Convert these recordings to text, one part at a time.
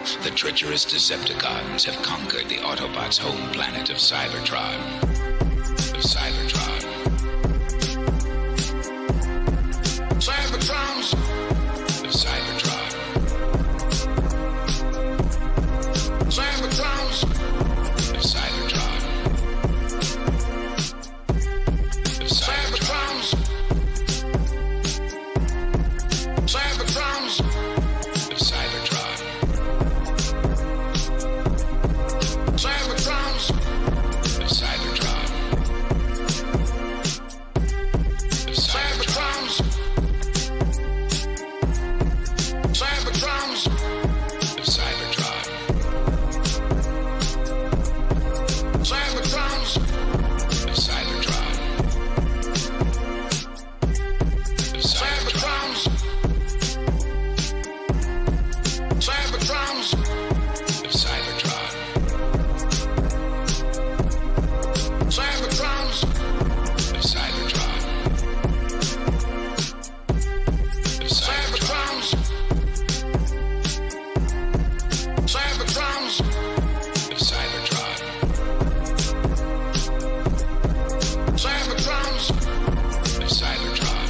The treacherous Decepticons have conquered the Autobots' home planet of Cybertron. Cybertrons! Of Cybertron. Cybertrons! Of Cybertron. Of Cybertrons! Cybertrons! Of Cybertron. Cybertrons! Of Cybertron. Of Cybertrons! Cybertrons! Of Cybertron. Cybertrons! Of Cybertron. Of Cybertrons! Cybertrons! Of Cybertron. Cybertrons! Of Cybertron. Of Cybertrons! Cybertrons! Of Cybertron. Cybertrons! Of Cybertron.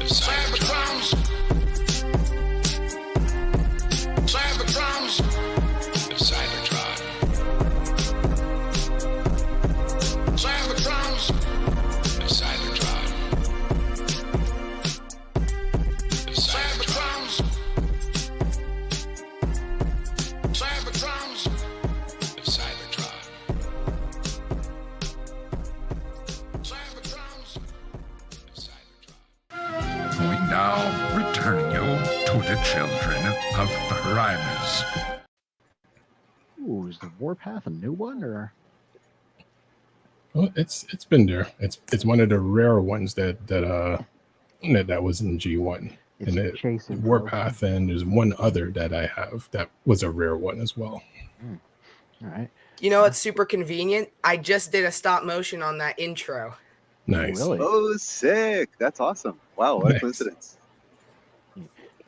Of Cybertrons! Cybertrons! Of Cybertron. Cybertrons! Of Cybertron. Of Cybertrons! Cybertrons! Of Cybertron. Cybertrons! Of Cybertron. We now return you to the Children of Primus. Ooh, is the Warpath a new one or? Well, it's been there. It's one of the rare ones that was in G1. It's And it, chasing Warpath, and there's one other that I have that was a rare one as well. All right. You know what's super convenient? I just did a stop motion on that intro. Nice. Really? Oh, sick. That's awesome. Wow, what a Nice. coincidence.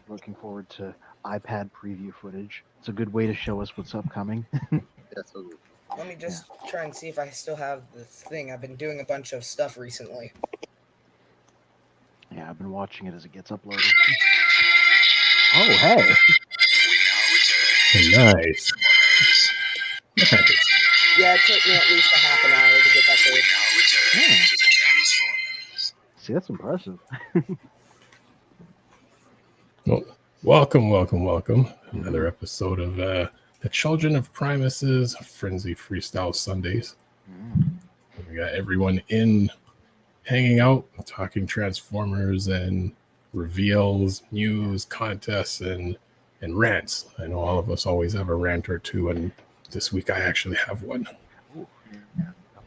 Looking forward to iPad preview footage. It's a good way to show us what's upcoming. Yeah, totally. Let me just try and see if I still have the thing. I've been doing a bunch of stuff recently. Yeah, I've been watching it as it gets uploaded. Oh, hey. Nice. Nice. Yeah, it took me at least a half an hour to get that footage. Yeah. See, that's impressive. Well, welcome. Another episode of the Children of Primus's Frenzy Freestyle Sundays. We got everyone in, hanging out, talking Transformers and reveals, news, contests, and rants. I know all of us always have a rant or two, and this week I actually have one.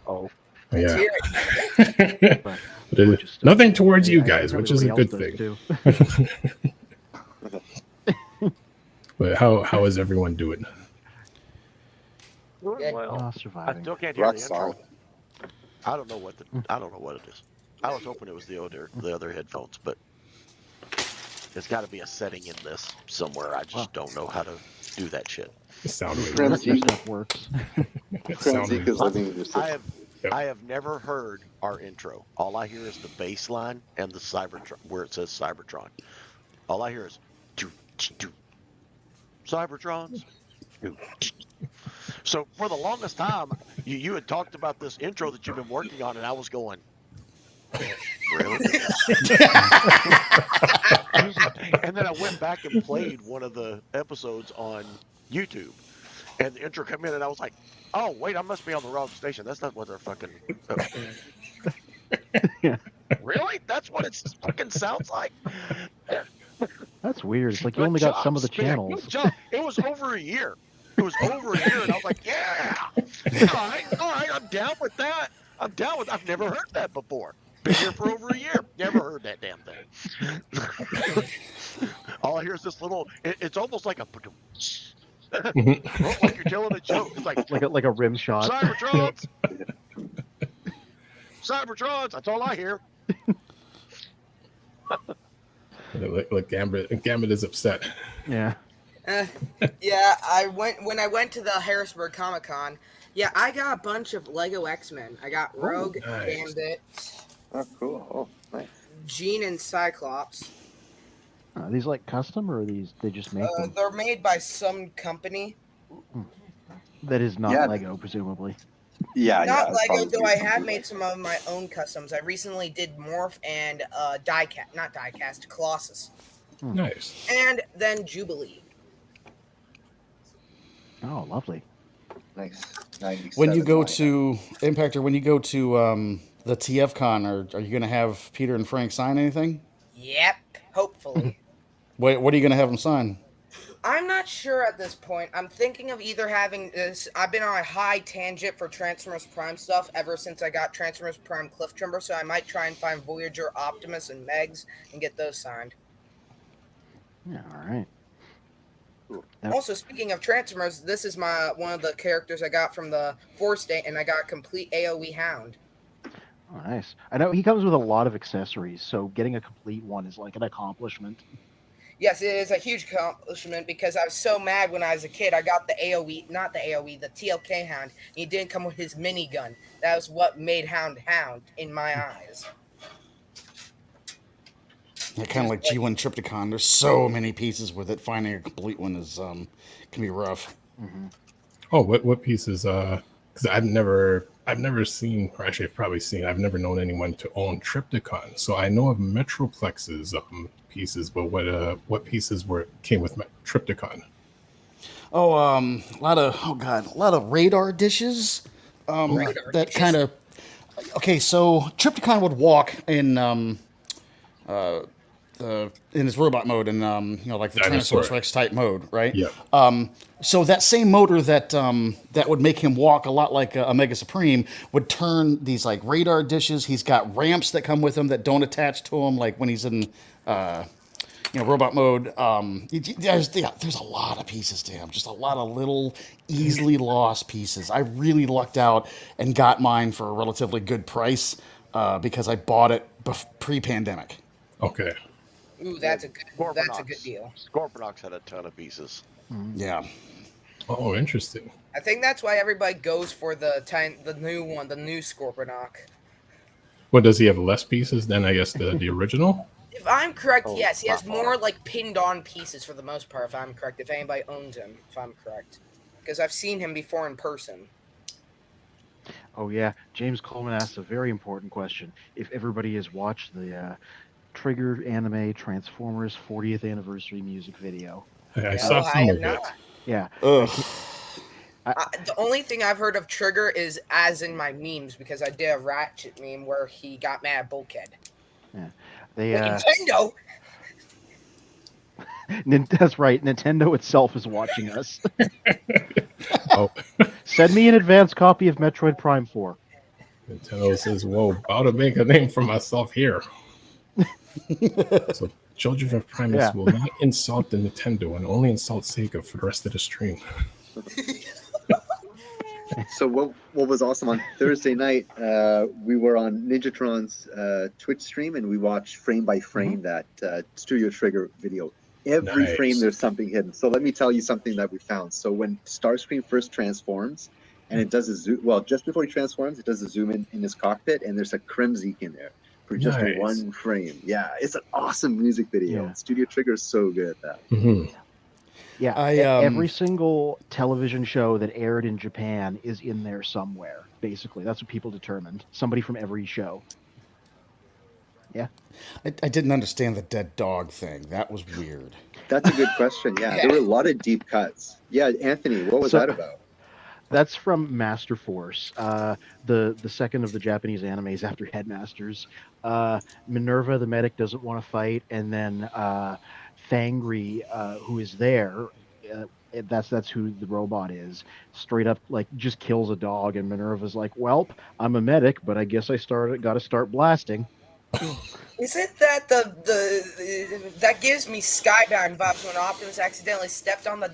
Oh. Yeah. Hear But nothing towards you guys, which is a good thing. Too. But how is everyone doing? Well, I surviving. still can't hear Rock the intro. solid. I don't know what it is. I was hoping it was the other headphones, but there's got to be a setting in this somewhere. I just don't know how to do that shit. The sound wave. Frenzy. Stuff works. Frenzy is living in your system. I have never heard our intro. All I hear is the bass line and the Cybertron, where it says Cybertron. All I hear is do do Cybertrons. Do. So for the longest time, you had talked about this intro that you've been working on, and I was going, really? And then I went back and played one of the episodes on YouTube, and the intro came in, and I was like, oh, wait, I must be on the wrong station. That's not what they're fucking... Really? That's what it fucking sounds like? That's weird. It's like you only got some of the channels. It was over a year. It was over a year, and I was like, yeah. All right, I'm down with that. I've never heard that before. Been here for over a year. Never heard that damn thing. All I hear is this little, it's almost like a... like you're telling a joke. It's like a rim shot. Cybertrons. Cybertrons. That's all I hear. Look, Gambit is upset. Yeah. Yeah, when I went to the Harrisburg Comic Con. Yeah, I got a bunch of Lego X-Men. I got Rogue, nice. Gambit, Oh, cool. Oh, nice. Jean, and Cyclops. Are these like custom, or are these they just make them? They're made by some company. That is not Yeah. Lego, presumably. Yeah, Not yeah. Lego, though. I have something made like some of my own customs. I recently did Morph and Colossus, Nice. and then Jubilee. Oh, lovely. Nice. 97 When you go line. to Impactor, when you go to the TFCon, are you going to have Peter and Frank sign anything? Yep, hopefully. What are you going to have them sign? I'm not sure at this point. I'm thinking of either having this. I've been on a high tangent for Transformers Prime stuff ever since I got Transformers Prime Cliff Jumper, so I might try and find Voyager, Optimus, and Megs and get those signed. Yeah, all right. That- Also, speaking of Transformers, this is one of the characters I got from the Force Day, and I got a complete AoE Hound. Oh, nice. I know he comes with a lot of accessories, so getting a complete one is like an accomplishment. Yes, it is a huge accomplishment because I was so mad when I was a kid. I got the the TLK Hound, and he didn't come with his minigun. That was what made Hound in my eyes. Yeah, kind of like G1 Triptychon. There's so many pieces with it. Finding a complete one is can be rough. Mm-hmm. Oh, what pieces? Because I've never seen, or actually I've probably seen. I've never known anyone to own Triptychon. So I know of Metroplex's pieces, but what pieces came with Triptychon? Oh, a lot of radar dishes. That kind of. Okay, so Triptychon would walk in in his robot mode and like the Dinosaur. Tyrannosaurus Rex type mode, right? Yeah. So that same motor that would make him walk a lot like a Mega Supreme would turn these like radar dishes. He's got ramps that come with him that don't attach to him, like when he's in robot mode. There's a lot of pieces to him, just a lot of little easily lost pieces. I really lucked out and got mine for a relatively good price because I bought it pre-pandemic. Okay. Ooh, that's a good deal. Scorponok's had a ton of pieces. Yeah. Oh, interesting. I think that's why everybody goes for the new one, the new Scorponok. What, does he have less pieces than, I guess, the original? If I'm correct, yes, he has by far. more like pinned on pieces for the most part. If I'm correct, if anybody owns him, if I'm correct, because I've seen him before in person. Oh yeah, James Coleman asked a very important question. If everybody has watched the Trigger anime Transformers 40th anniversary music video. I saw some of it. Yeah. Ugh. The only thing I've heard of Trigger is as in my memes, because I did a Ratchet meme where he got mad at Bulkhead. Yeah. They But Nintendo! That's right. Nintendo itself is watching us. Oh, Send me an advanced copy of Metroid Prime 4. Nintendo says, "Whoa, about to make a name for myself here." So, Children of Primus will not insult the Nintendo and only insult Sega for the rest of the stream. So what was awesome on Thursday night, we were on Ninjatron's Twitch stream and we watched frame by frame that Studio Trigger video. Every Nice. frame there's something hidden. So let me tell you something that we found. So when Starscream first transforms and it does a zoom, well, just before he transforms, it does a zoom in his cockpit and there's a Kremzik in there for just Nice. one frame. Yeah, it's an awesome music video. Yeah. Studio Trigger is so good at that. Mm-hmm. Yeah, every single television show that aired in Japan is in there somewhere, basically. That's what people determined. Somebody from every show. Yeah. I didn't understand the dead dog thing. That was weird. That's a good question. Yeah, there were a lot of deep cuts. Yeah, Anthony, what was that about? That's from Master Force, the second of the Japanese animes after Headmasters. Minerva, the medic, doesn't want to fight, and then Fangry, who is there, that's who the robot is, straight up like just kills a dog, and Minerva's like, "Welp, I'm a medic, but I guess I got to start blasting." Is it that that gives me Skybound vibes when Optimus accidentally stepped on the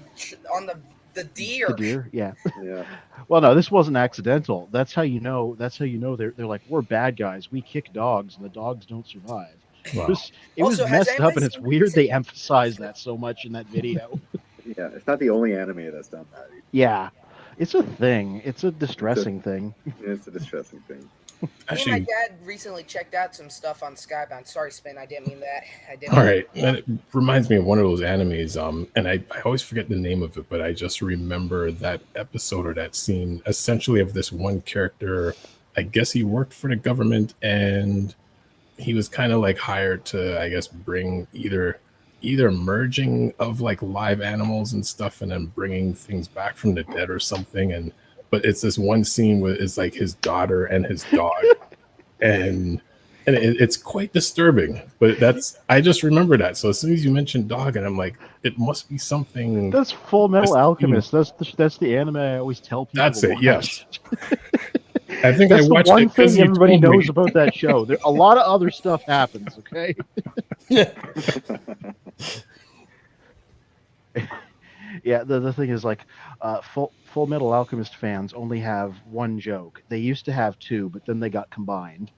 deer? The deer, yeah. Yeah. Well, no, this wasn't accidental. That's how you know. They're like, we're bad guys. We kick dogs, and the dogs don't survive. Wow. It was Also, has messed up, anybody and it's seen weird these- they emphasize that so much in that video. Yeah, it's not the only anime that's done that. Yeah, it's a thing. It's a distressing thing. It's a distressing thing. Me and my Actually, dad recently checked out some stuff on Skybound. Sorry, Spin, I didn't mean that. I didn't. all right. That reminds me of one of those animes. And I always forget the name of it, but I just remember that episode or that scene essentially of this one character. I guess he worked for the government and he was kind of like hired to, I guess, bring either merging of like live animals and stuff and then bringing things back from the dead or something. But it's this one scene where it's like his daughter and his dog, and it's quite disturbing. But I just remember that. So as soon as you mentioned dog, and I'm like, it must be something. That's Full Metal Alchemist. That's the anime I always tell people. That's to it. watch. Yes. I think That's I the watched one it because thing everybody knows me. about that show. A lot of other stuff happens. Okay. Yeah, the thing is like, Full Metal Alchemist fans only have one joke. They used to have two, but then they got combined.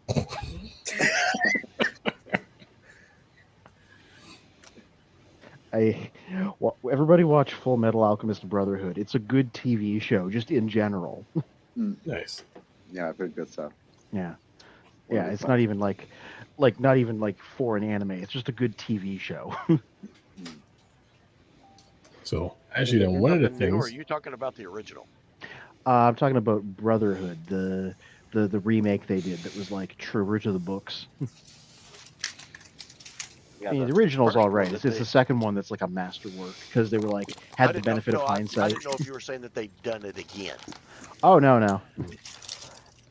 Everybody watch Full Metal Alchemist Brotherhood. It's a good TV show, just in general. Nice. Yeah, I've heard good stuff. Yeah, it's not even like for an anime. It's just a good TV show. So actually, then one of the New, or are things. you talking about the original? I'm talking about Brotherhood, the remake they did that was like truer to the books. Yeah, I mean, the the original's first all one right. that It's the they- second one that's like a masterwork because they were like I had the didn't know- benefit of no, I hindsight. didn't know if you were saying that they'd done it again. Oh no.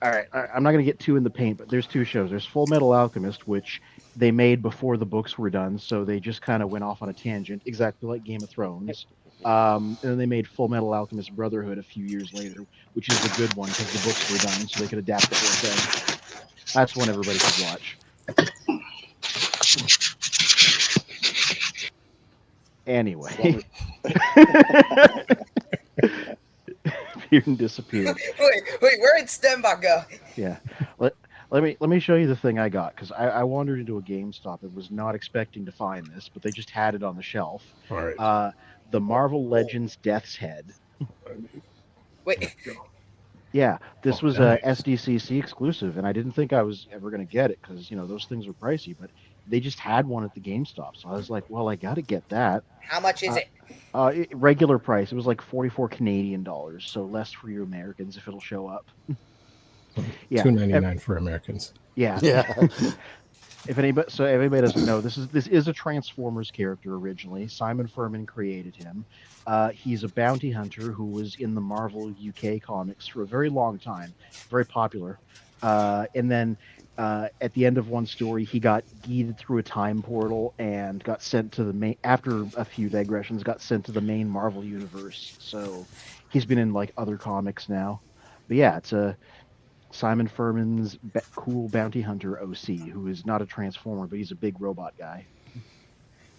All right, I'm not going to get too in the paint, but there's two shows. There's Full Metal Alchemist, which they made before the books were done, so they just kind of went off on a tangent, exactly like Game of Thrones. And then they made Full Metal Alchemist Brotherhood a few years later, which is the good one because the books were done, so they could adapt the whole thing. That's one everybody should watch. Anyway. Disappeared. Wait, where did Stembach go? Yeah. Let me show you the thing I got because I wandered into a GameStop and was not expecting to find this, but they just had it on the shelf. All right. The Marvel Legends Death's Head. Wait, Yeah, this was nice. a SDCC exclusive, and I didn't think I was ever going to get it because those things were pricey, but they just had one at the GameStop, so I was like, well, I got to get that. how much is it? Regular price, it was like 44 Canadian dollars, so less for you Americans if it'll show up. Yeah, $2.99 for Americans. yeah. Yeah. If everybody doesn't know, this is a Transformers character originally. Simon Furman created him. He's a bounty hunter who was in the Marvel UK comics for a very long time, very popular. And then at the end of one story, he got yeeted through a time portal and got sent to the main. After a few digressions, got sent to the main Marvel universe. So he's been in like other comics now. But yeah, it's a Simon Furman's cool bounty hunter OC, who is not a transformer, but he's a big robot guy.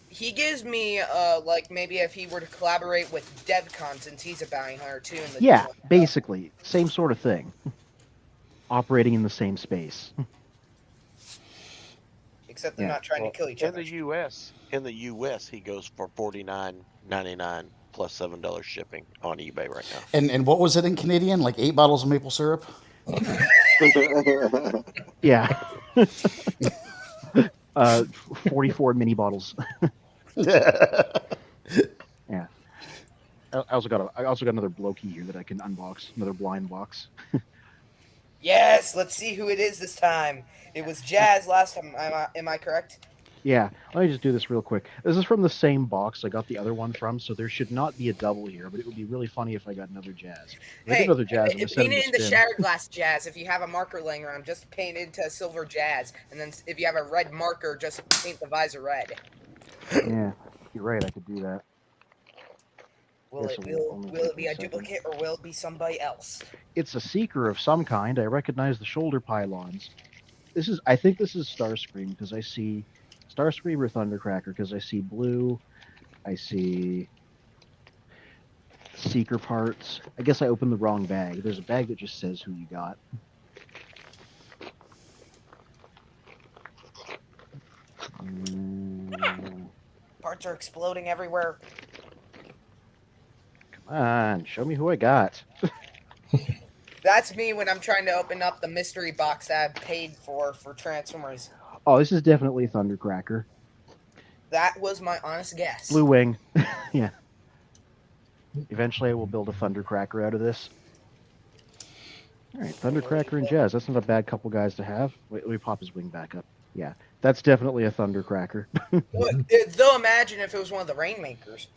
He gives me like maybe if he were to collaborate with DevCon, since he's a bounty hunter too. In the Yeah, basically same sort of thing. Operating in the same space. Except they're not trying to kill each In other. the US, he goes for $49.99 plus $7 shipping on eBay right now. And what was it in Canadian? Like 8 bottles of maple syrup? Yeah. 44 mini bottles. Yeah. Yeah. I also got another blokey here that I can unbox, another blind box. Yes, let's see who it is this time. It was Jazz last time. Am I correct? Yeah, let me just do this real quick. This is from the same box I got the other one from, so there should not be a double here, but it would be really funny if I got another Jazz. If I get another Jazz, I'm gonna send paint him it to into Spin. shattered glass Jazz. If you have a marker laying around, just paint it into a silver Jazz. And then if you have a red marker, just paint the visor red. Yeah, you're right, I could do that. Will Yes, it only will it be a second. duplicate or will it be somebody else? It's a seeker of some kind. I recognize the shoulder pylons. I think this is Starscream because I see Starscream or Thundercracker because I see blue. I see seeker parts. I guess I opened the wrong bag. There's a bag that just says who you got. Parts are exploding everywhere. Come on, show me who I got. That's me when I'm trying to open up the mystery box that I paid for Transformers. Oh, this is definitely Thundercracker. That was my honest guess. Blue Wing. Yeah. Eventually I will build a Thundercracker out of this. Alright, Thundercracker and Jazz. That's not a bad couple guys to have. Wait, let me pop his wing back up. Yeah, that's definitely a Thundercracker. Though imagine if it was one of the Rainmakers.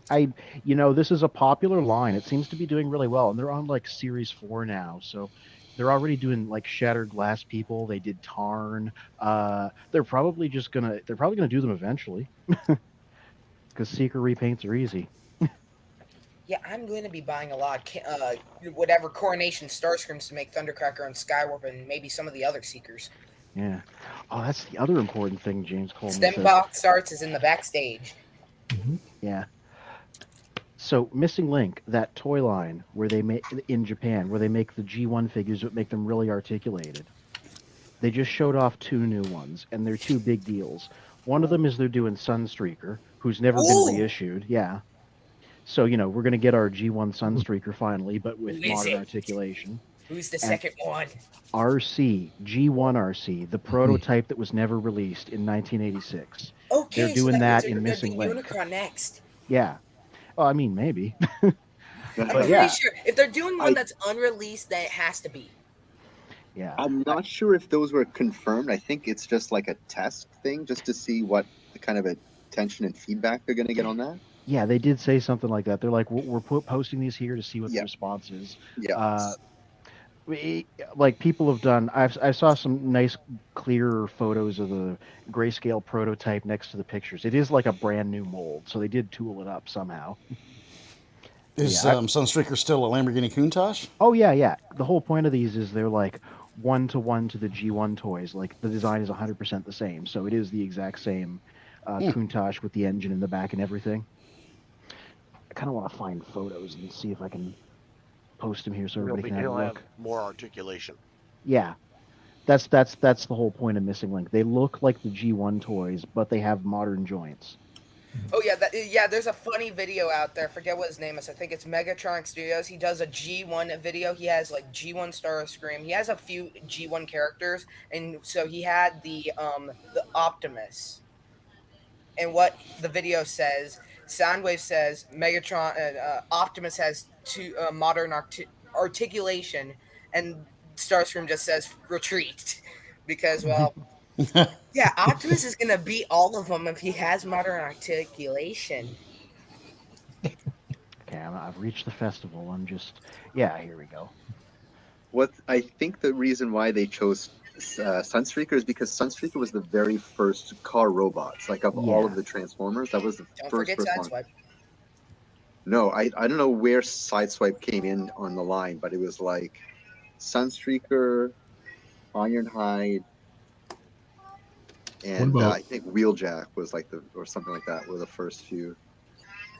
This is a popular line. It seems to be doing really well, and they're on like Series 4 now, so they're already doing like Shattered Glass People. They did Tarn. They're probably gonna do them eventually, because Seeker repaints are easy. Yeah, I'm going to be buying a lot of whatever Coronation Starscreams to make Thundercracker and Skywarp and maybe some of the other Seekers. Yeah. Oh, that's the other important thing James Coleman Stem said. Box Starts is in the backstage. Yeah. So Missing Link, that toy line where they make in Japan, where they make the G1 figures that make them really articulated. They just showed off 2 new ones, and they're 2 big deals. One of them is they're doing Sunstreaker, who's never been reissued. Yeah. So, we're going to get our G1 Sunstreaker finally, but with modern articulation. Who's the second one? RC, G1 RC, the prototype that was never released in 1986. Okay, they're doing that in Missing Link. Unicron next. Yeah. Well, I mean, maybe. I'm pretty sure. If they're doing one that's unreleased, then it has to be. Yeah. I'm not sure if those were confirmed. I think it's just like a test thing, just to see what the kind of attention and feedback they're going to get on that. Yeah, they did say something like that. They're like, we're posting these here to see what the response is. Yeah. People have done. I saw some nice, clearer photos of the grayscale prototype next to the pictures. It is like a brand new mold, so they did tool it up somehow. Is Sunstreaker still a Lamborghini Countach? Oh yeah. The whole point of these is they're like 1-to-1 to the G1 toys. Like the design is 100% the same, so it is the exact same Countach with the engine in the back and everything. I kind of want to find photos and see if I can post them here so everybody can have a look. Have more articulation. Yeah, that's the whole point of Missing Link. They look like the G1 toys, but they have modern joints. Oh yeah, there's a funny video out there. I forget what his name is. I think it's Megatronic Studios. He does a G1 video. He has like G1 Starscream. He has a few G1 characters, and so he had the Optimus. And what the video says, Soundwave says Megatron Optimus has 2 modern articulation, and Starscream just says retreat, because yeah, Optimus is gonna beat all of them if he has modern articulation. Okay, I've reached the festival. Here we go. What I think the reason why they chose Sunstreaker is because Sunstreaker was the very first car robots, like of all of the Transformers. That was the first one. No, I don't know where Sideswipe came in on the line, but it was like Sunstreaker, Ironhide, and I think Wheeljack was like or something like that were the first few.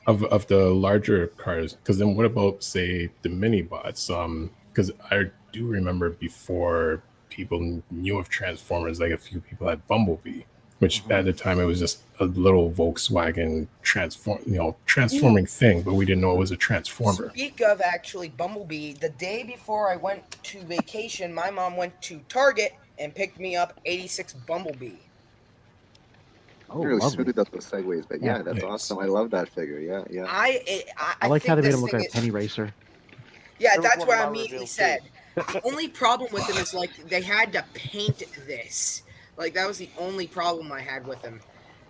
Of the larger cars, because then what about, say, the mini bots? Because I do remember before people knew of Transformers, like a few people had Bumblebee, which at the time it was just a little Volkswagen transforming thing, but we didn't know it was a transformer. Speak of actually Bumblebee, the day before I went to vacation, my mom went to Target and picked me up 86 Bumblebee. Oh, really suited up those segues, but yeah, that's awesome. I love that figure. Yeah. I like how they made him look like a penny racer. Yeah, that's what I immediately said. The only problem with him is like they had to paint this. Like that was the only problem I had with him.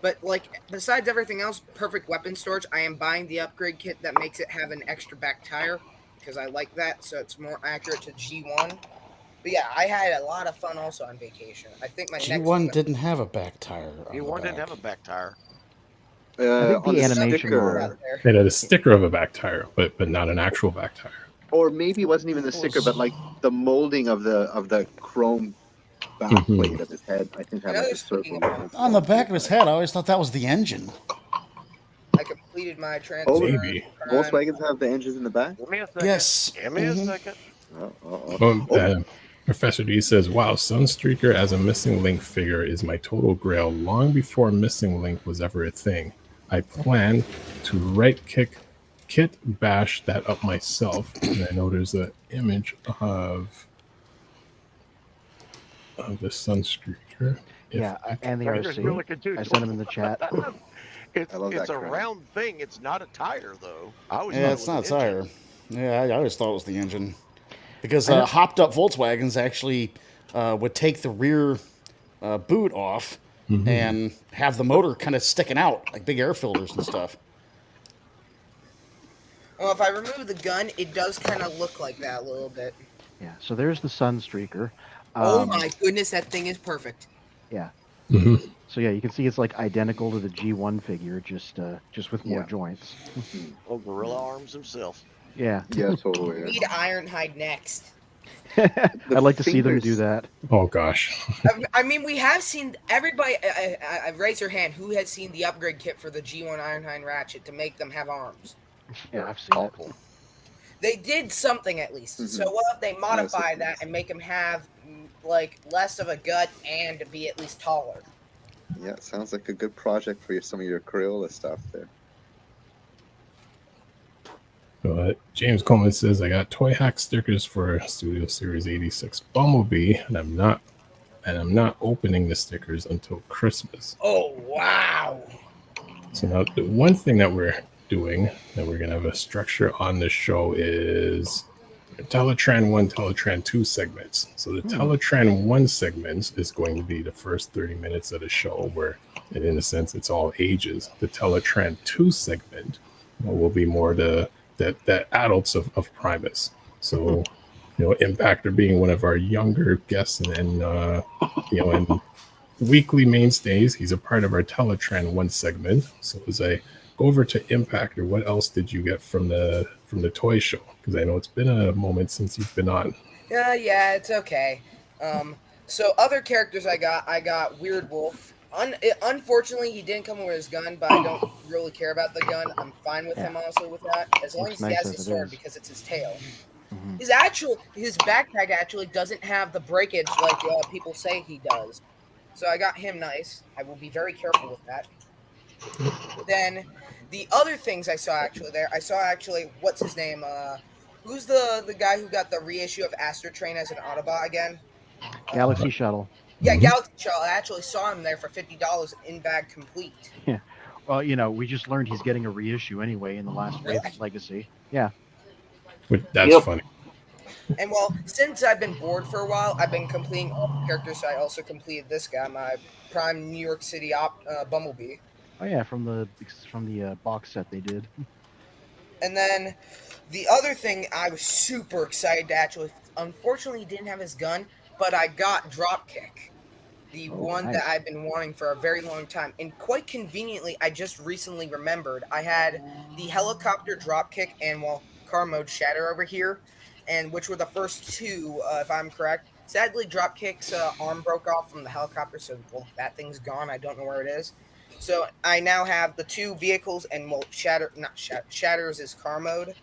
But like besides everything else, perfect weapon storage. I am buying the upgrade kit that makes it have an extra back tire because I like that, so it's more accurate to G1. But yeah, I had a lot of fun also on vacation. I think my G1 didn't have a back tire. G1 didn't have a back tire. I think the animation it had a sticker of a back tire, but not an actual back tire. Or maybe it wasn't even the sticker, but like the molding of the chrome back plate of his head. I think had like a circle on the back of his head. I always thought that was the engine. I completed my transfer. Maybe Volkswagens have the engines in the back. Give me a second. Yes. Give me a second. Professor D says, "Wow, Sunstreaker as a Missing Link figure is my total grail. Long before Missing Link was ever a thing. I plan to right-click kit bash that up myself. And I know there's an image of the Sunstreaker. Yeah, and the There's really RC. good dude. I sent them in the chat. It's I love that a crap. round thing. It's not a tire, though. I always Yeah, thought it's it not a was an tire. engine. Yeah, I always thought it was the engine. Because I know. hopped up Volkswagens actually would take the rear boot off and have the motor kind of sticking out, like big air filters and stuff. Well, if I remove the gun, it does kind of look like that a little bit. Yeah, so there's the Sunstreaker. Oh my goodness, that thing is perfect. Yeah. Mm-hmm. So yeah, you can see it's like identical to the G1 figure, just with more joints. Oh, Gorilla Arms himself. Yeah. Yeah, totally. We need Ironhide next. I'd like to see them fingers- do that. Oh gosh. I mean, we have seen everybody. Raise your hand. Who has seen the upgrade kit for the G1 Ironhide ratchet to make them have arms? Yeah, I've seen it. Awful. They did something at least. Mhm. So what if they modify Yes, that and make them have like less of a gut and be at least taller? Yeah, it sounds like a good project for some of your Crayola stuff there. James Coleman says, I got toy hack stickers for Studio Series 86 Bumblebee, and I'm not opening the stickers until Christmas. Oh wow! So now the one thing that we're doing, that we're gonna have a structure on the show, is TELATRAAN 1, TELATRAAN 2 segments. So the TELATRAAN 1 segments is going to be the first 30 minutes of the show, where in a sense it's all ages. The TELATRAAN 2 segment will be more the adults of Primus. So, Impactor being one of our younger guests and and weekly mainstays, he's a part of our TELATRAAN 1 segment. So as I go over to Impactor, what else did you get from the toy show? Because I know it's been a moment since you've been on. Yeah, it's okay. So other characters I got Weird Wolf. Unfortunately, he didn't come with his gun, but I don't really care about the gun. I'm fine with him also with that, as long as he has his sword because it's his tail. His backpack actually doesn't have the breakage like people say he does. So I got him nice. I will be very careful with that. Then the other things I saw actually what's his name? Who's the guy who got the reissue of Astro Train as an Autobot again? Galaxy Shuttle. Yeah, Galaxy Shuttle. I actually saw him there for $50 in bag complete. Yeah. Well, we just learned he's getting a reissue anyway in the last wave of Legacy. Yeah. That's funny. And well, since I've been bored for a while, I've been completing all the characters. So I also completed this guy, my Prime New York City Bumblebee. Oh yeah, from the box set they did. And then the other thing I was super excited to actually, unfortunately, he didn't have his gun, but I got Dropkick, the one that I've been wanting for a very long time. And quite conveniently, I just recently remembered I had the helicopter Dropkick and car mode Shatter over here, and which were the first two, if I'm correct. Sadly, Dropkick's arm broke off from the helicopter, so that thing's gone. I don't know where it is. So I now have the two vehicles, and Shatters is car mode,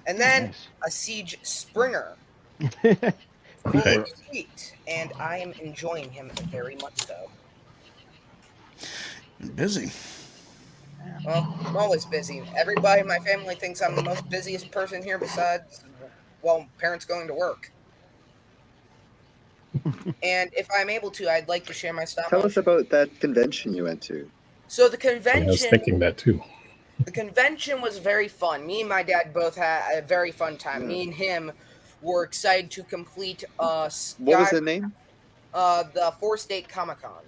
and then a Siege Springer. Very sweet, and I am enjoying him very much so. Busy. Well, I'm always busy. Everybody in my family thinks I'm the most busiest person here besides, parents going to work. And if I'm able to, I'd like to share my stop. Tell us about that convention you went to. So the convention... I was thinking that too. The convention was very fun. Me and my dad both had a very fun time. Me and him were excited to complete... what was the name? The 4-State Comic-Con.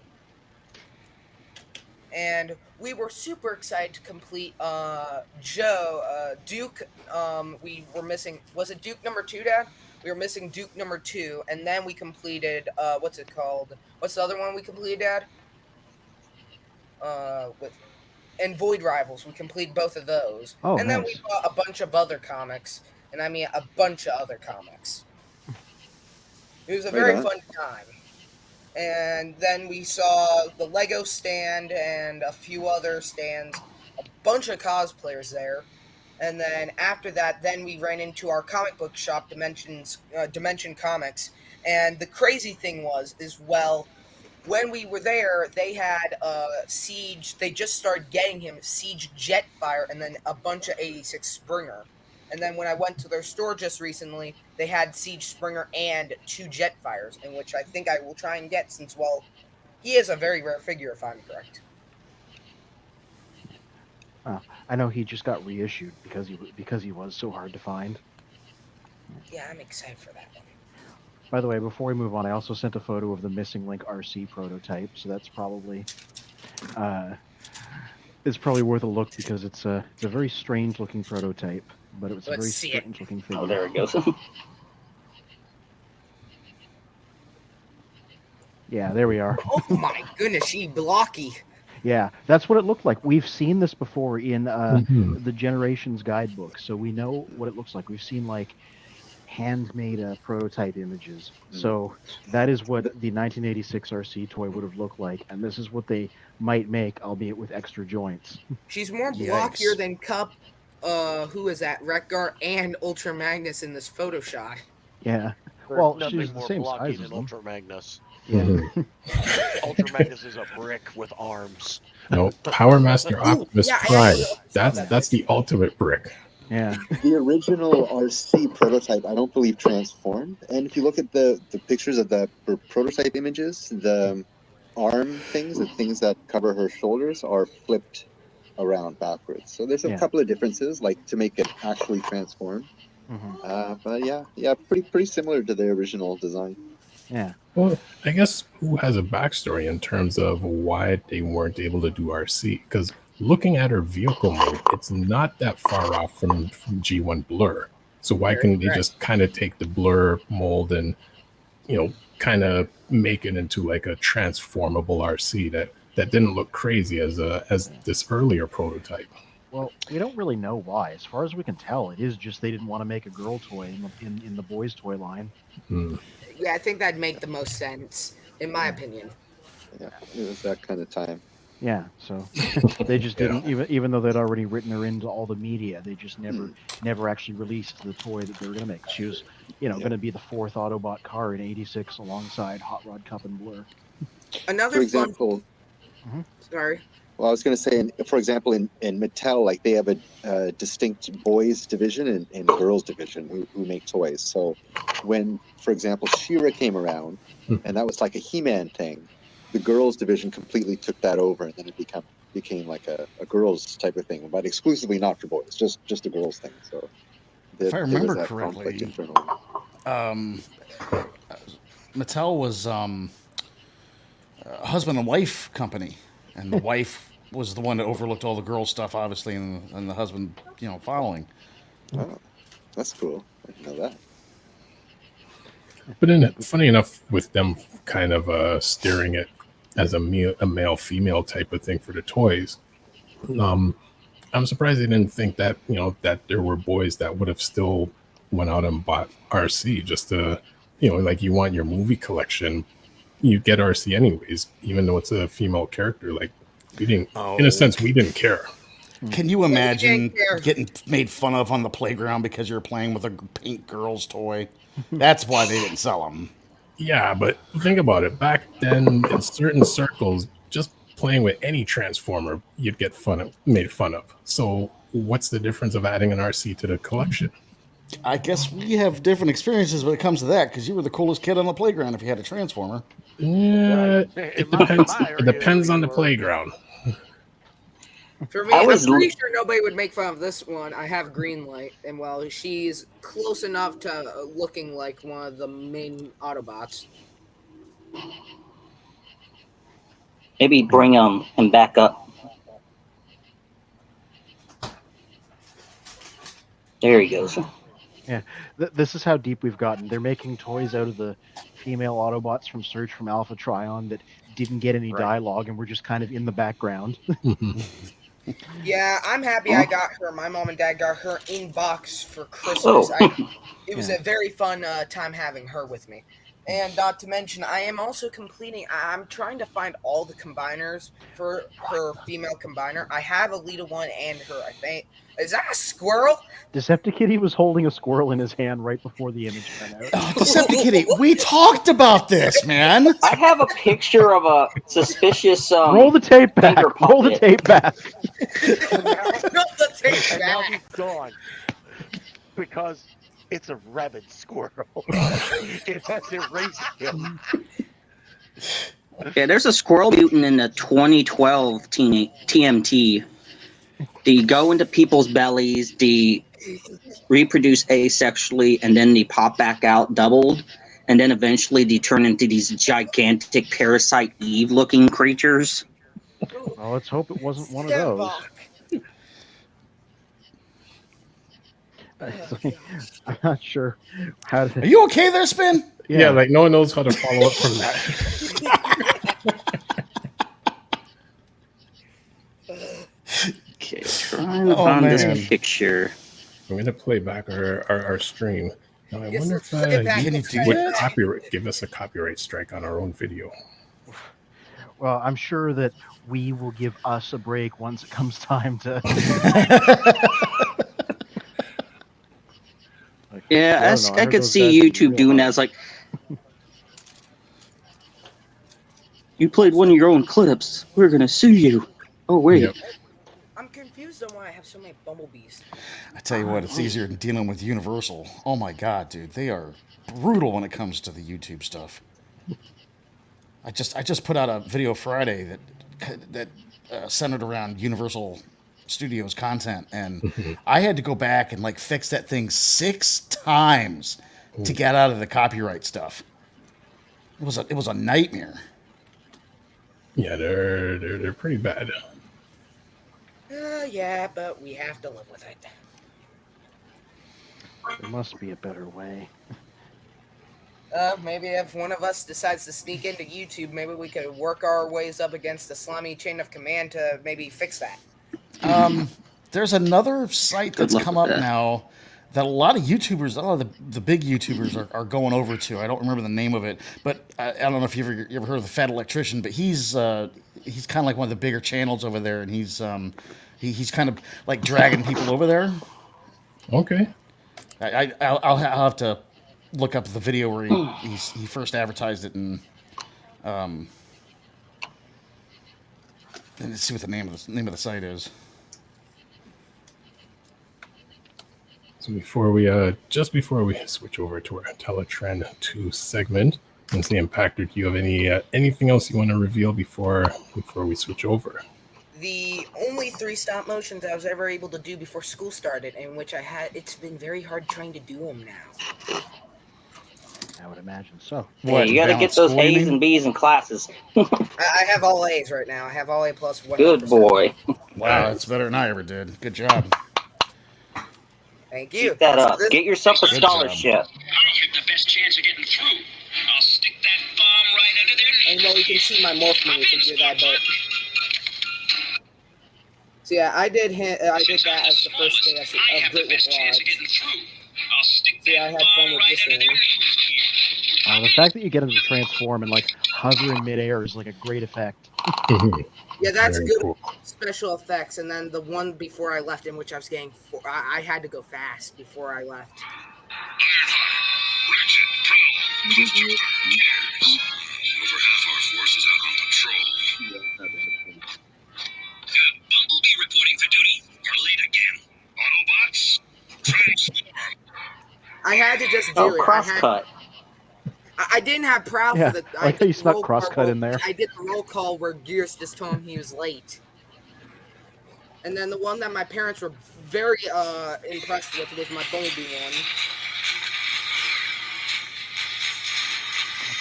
And we were super excited to complete Duke. We were missing... Was it Duke number 2, Dad? We were missing Duke number 2. And then we completed... what's it called? What's the other one we completed, Dad? And Void Rivals. We completed both of those. Oh, and then we bought a bunch of other comics. And I mean a bunch of other comics. It was a very fun time. And then we saw the Lego stand and a few other stands. A bunch of cosplayers there. And then after that, then we ran into our comic book shop, Dimension Comics. And the crazy thing was, when we were there, they had Siege. They just started getting him Siege Jetfire and then a bunch of 86 Springer. And then when I went to their store just recently, they had Siege Springer and 2 Jetfires, in which I think I will try and get since, well, he is a very rare figure if I'm correct. I know he just got reissued because he was so hard to find. Yeah, I'm excited for that one. By the way, before we move on, I also sent a photo of the Missing Link RC prototype, so that's probably it's probably worth a look because it's a very strange looking prototype, but it was a very strange looking figure. Oh, there it goes. Yeah, there we are. Oh my goodness, she blocky. Yeah, that's what it looked like. We've seen this before in the Generations guidebook, so we know what it looks like. We've seen like handmade prototype images. So that is what the 1986 RC toy would have looked like, and this is what they might make, albeit with extra joints. She's more blockier than Cup, who is that, Wreck-Gar, and Ultra Magnus in this photo shot. Yeah. There's well, nothing she's the more same blocky size than as them. Ultra Magnus. Yeah. Ultra Magnus is a brick with arms. No, Power Master Optimus yeah, Prime. That's the ultimate brick. Yeah. The original RC prototype, I don't believe transformed. And if you look at the pictures of the prototype images, the arm things, the things that cover her shoulders, are flipped around backwards. So there's a couple of differences, like to make it actually transform. But yeah, pretty similar to the original design. Yeah. Well, I guess who has a backstory in terms of why they weren't able to do RC? Because looking at her vehicle mode, it's not that far off from G1 Blur. So why couldn't they just kind of take the Blur mold and, kind of make it into like a transformable RC that didn't look crazy as this earlier prototype? Well, we don't really know why. As far as we can tell, it is just they didn't want to make a girl toy in the boys' toy line. Yeah, I think that'd make the most sense, in my opinion. Yeah, it was that kind of time. Yeah, so they just didn't, even though they'd already written her into all the media, they just never actually released the toy that they were going to make. She was, going to be the 4th Autobot car in '86 alongside Hot Rod, Cup, and Blur. Another for example, Sorry. Well, I was going to say, for example, in Mattel, like they have a distinct boys division and girls division who make toys. So when, for example, She-Ra came around, and that was like a He-Man thing, the girls division completely took that over, and then it became like a girls type of thing, but exclusively not for boys, just a girls thing. So if I remember correctly, Mattel was a husband and wife company, and the wife was the one that overlooked all the girl stuff, obviously, and the husband, following. Oh, that's cool. I didn't know that. But funny enough, with them kind of steering it as a male-female type of thing for the toys, I'm surprised they didn't think that, that there were boys that would have still went out and bought RC just to, like you want your movie collection, you get RC anyways, even though it's a female character. Like we didn't, in a sense, we didn't care. Can you imagine getting made fun of on the playground because you're playing with a pink girl's toy? That's why they didn't sell them. Yeah, but think about it. Back then, in certain circles, just playing with any Transformer, you'd get made fun of. So what's the difference of adding an RC to the collection? I guess we have different experiences when it comes to that, because you were the coolest kid on the playground if you had a Transformer. Yeah, it depends. It depends on the playground. For me, I'm pretty sure nobody would make fun of this one. I have Greenlight, and well, she's close enough to looking like one of the main Autobots. Maybe bring him back up. There he goes. Yeah, this is how deep we've gotten. They're making toys out of the female Autobots from Search from Alpha Trion that didn't get any dialogue and were just kind of in the background. Yeah, I'm happy I got her. My mom and dad got her in box for Christmas. It was a very fun time having her with me. And not to mention, I am also completing. I'm trying to find all the combiners for her female combiner. I have Alita 1 and her. I think. Is that a squirrel? Deceptikitty was holding a squirrel in his hand right before the image went out. Oh, Deceptikitty, we talked about this, man. I have a picture of a suspicious. Roll the tape back. Roll the tape back. Roll the tape And now back. he's gone because it's a rabid squirrel. It has erased him. Yeah, there's a squirrel mutant in the 2012 TMT. They go into people's bellies, they reproduce asexually, and then they pop back out doubled, and then eventually they turn into these gigantic parasite Eve-looking creatures. Well, let's hope it wasn't one of those. I'm not sure how to. Are you okay there, Spin? Yeah, like no one knows how to follow up from that. Okay, trying to find this picture. I'm gonna play back our stream. Now, I Yes, wonder let's if play it back. Can you Let's do try would it. that? give us a copyright strike on our own video. Well, I'm sure that we will give us a break once it comes time to. Yeah, I could see YouTube doing that. It's like, you played one of your own clips. We're gonna sue you. Oh wait. Yep. I'm confused on why I have so many bumblebees. I tell you what, it's easier than dealing with Universal. Oh my god, dude, they are brutal when it comes to the YouTube stuff. I just put out a video Friday that centered around Universal Studios content, and I had to go back and like fix that thing 6 times to get out of the copyright stuff. It was a nightmare. Yeah, they're pretty bad. Yeah, but we have to live with it. There must be a better way. Maybe if one of us decides to sneak into YouTube, maybe we could work our ways up against the slimy chain of command to maybe fix that. There's another site that's come up now that a lot of YouTubers, a lot of the big YouTubers are going over to. I don't remember the name of it, but I don't know if you ever heard of the Fat Electrician, but he's kind of like one of the bigger channels over there, and he's kind of like dragging people over there. Okay. I'll have to look up the video where he first advertised it, and let's see what the name of the site is. So before we switch over to our TELATRAAN II segment, and see Impactor, do you have anything else you want to reveal before we switch over? The only 3 stop motions I was ever able to do before school started, in which it's been very hard trying to do them now. I would imagine so. Hey, you gotta get those A's and B's in classes. I have all A's right now. I have all A plus 100%. Good boy. Wow, that's better than I ever did. Good job. Thank you. Keep that up. Get yourself a Good scholarship. I'll get the best chance of getting through. I'll stick that bomb right under their And well, you can see my morph mini figure that, but... So yeah, I did that as the first day of Great Wolf Lodge. So yeah, I had fun with this one. The fact that you get them to transform and like hover in midair is like a great effect. Yeah, that's Very good cool. special effects. And then the one before I left, in which I was getting, I had to go fast before I left. Over half our force is out on patrol. Bumblebee reporting for duty. You're late again. Autobots, transform. I had to just do Oh, it. crosscut. I didn't have proud Yeah, for the. I like how you snuck crosscut in there. I did the roll call where Gears just told him he was late. And then the one that my parents were very impressed with was my Bumblebee one.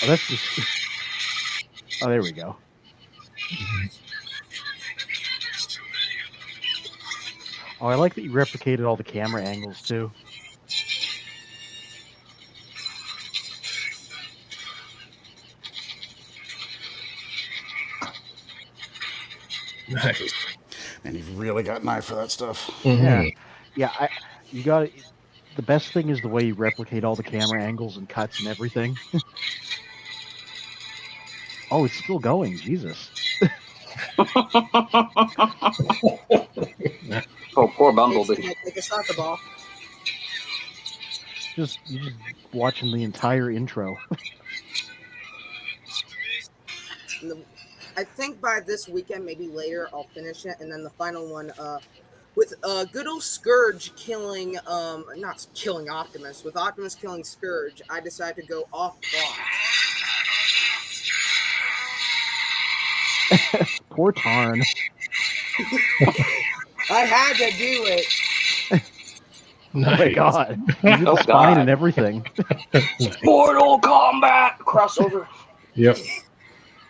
Oh, that's just. Oh, there we go. Oh, I like that you replicated all the camera angles too. Nice. Man, you've really got an eye for that stuff. Yeah, yeah. The best thing is the way you replicate all the camera angles and cuts and everything. Oh, it's still going. Jesus. Oh, poor Bumblebee. Like a soccer ball. You're just watching the entire intro. I think by this weekend, maybe later, I'll finish it, and then the final one, with good old Scourge killing, not killing Optimus, with Optimus killing Scourge, I decided to go off plot. Poor Tarn. I had to do it. Nice. Oh my god. You did Oh, the spine God. and everything. Mortal Kombat crossover. Yep.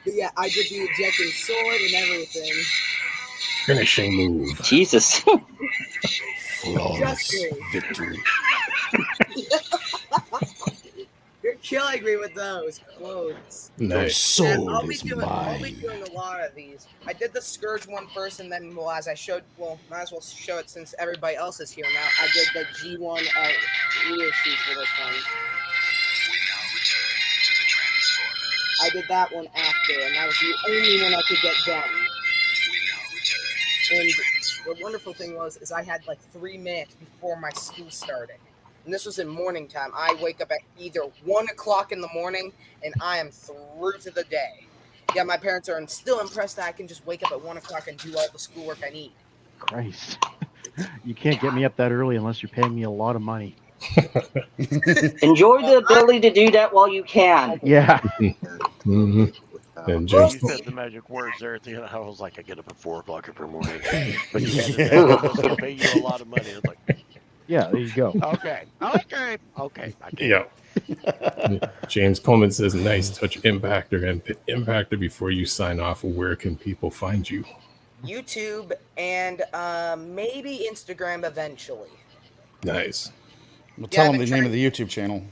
Yeah, I did the ejecting sword and everything. Finishing move. Jesus. Flawless victory. You're killing me with those quotes. Nice. And I'll be doing a lot of these. I did the Scourge one first, and then, well, as I showed, well, might as well show it since everybody else is here now. I did the G1 reissue for this one. We now return to the Transformers. I did that one after, and that was the only one I could get done. We now return to the And Transformers. the wonderful thing was, is I had like 3 minutes before my school started. And this was in morning time. I wake up at either 1 o'clock in the morning, and I am through to the day. Yeah, my parents are still impressed that I can just wake up at 1 o'clock and do all the schoolwork I need. Christ. You can't get me up that early unless you're paying me a lot of money. Enjoy the ability to do that while you can. Yeah. Mm-hmm. And You James, said the magic words there at the end. I was like, I get up at 4 o'clock every morning. But you had to pay you a lot of money. I was like, Yeah, there you go. okay. I get it. yeah. James Coleman says, nice touch Impactor, and put Impactor before you sign off. Where can people find you? YouTube and maybe Instagram eventually. Nice. Well, tell Yeah, them the the name of the YouTube channel.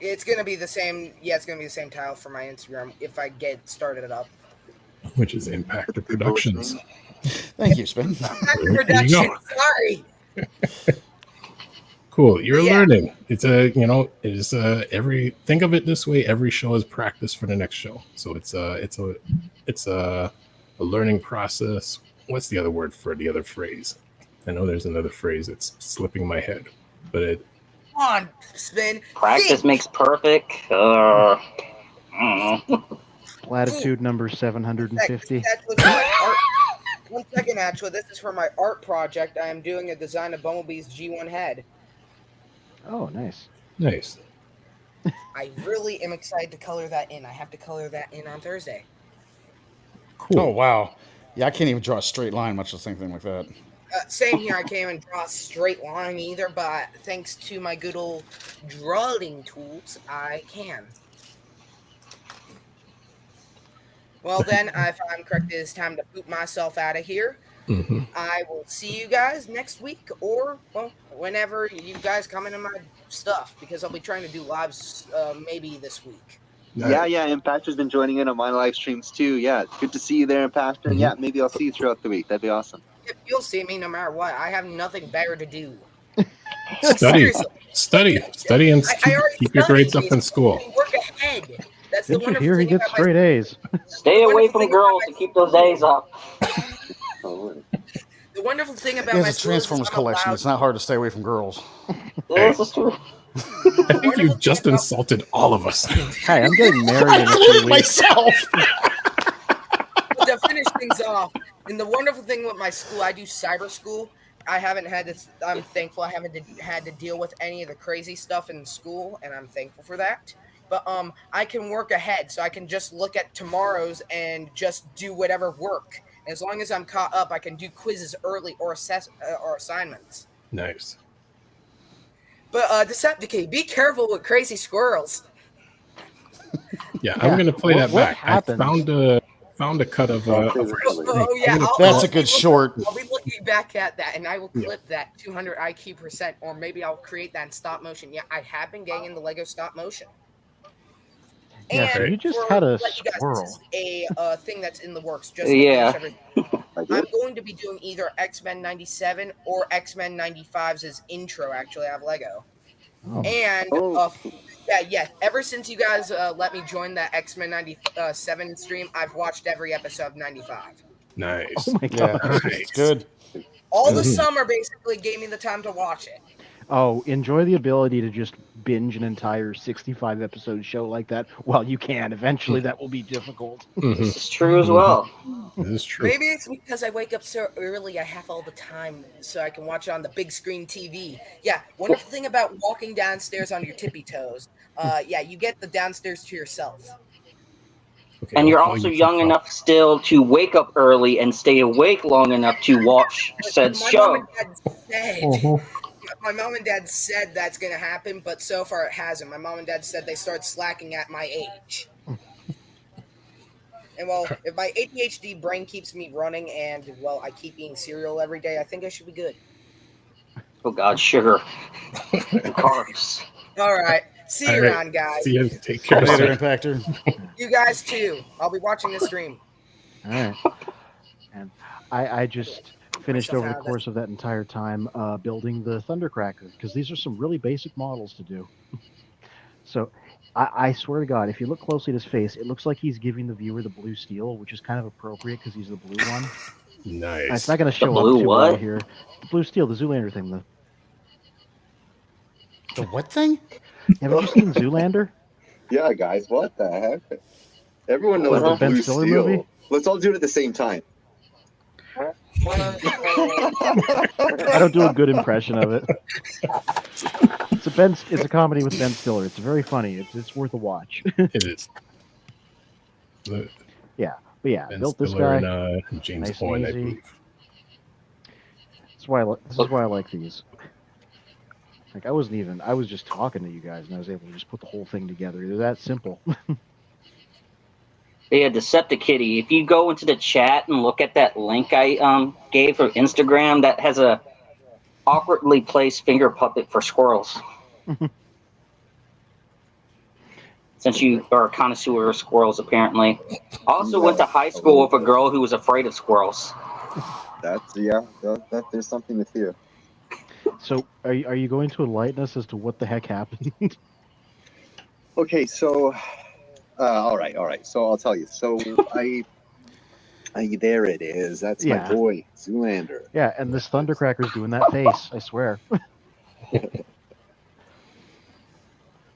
It's gonna be the same. Yeah, it's gonna be the same title for my Instagram if I get started up. Which is Impactor Productions. Thank you, Spin. Production. Sorry. Cool. You're Yeah. learning. It's every, think of it this way. Every show is practice for the next show. So it's a learning process. What's the other word for the other phrase? I know there's another phrase. It's slipping my head, but Come on, Spin. Practice Think. makes perfect. I don't know. Latitude number 750. That's for my art. 1 second, actually. This is for my art project. I am doing a design of Bumblebee's G1 head. Oh, nice. nice. I really am excited to color that in. I have to color that in on Thursday. Cool. Oh, wow. Yeah, I can't even draw a straight line, much less anything like that. Same here. I can't even draw a straight line either, but thanks to my good old drawing tools, I can. Well, then, if I'm correct, it is time to poop myself out of here. Mm-hmm. I will see you guys next week or, well, whenever you guys come into my stuff, because I'll be trying to do lives maybe this week. Yeah, Impactor's been joining in on my live streams too. Yeah, good to see you there, Impactor. And yeah, maybe I'll see you throughout the week. That'd be awesome. You'll see me no matter what. I have nothing better to do. Study, Seriously. and I already keep your grades up studied in school. these. Work ahead. That's the Didn't you wonderful hear he thing gets about my straight A's? Stay away from girls to keep those A's up. The wonderful thing about He my has a school is Transformers I'm collection. allowed- It's not hard to stay away from girls. Yeah, this is true. I think you just insulted all of us. Hi, I'm getting married in a few weeks. Myself. To finish things off, and the wonderful thing with my school, I do cyber school. I haven't had this. I'm thankful I haven't had to deal with any of the crazy stuff in school, and I'm thankful for that. But I can work ahead, so I can just look at tomorrow's and just do whatever work. As long as I'm caught up, I can do quizzes early or assignments. Nice. But Decepticitty, be careful with crazy squirrels. Yeah, I'm gonna play that What back. happened? I found a cut of. Oh yeah, That's a good short. I'll be looking back at that, and I will clip that 200 IQ%, or maybe I'll create that in stop motion. Yeah, I have been getting into Lego stop motion. Yeah, And you just for- had a let you guys, squirrel. This is a thing that's in the works. Just Yeah. to finish everything. I'm going to be doing either X-Men 97 or X-Men 95's intro. Actually, I have Lego. And ever since you guys let me join that X-Men 97 stream, I've watched every episode of 95. Nice. Oh my god. It's good. All the summer basically gave me the time to watch it. Oh, enjoy the ability to just binge an entire 65 episode show like that. Well, you can. Eventually that will be difficult. This is true as well. This is true. Maybe it's because I wake up so early I have all the time so I can watch it on the big screen TV. Yeah, wonderful thing about walking downstairs on your tippy toes. You get the downstairs to yourself. Okay, And you're also young enough still to wake up early and stay awake long enough to watch said show. My mom and dad said that's going to happen, but so far it hasn't. My mom and dad said they start slacking at my age. And well, if my ADHD brain keeps me running and, well, I keep eating cereal every day, I think I should be good. Oh, God, sugar. Carbs. All right. See you around, guys. See you. Take care. Later, Impactor. You guys, too. I'll be watching the stream. All right. And I just finished over the course of that entire time building the Thundercracker, because these are some really basic models to do. So I swear to God, if you look closely at his face, it looks like he's giving the viewer the blue steel, which is kind of appropriate because he's the blue one. Nice. It's not going to show up too well here. The blue steel, the Zoolander thing. The what thing? Have you seen Zoolander? Yeah, guys, what the heck? Everyone knows the blue steel. Movie? Let's all do it at the same time. I don't do a good impression of it. It's a comedy with Ben Stiller. It's very funny. It's worth a watch. It is. But yeah, Ben built this Stiller guy. and James Nice Horn, and I easy. believe. This is why I like these. Like I was just talking to you guys and I was able to just put the whole thing together. They're that simple. Yeah, Deceptikitty. If you go into the chat and look at that link I gave for Instagram, that has a awkwardly placed finger puppet for squirrels. Since you are a connoisseur of squirrels, apparently. Also went to high school with a girl who was afraid of squirrels. There's something to fear. So, are you going to enlighten us as to what the heck happened? Okay, so, all right. So I'll tell you. So there it is. That's my boy, Zoolander. Yeah, and this Thundercracker's doing that face. I swear.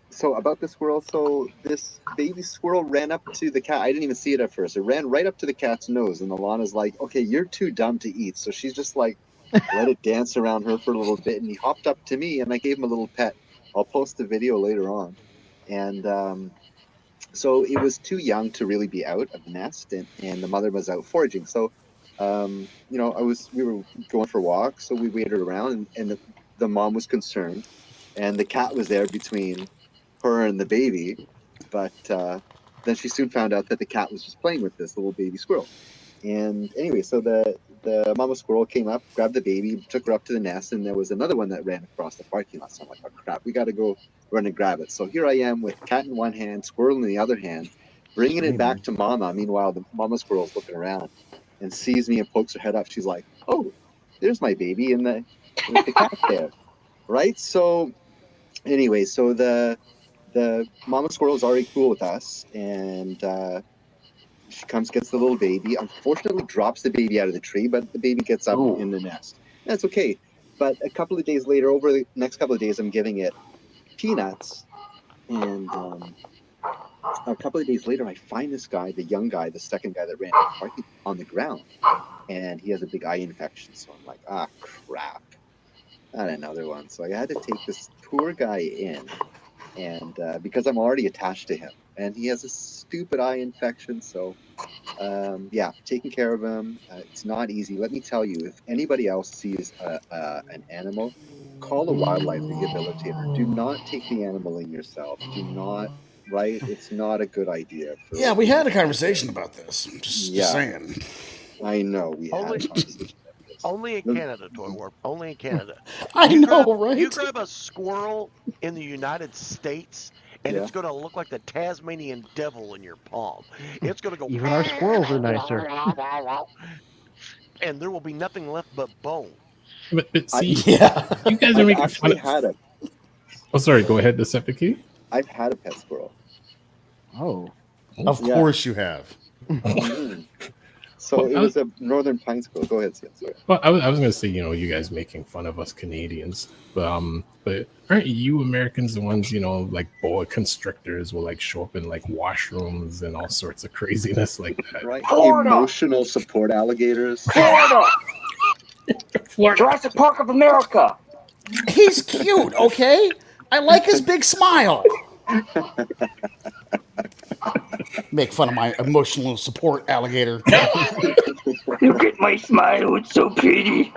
So about the squirrel, so this baby squirrel ran up to the cat. I didn't even see it at first. It ran right up to the cat's nose, and Alana's like, okay, you're too dumb to eat. So she's just like, let it dance around her for a little bit, and he hopped up to me, and I gave him a little pet. I'll post the video later on. And so it was too young to really be out of the nest, and the mother was out foraging. So, we were going for walks, so we waited around, and the mom was concerned, and the cat was there between her and the baby, but then she soon found out that the cat was just playing with this little baby squirrel. And anyway, so the mama squirrel came up, grabbed the baby, took her up to the nest, and there was another one that ran across the parking lot. So I'm like, oh crap, we got to go run and grab it. So here I am with cat in one hand, squirrel in the other hand, bringing it back to mama. Meanwhile, the mama squirrel's looking around and sees me and pokes her head up. She's like, oh, there's my baby and the cat there, right? So anyway, so the mama squirrel is already cool with us, and she comes, gets the little baby. Unfortunately, drops the baby out of the tree, but the baby gets up in the nest. That's okay. But a couple of days later, over the next couple of days, I'm giving it peanuts, and a couple of days later, I find this guy, the young guy, the second guy that ran on the ground, and he has a big eye infection. So I'm like, ah, crap, not another one. So I had to take this poor guy in. And because I'm already attached to him, and he has a stupid eye infection, so taking care of him, it's not easy. Let me tell you, if anybody else sees an animal, call a wildlife rehabilitator. Do not take the animal in yourself. Do not, right? It's not a good idea. We had a conversation about this. Just saying. I know we had a conversation. Only in Canada, Toy Warp. Only in Canada. I know, right? You grab a squirrel in the United States, and it's going to look like the Tasmanian devil in your palm. It's going to go. Even our squirrels are nicer. And there will be nothing left but bone. But see, you guys are making fun of. Oh, sorry. Go ahead, Deceptikitty. I've had a pet squirrel. Oh. Of course you have. So it was a northern pine squirrel. Go ahead, Sia. Sorry. Well, I was going to say, you guys making fun of us Canadians, but aren't you Americans the ones, like boa constrictors will like show up in like washrooms and all sorts of craziness like that? Right. Florida. Emotional support alligators. Florida. Jurassic Park of America. He's cute, okay? I like his big smile. Make fun of my emotional support alligator. Look at my smile, it's so pretty.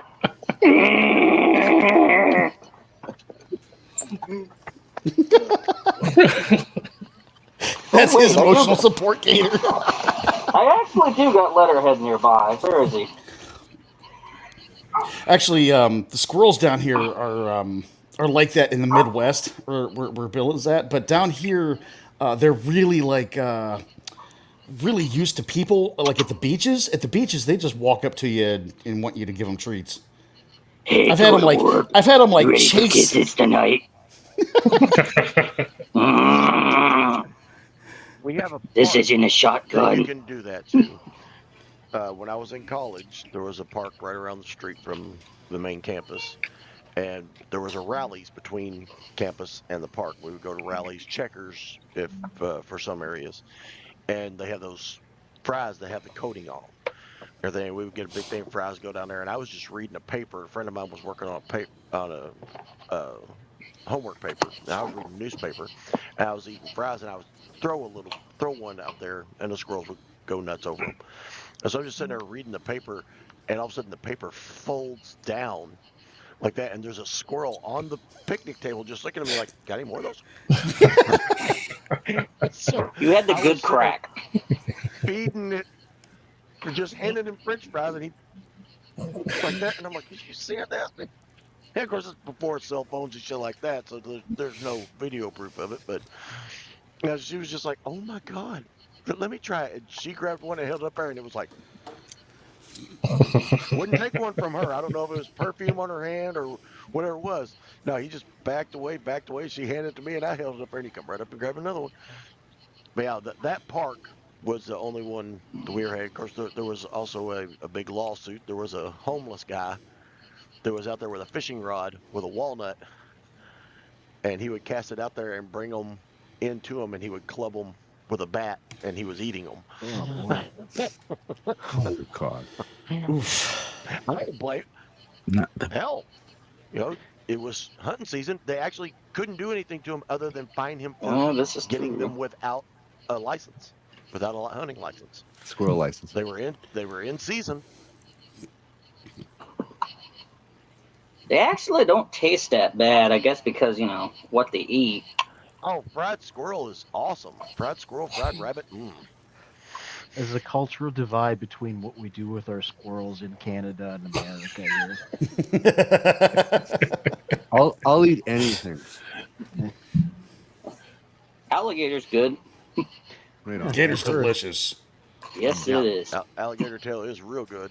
That's his emotional support gator. I actually do got Letterhead nearby. Where is he? Actually, the squirrels down here are like that in the Midwest, where Bill is at. But down here, they're really really used to people. Like at the beaches, they just walk up to you and want you to give them treats. Hey, I've had them like ready chase. kisses tonight. We have a This isn't a shotgun. You can do that too. When I was in college, there was a park right around the street from the main campus, and there was a Rallies between campus and the park. We would go to Rallies, Checkers, if for some areas, and they have those fries that have the coating on. Everything, we would get a big thing of fries, go down there, and I was just reading a paper. A friend of mine was working on a homework paper, and I was reading a newspaper, and I was eating fries, and I would throw one out there, and the squirrels would go nuts over them. And so I'm just sitting there reading the paper, and all of a sudden the paper folds down like that, and there's a squirrel on the picnic table just looking at me like, got any more of those? So You had the good crack. feeding it, just handing him French fries, and he like that, and I'm like, did you see that? And of course, it's before cell phones and shit like that, so there's no video proof of it. But she was just like, "Oh my god, let me try it." And she grabbed one and held it up there, and it was like, wouldn't take one from her. I don't know if it was perfume on her hand or whatever it was. No, he just backed away. She handed it to me, and I held it up there, and he come right up and grabbed another one. But yeah, that park was the only one that we ever had. Of course, there was also a big lawsuit. There was a homeless guy that was out there with a fishing rod with a walnut, and he would cast it out there and bring them into him, and he would club them with a bat, and he was eating them. Oh, boy. Oh, God. Oof. I don't blame. Hell, it was hunting season. They actually couldn't do anything to him other than fine him for getting them without a license. Without a hunting license, Squirrel license. they were in season. They actually don't taste that bad, I guess, because what they eat. Oh, fried squirrel is awesome. Fried squirrel, fried rabbit. There's a cultural divide between what we do with our squirrels in Canada and America here. I'll eat anything. Alligator's good. Gator's delicious. Yes, it is. Alligator tail is real good.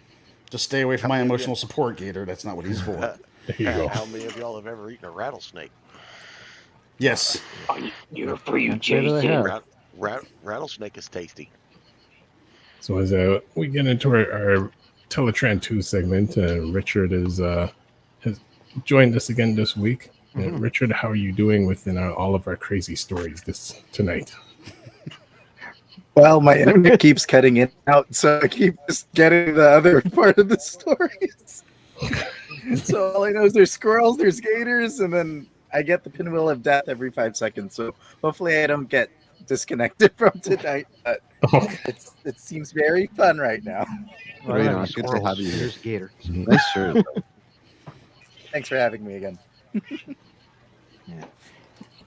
Just stay away from my emotional support gator. That's not what he's for. There you go. How many of y'all have ever eaten a rattlesnake? Yes. You're for you, Jason. Rattlesnake is tasty. So as we get into our TELATRAAN II segment, Richard has joined us again this week. Richard, how are you doing within all of our crazy stories tonight? Well, my internet keeps cutting in and out, so I keep just getting the other part of the stories. So all I know is there's squirrels, there's gators, and then I get the pinwheel of death every 5 seconds. So hopefully I don't get disconnected from tonight. But it seems very fun right now. Right on. Good to have you here. Here's Gator. Nice shirt. Thanks for having me again. Yeah.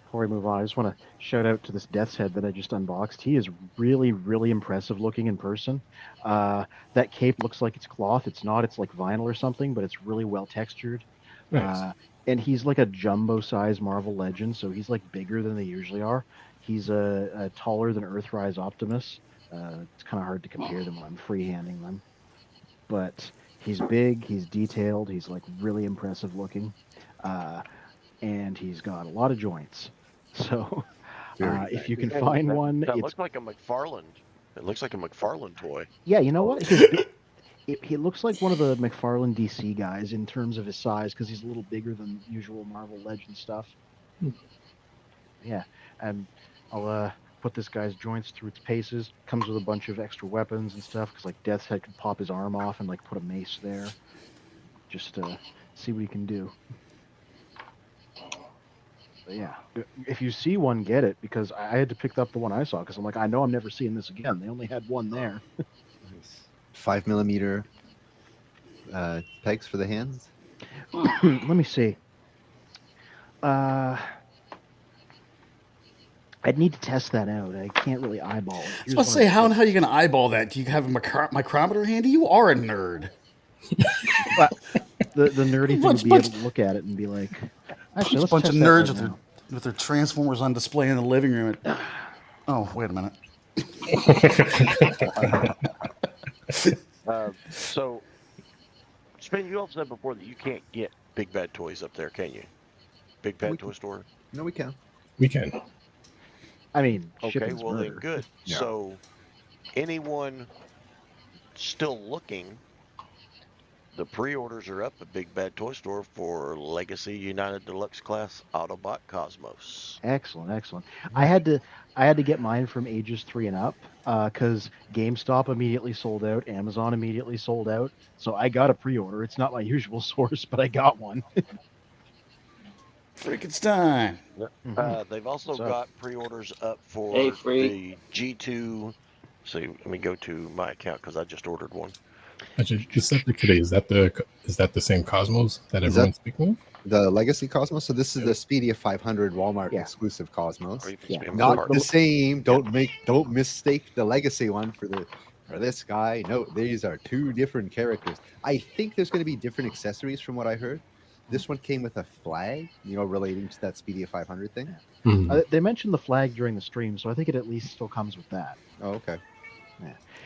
Before we move on, I just want to shout out to this Death's Head that I just unboxed. He is really, really impressive looking in person. That cape looks like it's cloth. It's not. It's like vinyl or something, but it's really well textured. Nice. And he's like a jumbo size Marvel Legend, so he's like bigger than they usually are. He's a taller than Earthrise Optimus. It's kind of hard to compare them when I'm freehanding them. But he's big, he's detailed, he's like really impressive looking. and he's got a lot of joints. So Very if you can That- find that- one, That it's looks like a McFarlane. It looks like a McFarlane toy. yeah. You know what? He looks like one of the McFarlane DC guys in terms of his size because he's a little bigger than usual Marvel Legends stuff. Yeah, and I'll put this guy's joints through its paces. Comes with a bunch of extra weapons and stuff because like Death's Head could pop his arm off and like put a mace there. Just see what he can do. But yeah, if you see one, get it because I had to pick up the one I saw because I'm like I know I'm never seeing this again. They only had one there. 5mm pegs for the hands. Let me see. I'd need to test that out. I can't really eyeball it. I was about to say, how are you going to eyeball that? Do you have a micrometer handy? You are a nerd. The nerdy thing would be able to look at it and be like, actually, let's bunch test of that nerds right now. with their Transformers on display in the living room. Oh, wait a minute. So, Spin, you also said before that you can't get Big Bad Toys up there, can you? Big Bad Toy Store? No, we can. We can. I mean, Okay, shipping's well then murder. good. Yeah. So, anyone still looking, the pre-orders are up at Big Bad Toy Store for Legacy United Deluxe Class Autobot Cosmos. Excellent, excellent. I had to get mine from ages 3 and up because GameStop immediately sold out, Amazon immediately sold out. So I got a pre-order. It's not my usual source, but I got one. Frankenstein. They've also got pre-orders up for Hey, Free. the G2. So let me go to my account because I just ordered one. Actually, Decepticitty, is that the same Cosmos that Is everyone's speaking of? The Legacy Cosmos. So this is the Speedia 500 Walmart exclusive Cosmos. Or you can Yeah. spam Not card. the same. Don't mistake the Legacy one for this guy. No, these are two different characters. I think there's going to be different accessories from what I heard. This one came with a flag, relating to that Speedia 500 thing. Mhm. They mentioned the flag during the stream, so I think it at least still comes with that. Oh, okay.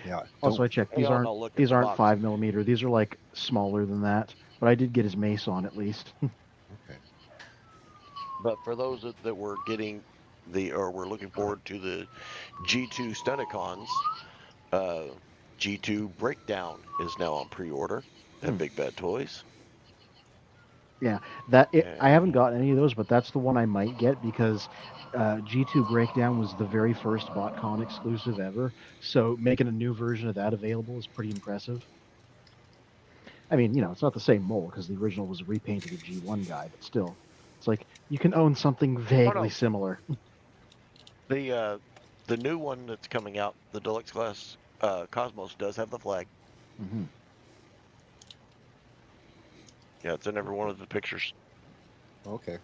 Yeah. Also, I checked. These Hey, I'll aren't look at these the aren't box. 5mm. These are like smaller than that. But I did get his mace on at least. Okay. But for those that were getting were looking forward to the G2 Stunticons, G2 Breakdown is now on pre-order at Big Bad Toys. Yeah, I haven't gotten any of those, but that's the one I might get because G2 Breakdown was the very first BotCon exclusive ever. So making a new version of that available is pretty impressive. I mean, it's not the same mold because the original was a repainted G1 guy, but still, it's like you can own something vaguely similar. The new one that's coming out, the Deluxe Class Cosmos, does have the flag. Mm-hmm. Yeah, it's in every one of the pictures. Okay.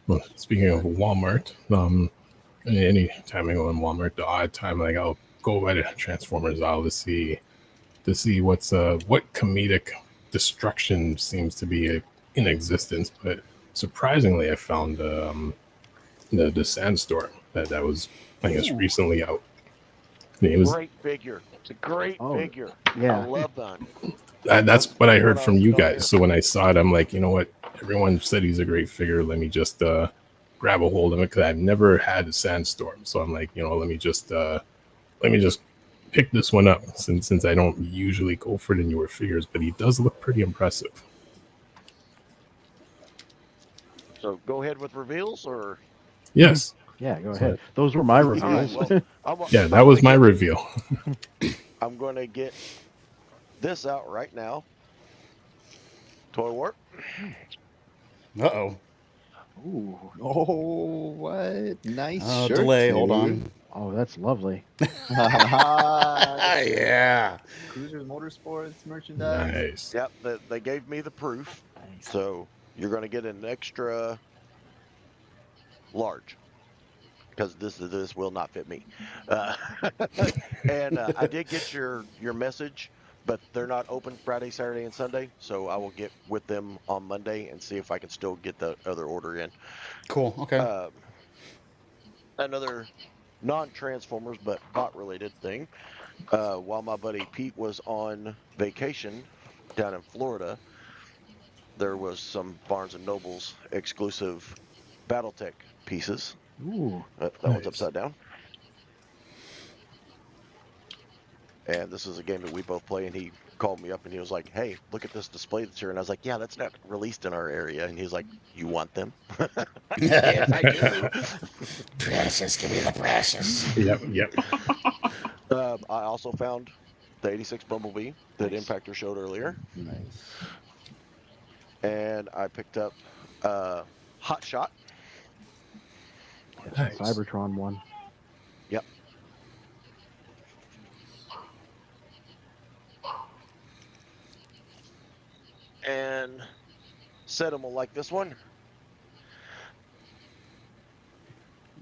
Well, speaking of Walmart, any time I go in Walmart, the odd time I'll go by the Transformers aisle to see what comedic destruction seems to be in existence. But surprisingly, I found the Sandstorm that was I guess recently out. Great figure. It's a great figure. Yeah. I love that. That's what I heard from you guys. So when I saw it, I'm like, you know what? Everyone said he's a great figure. Let me just grab a hold of it because I've never had a Sandstorm. So I'm like, let me just pick this one up since I don't usually go for the newer figures, but he does look pretty impressive. So go ahead with reveals, or yes. Yeah, go ahead. Those were my reveals. Yeah, that was my reveal. I'm going to get this out right now. Toy Warp. Uh-oh. Ooh. Oh, what? Nice shirt, delay. dude. Hold on. Oh, that's lovely. Yeah. Cruisers Motorsports merchandise. Nice. Yep, they gave me the proof. So you're going to get an extra large because this will not fit me. And I did get your message, but they're not open Friday, Saturday, and Sunday. So I will get with them on Monday and see if I can still get the other order in. Cool. Okay. Another non-Transformers but bot-related thing. While my buddy Pete was on vacation down in Florida, there was some Barnes and Nobles exclusive BattleTech pieces. Ooh. That one's upside down. And this is a game that we both play, and he called me up and he was like, "Hey, look at this display that's here." And I was like, "Yeah, that's not released in our area." And he's like, "You want them?" Yes, I do. Precious, give me the precious. Yep. I also found the 86 Bumblebee that Impactor showed earlier. Nice. And I picked up Hot Shot. Nice. Cybertron one. Yep. And SETTOM will like this one.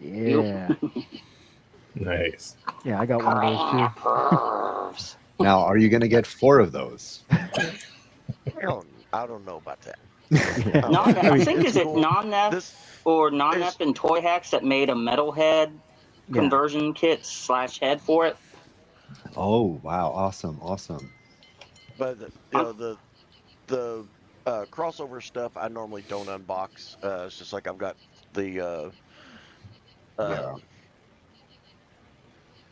Yeah. Nice. Yeah, I got one of those too. Now, are you going to get 4 of those? I don't know about that. I think is it non-nef or non-nef and Toy Hacks that made a metalhead conversion kit / head for it. Oh wow! Awesome. But the crossover stuff I normally don't unbox. It's just like I've got the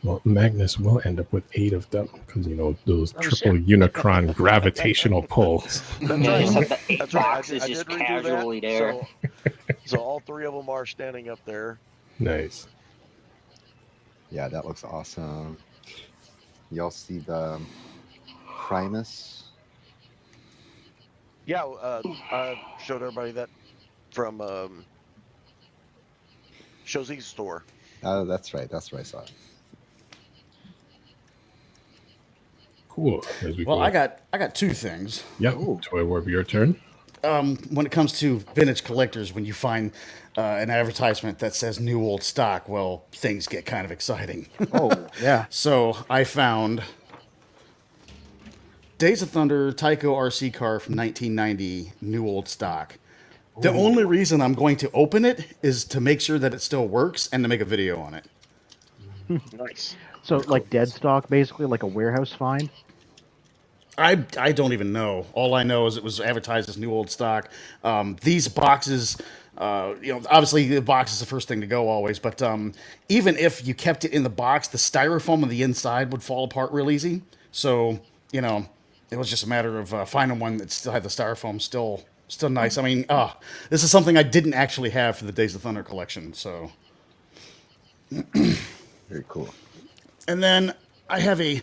Well, Magnus will end up with 8 of them because those triple Unicron gravitational pulls. That's right. Is just casually there. So all 3 of them are standing up there. Nice. Yeah, that looks awesome. Y'all see the Primus? Yeah, I showed everybody that from Showzi's store. Oh, that's right. That's where I saw it. Cool. Well, I got 2 things. Yep. Toy Warp, your turn. When it comes to vintage collectors, when you find an advertisement that says new old stock, well, things get kind of exciting. Oh, yeah. So I found Days of Thunder Tyco RC car from 1990, new old stock. The only reason I'm going to open it is to make sure that it still works and to make a video on it. Nice. So, like dead stock, basically, like a warehouse find? I don't even know. All I know is it was advertised as new old stock. These boxes, obviously the box is the first thing to go always, but even if you kept it in the box, the styrofoam on the inside would fall apart real easy. So, it was just a matter of finding one that still had the styrofoam still nice. I mean, this is something I didn't actually have for the Days of Thunder collection, so. Very cool. And then I have a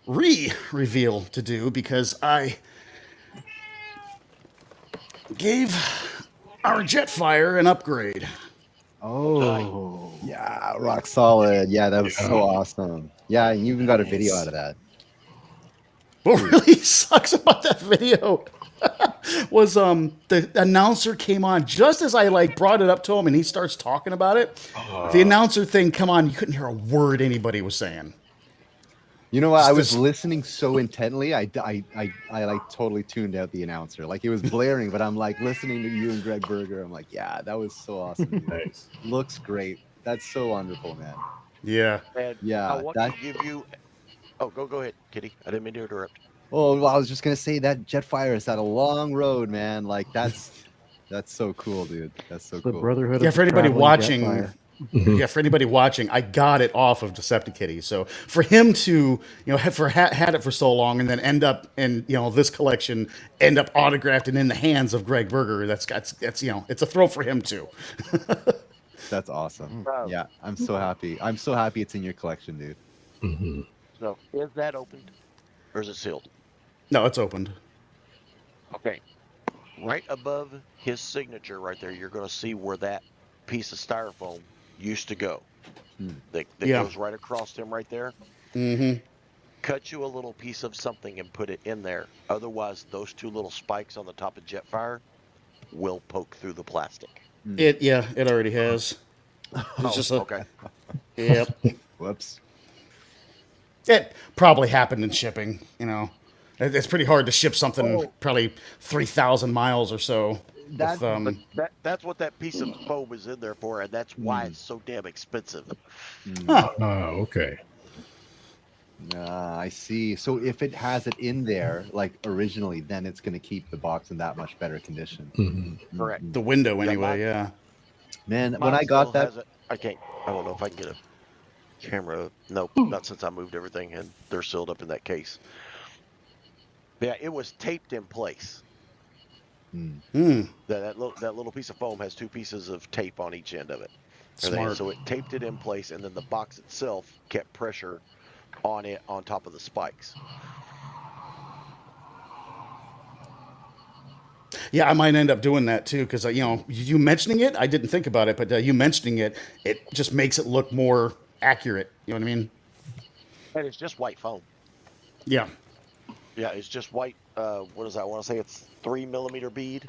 reveal to do because I gave our Jetfire an upgrade. Oh. Yeah, rock solid. Yeah, that was so awesome. Yeah, you even got a video out of that. What really sucks about that video was the announcer came on just as I brought it up to him and he starts talking about it. The announcer thing come on, you couldn't hear a word anybody was saying. You know what? I was listening so intently, I totally tuned out the announcer. Like, it was blaring, but I'm listening to you and Greg Berger. I'm like, yeah, that was so awesome. Nice. Looks great. That's so wonderful, man. Yeah. And yeah. I want to give you. Oh, go ahead, Kitty. I didn't mean to interrupt. Oh, well, I was just gonna say that Jetfire has had a long road, man. That's so cool, dude. That's so cool. The Brotherhood. Yeah, for anybody watching. Yeah, for anybody watching, I got it off of Deceptikitty. So for him to, had it for so long and then end up in, this collection, end up autographed and in the hands of Greg Berger, that's it's a thrill for him too. That's awesome. Yeah, I'm so happy. I'm so happy it's in your collection, dude. Mm-hmm. So is that opened or is it sealed? No, it's opened. Okay. Right above his signature right there, you're going to see where that piece of styrofoam used to go. That goes right across him right there. Mm-hmm. Cut you a little piece of something and put it in there. Otherwise, those 2 little spikes on the top of Jetfire will poke through the plastic. It already has. It's just okay. Yep. Whoops. It probably happened in shipping. It's pretty hard to ship something probably 3,000 miles or so. That's what that piece of foam is in there for, and that's why it's so damn expensive. Okay. I see. So if it has it in there, like originally, then it's going to keep the box in that much better condition. Correct. The window, Yeah, anyway. mine- Yeah. Man, Mine when I still got that, has it. I don't know if I can get a camera. Nope, not since I moved everything, and they're sealed up in that case. Yeah, it was taped in place. That little piece of foam has 2 pieces of tape on each end of it. Smart. So it taped it in place, and then the box itself kept pressure on it on top of the spikes. Yeah, I might end up doing that too because you know, you mentioning it, I didn't think about it, but you mentioning it, it just makes it look more accurate. You know what I mean? And it's just white foam. Yeah. Yeah, it's just white. What is that? I want to say it's 3mm bead.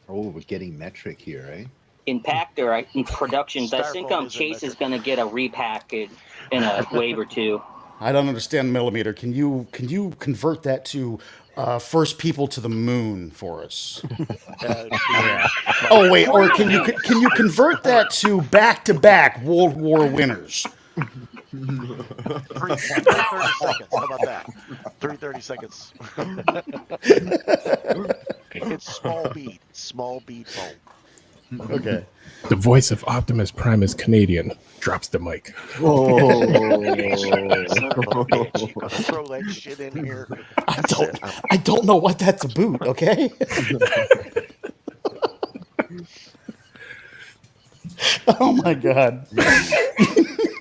oh, we're getting metric here, right? Impactor in productions. I think Styrofoam isn't Chase is metric. going to get a repackage in a wave or two. I don't understand millimeter. Can you convert that to first people to the moon for us? Oh wait, or can you convert that to back World War winners? 330 seconds. How about that? 330 seconds. It's small bead foam. Okay. The voice of Optimus Prime is Canadian. Drops the mic. Oh, Son of a bitch! You gotta throw that shit in here. I don't know what that's about. Okay. Oh my god.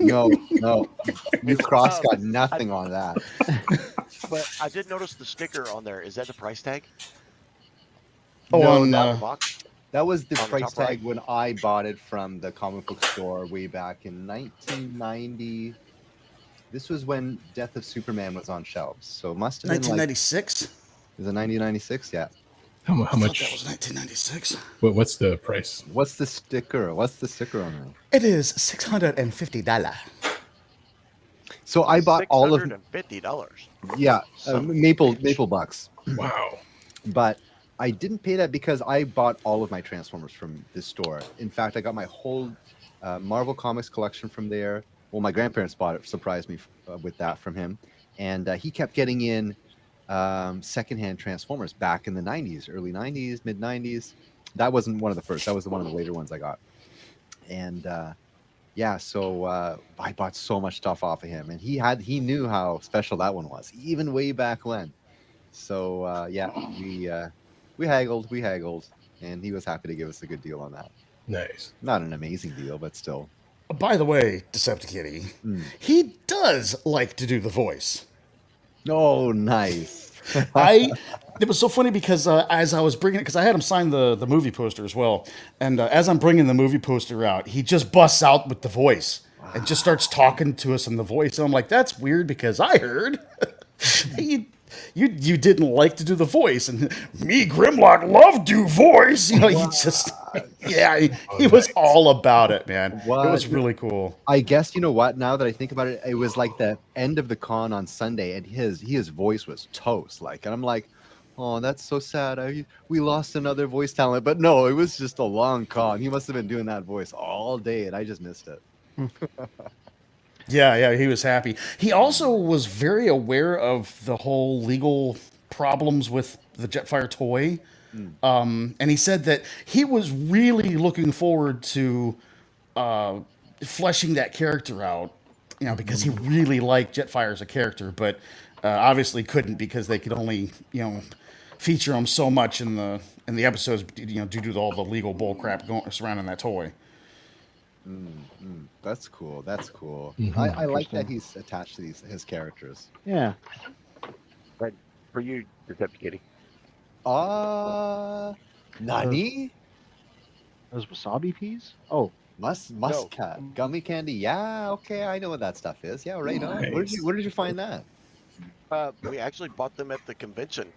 no. You cross got nothing on that. But I did notice the sticker on there. Is that the price tag? Oh, No, on that- Box? That was the On the price top tag right. when I bought it from the comic book store way back in 1990. This was when Death of Superman was on shelves, so it must have been like 1996. is it 1996? Yeah. How I thought much? that was 1996. What's the price? What's the sticker? What's the sticker on there? It is $650. So I bought all of $650. yeah Son of a maple bitch. bucks, Wow. but I didn't pay that because I bought all of my Transformers from this store. In fact, I got my whole Marvel Comics collection from there. Well, my grandparents bought it, surprised me with that from him, and he kept getting in secondhand Transformers back in the 90s, early 90s, mid 90s. That wasn't one of the first. That was one of the later ones I got. And yeah, so I bought so much stuff off of him, and he knew how special that one was, even way back when. So yeah, we haggled, and he was happy to give us a good deal on that. Nice. Not an amazing deal, but still. By the way, Deceptikitty, he does like to do the voice. Oh, nice. It was so funny because as I was bringing it, because I had him sign the movie poster as well, and as I'm bringing the movie poster out, he just busts out with the voice and just starts talking to us in the voice, and I'm like, that's weird because I heard you didn't like to do the voice, and me Grimlock love do voice. You know, he just he was all about it, man. It was really cool. I guess you know what? Now that I think about it, it was like the end of the con on Sunday, and his voice was toast. Like, and I'm like, oh, that's so sad. We lost another voice talent, but no, it was just a long con. He must have been doing that voice all day, and I just missed it. Yeah, he was happy. He also was very aware of the whole legal problems with the Jetfire toy. And he said that he was really looking forward to fleshing that character out, you know, because he really liked Jetfire as a character, but obviously couldn't because they could only, you know, feature him so much in the episodes, you know, due to all the legal bullcrap surrounding that toy. That's cool. That's cool. Mhm. I like that he's attached to his characters. Yeah. Right. For you, Deceptikitty. Nani? Those wasabi peas? Oh, Muscat gummy candy. Yeah, okay, I know what that stuff is. Yeah, right on. Where did you find that? We actually bought them at the convention.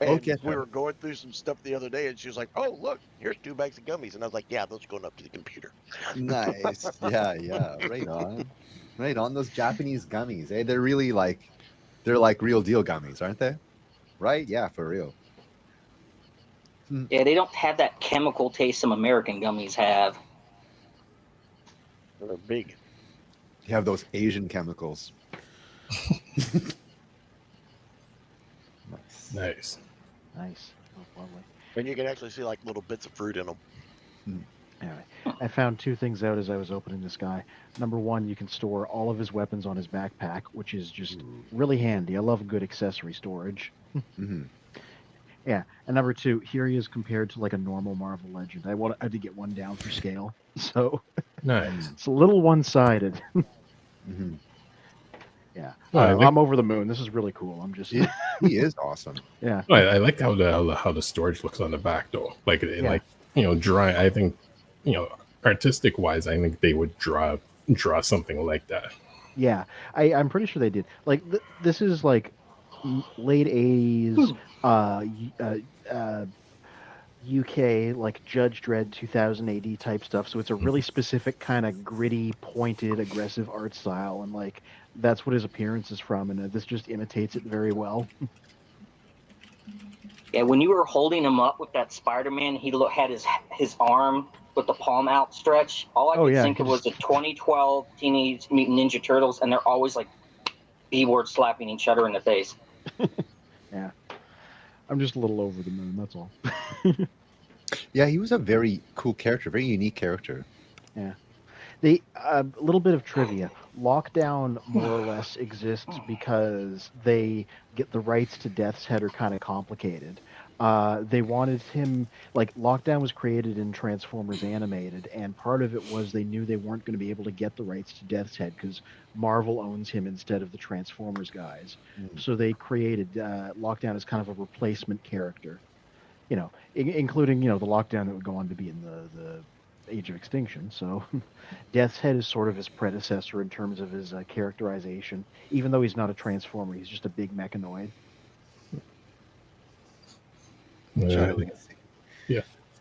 And Okay. we were going through some stuff the other day, and she was like, "Oh, look, here's 2 bags of gummies," and I was like, "Yeah, those are going up to the computer." Nice. Yeah. Right on. Right on. Those Japanese gummies. Eh? They're really they're like real deal gummies, aren't they? Right? Yeah, for real. Yeah, they don't have that chemical taste some American gummies have. They're big. You have those Asian chemicals. Nice. Nice. Oh, lovely. And you can actually see like little bits of fruit in them. Anyway, I found two things out as I was opening this guy. Number one, you can store all of his weapons on his backpack, which is just really handy. I love good accessory storage. Yeah, and number two, here he is compared to like a normal Marvel Legend. I had to get one down for scale, so Nice. it's a little one-sided. Yeah, I'm over the moon. This is really cool. I'm just he is awesome. Yeah, I like how the storage looks on the back though. Like like drawing. I think artistic wise, I think they would draw something like that. Yeah, I'm pretty sure they did. Like this is like late 80s UK, like Judge Dredd 2000 AD type stuff. So it's a really specific kind of gritty, pointed, aggressive art style, and like that's what his appearance is from, and this just imitates it very well. Yeah, when you were holding him up with that Spider-Man, he had his arm with the palm outstretched. All I could think of was the 2012 Teenage Mutant Ninja Turtles, and they're always like B-word slapping each other in the face. Yeah. I'm just a little over the moon, that's all. Yeah, he was a very cool character, very unique character. Yeah. A little bit of trivia. Lockdown more or less exists because they get the rights to Death's Head are kind of complicated. They wanted him, like, Lockdown was created in Transformers Animated, and part of it was they knew they weren't going to be able to get the rights to Death's Head because Marvel owns him instead of the Transformers guys. So they created Lockdown as kind of a replacement character, including, the Lockdown that would go on to be in the Age of Extinction. So Death's Head is sort of his predecessor in terms of his characterization. Even though he's not a Transformer, he's just a big mechanoid. Yeah.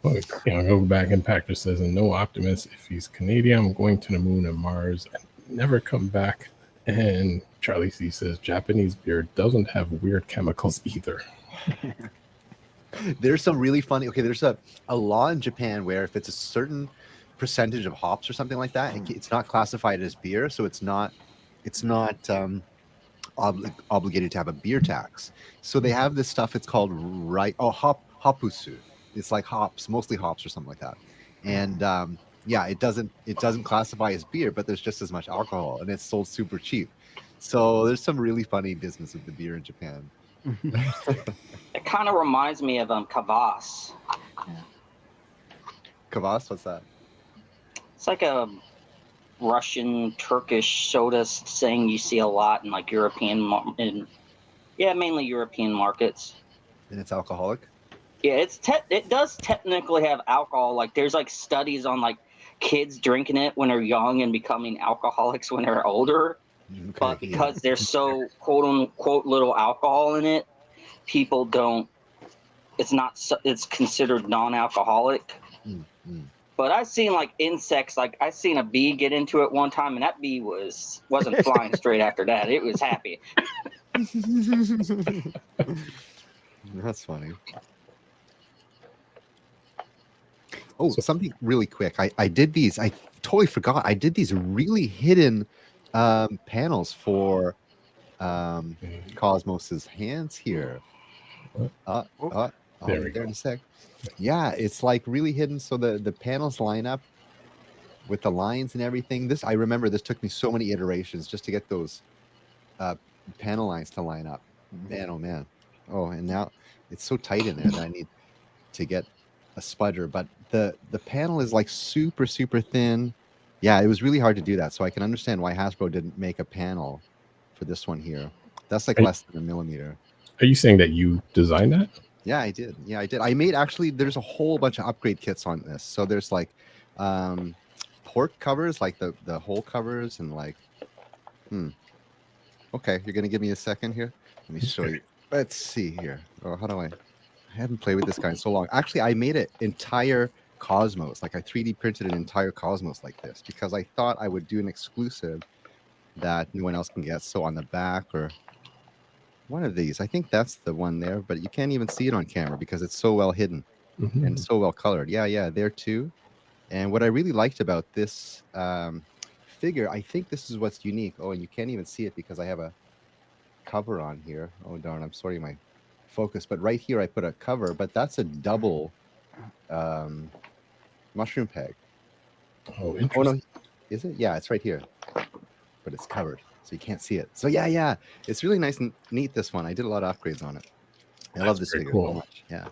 Well, go back. Impactor says, and no Optimus. If he's Canadian, I'm going to the moon and Mars and never come back. And Charlie C says, Japanese beer doesn't have weird chemicals either. There's some really funny. Okay, there's a law in Japan where if it's a certain percentage of hops or something like that, it's not classified as beer, so it's not obligated to have a beer tax. So they have this stuff. It's called hapusu. It's like hops, mostly hops or something like that. And it doesn't classify as beer, but there's just as much alcohol, and it's sold super cheap. So there's some really funny business with the beer in Japan. It kind of reminds me of kvass. Kvass, what's that? It's like a Russian, Turkish soda saying you see a lot in like mainly European markets. And it's alcoholic? Yeah, it does technically have alcohol. Like there's like studies on like kids drinking it when they're young and becoming alcoholics when they're older. Okay, but because there's so quote unquote little alcohol in it, people don't. It's considered non-alcoholic. But I've seen like insects. Like I seen a bee get into it one time, and that bee wasn't flying straight after that. It was happy. That's funny. Oh, something really quick. I did these. I totally forgot. I did these really hidden panels for Cosmos's hands here. There we go. In a sec. Yeah, it's like really hidden, so the panels line up with the lines and everything. I remember this took me so many iterations just to get those panel lines to line up. Man, oh man. Oh, and now it's so tight in there that I need to get a spudger. But the panel is like super, super thin. Yeah, it was really hard to do that. So I can understand why Hasbro didn't make a panel for this one here. That's like less than a millimeter. Are you saying that you designed that? Yeah, I did. I made there's a whole bunch of upgrade kits on this. So there's like port covers, like the hole covers, and like okay, you're gonna give me a second here. Let me show you. Let's see here. Oh, how do I haven't played with this guy in so long. Actually, I made an entire Cosmos. Like I 3D printed an entire Cosmos like this because I thought I would do an exclusive that no one else can get. So on the back or one of these, I think that's the one there, but you can't even see it on camera because it's so well hidden and so well colored. Yeah, there too. And what I really liked about this figure, I think this is what's unique. Oh, and you can't even see it because I have a cover on here. Oh darn! I'm sorry, my focus. But right here, I put a cover. But that's a double mushroom peg. Oh, Oh interesting. no, is it? Yeah, it's right here, but it's covered, so you can't see it. So yeah, it's really nice and neat. This one, I did a lot of upgrades on it. I love this figure so much. Yeah.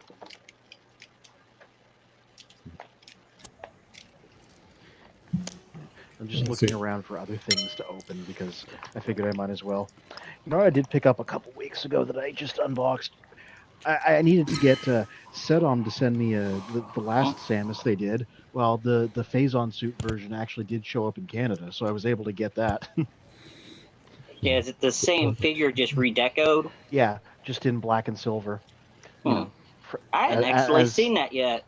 I'm just looking around for other things to open because I figured I might as well. You know, I did pick up a couple weeks ago that I just unboxed. I needed to get SETTOM to send me the last Samus they did. Well, the Phazon suit version actually did show up in Canada, so I was able to get that. Yeah, is it the same figure just redecoed? Yeah, just in black and silver. You know, I hadn't actually seen that yet.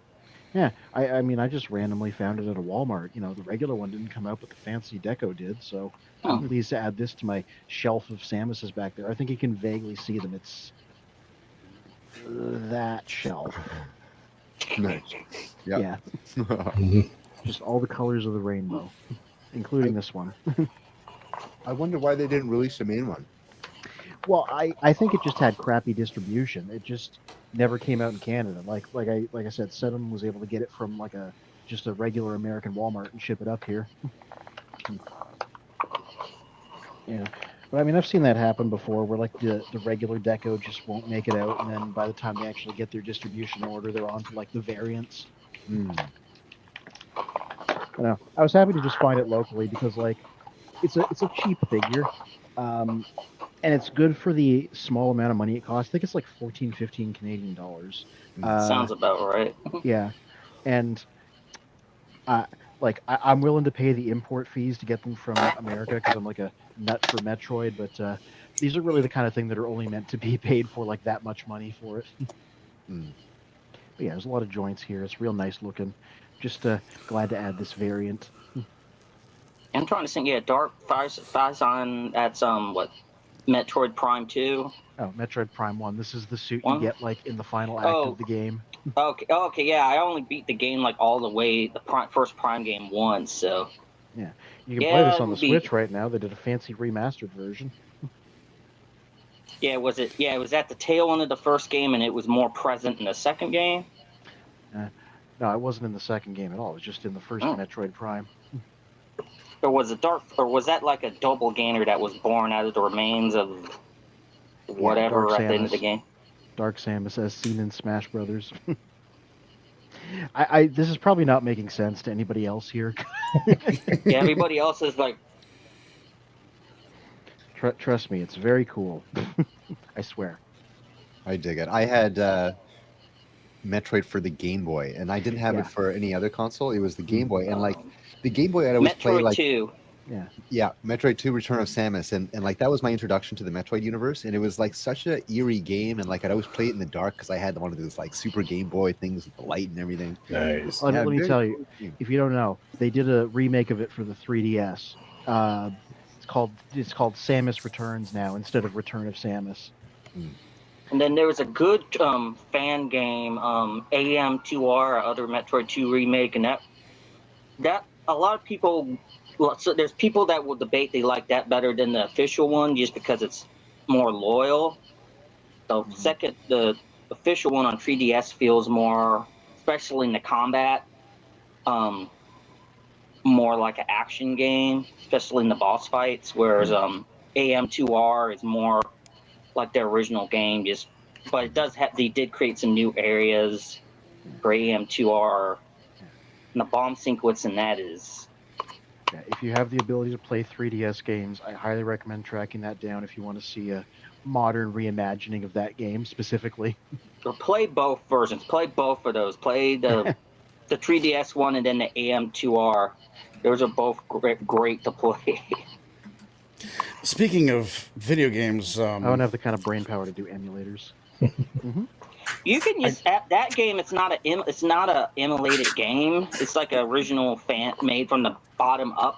Yeah, I mean, I just randomly found it at a Walmart. You know, the regular one didn't come out, but the fancy deco did. So I'm pleased to add this to my shelf of Samuses back there. I think you can vaguely see them. It's that shelf. Nice. Yeah. Just all the colors of the rainbow, including this one. I wonder why they didn't release the main one. Well, I think it just had crappy distribution. It just never came out in Canada. Like I said, SETTOM was able to get it from like just a regular American Walmart and ship it up here. Yeah. But I mean, I've seen that happen before, where like the regular deco just won't make it out, and then by the time they actually get their distribution order, they're on to like the variants. You know, I was happy to just find it locally because like it's a cheap figure, and it's good for the small amount of money it costs. I think it's like 14-15 Canadian dollars. Sounds about right. Yeah, and I'm willing to pay the import fees to get them from America because I'm like a nut for Metroid, but these are really the kind of thing that are only meant to be paid for like that much money for it. But yeah, there's a lot of joints here. It's real nice looking. Just glad to add this variant. I'm trying to think. Yeah, Dark Phazon. That's what, Metroid Prime 2. Oh, Metroid Prime 1. This is the suit you get like in the final act of the game. Okay, yeah. I only beat the game like all the way the first Prime game once, so. Yeah, you can play this on the Switch right now. They did a fancy remastered version. Yeah, was it? Yeah, it was at the tail end of the first game, and it was more present in the second game. No, it wasn't in the second game at all. It was just in the first Metroid Prime. Or was it was that like a doppelganger that was born out of the remains of whatever at the end of the game? Dark Samus, as seen in Smash Brothers. This is probably not making sense to anybody else here. Yeah, everybody else is like. Trust me, it's very cool. I swear. I dig it. I had Metroid for the Game Boy, and I didn't have it for any other console. It was the Game Boy, and like the Game Boy, I'd always play like. Metroid 2. Yeah, Metroid 2 Return of Samus, and like that was my introduction to the Metroid universe, and it was like such an eerie game, and like I'd always play it in the dark because I had one of those like Super Game Boy things with the light and everything. Nice. Let me tell you, if you don't know, they did a remake of it for the 3DS. It's called Samus Returns now instead of Return of Samus. And then there was a good fan game, AM2R, other Metroid 2 remake, and that a lot of people. So there's people that will debate they like that better than the official one just because it's more loyal. The official one on 3DS feels more, especially in the combat, more like an action game, especially in the boss fights. Whereas AM2R is more like their original game. But it does they did create some new areas for AM2R, and the bomb sequence in that is. Yeah, if you have the ability to play 3DS games, I highly recommend tracking that down if you want to see a modern reimagining of that game specifically. Or play both versions. Play both of those. Play the 3DS one and then the AM2R. Those are both great to play. Speaking of video games, I don't have the kind of brain power to do emulators. You can use that game. It's not a emulated game. It's like an original fan made from the bottom up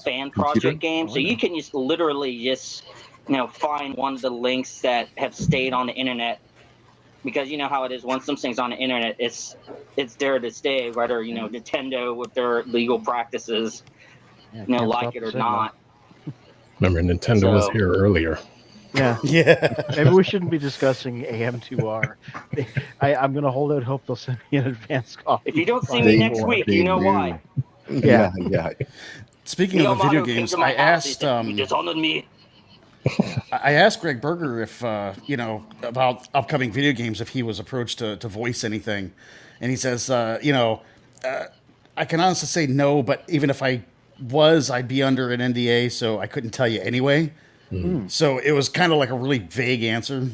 fan project game. So you can just literally just find one of the links that have stayed on the internet, because you know how it is. Once something's on the internet, it's there to stay. Whether Nintendo with their legal practices, like it or not. Remember, Nintendo was here earlier. Yeah. Yeah. Maybe we shouldn't be discussing AM2R. I'm going to hold out hope they'll send me an advance copy. If you don't see me next week, you know why. Yeah. Speaking of the video games, I asked you dishonored me. I asked Greg Berger if about upcoming video games, if he was approached to voice anything, and he says, I can honestly say no, but even if I was, I'd be under an NDA, so I couldn't tell you anyway. So it was kind of like a really vague answer.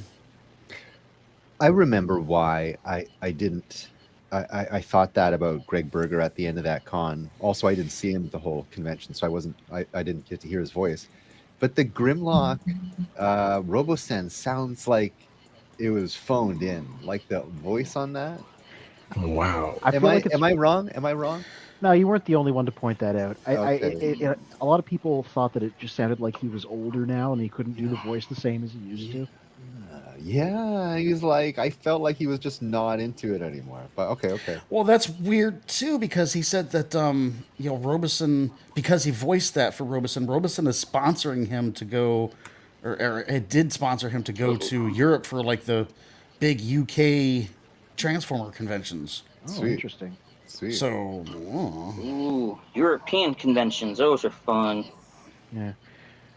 I remember why I didn't. I thought that about Greg Berger at the end of that con. Also, I didn't see him at the whole convention, so I didn't get to hear his voice. But the Grimlock RoboSense sounds like it was phoned in, like the voice on that. Wow. Am I wrong? Am I wrong? No, you weren't the only one to point that out. Okay. A lot of people thought that it just sounded like he was older now and he couldn't do the voice the same as he used to. Yeah, he's like, I felt like he was just not into it anymore. But okay. Well, that's weird too, because he said that Robeson, because he voiced that for Robeson is sponsoring him to go, or it did sponsor him to go to Europe for like the big UK Transformer conventions. Oh, interesting. Sweet. So, ooh, European conventions, those are fun. Yeah,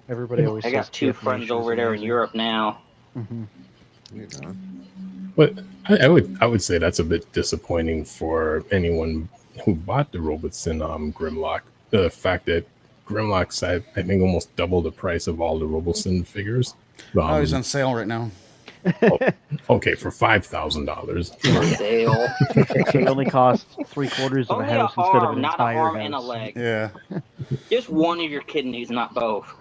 everybody always. I got says two TF friends Nation's over there in amazing. Europe now. Mm-hmm. But I would say that's a bit disappointing for anyone who bought the Robertson Grimlock. The fact that Grimlock's I think almost double the price of all the Robertson figures. He's on sale right now. Okay, for $5,000. Sale. It only costs 3/4 of a Only house a instead of arm, an not entire a arm house. and a leg. Yeah. Just one of your kidneys, not both.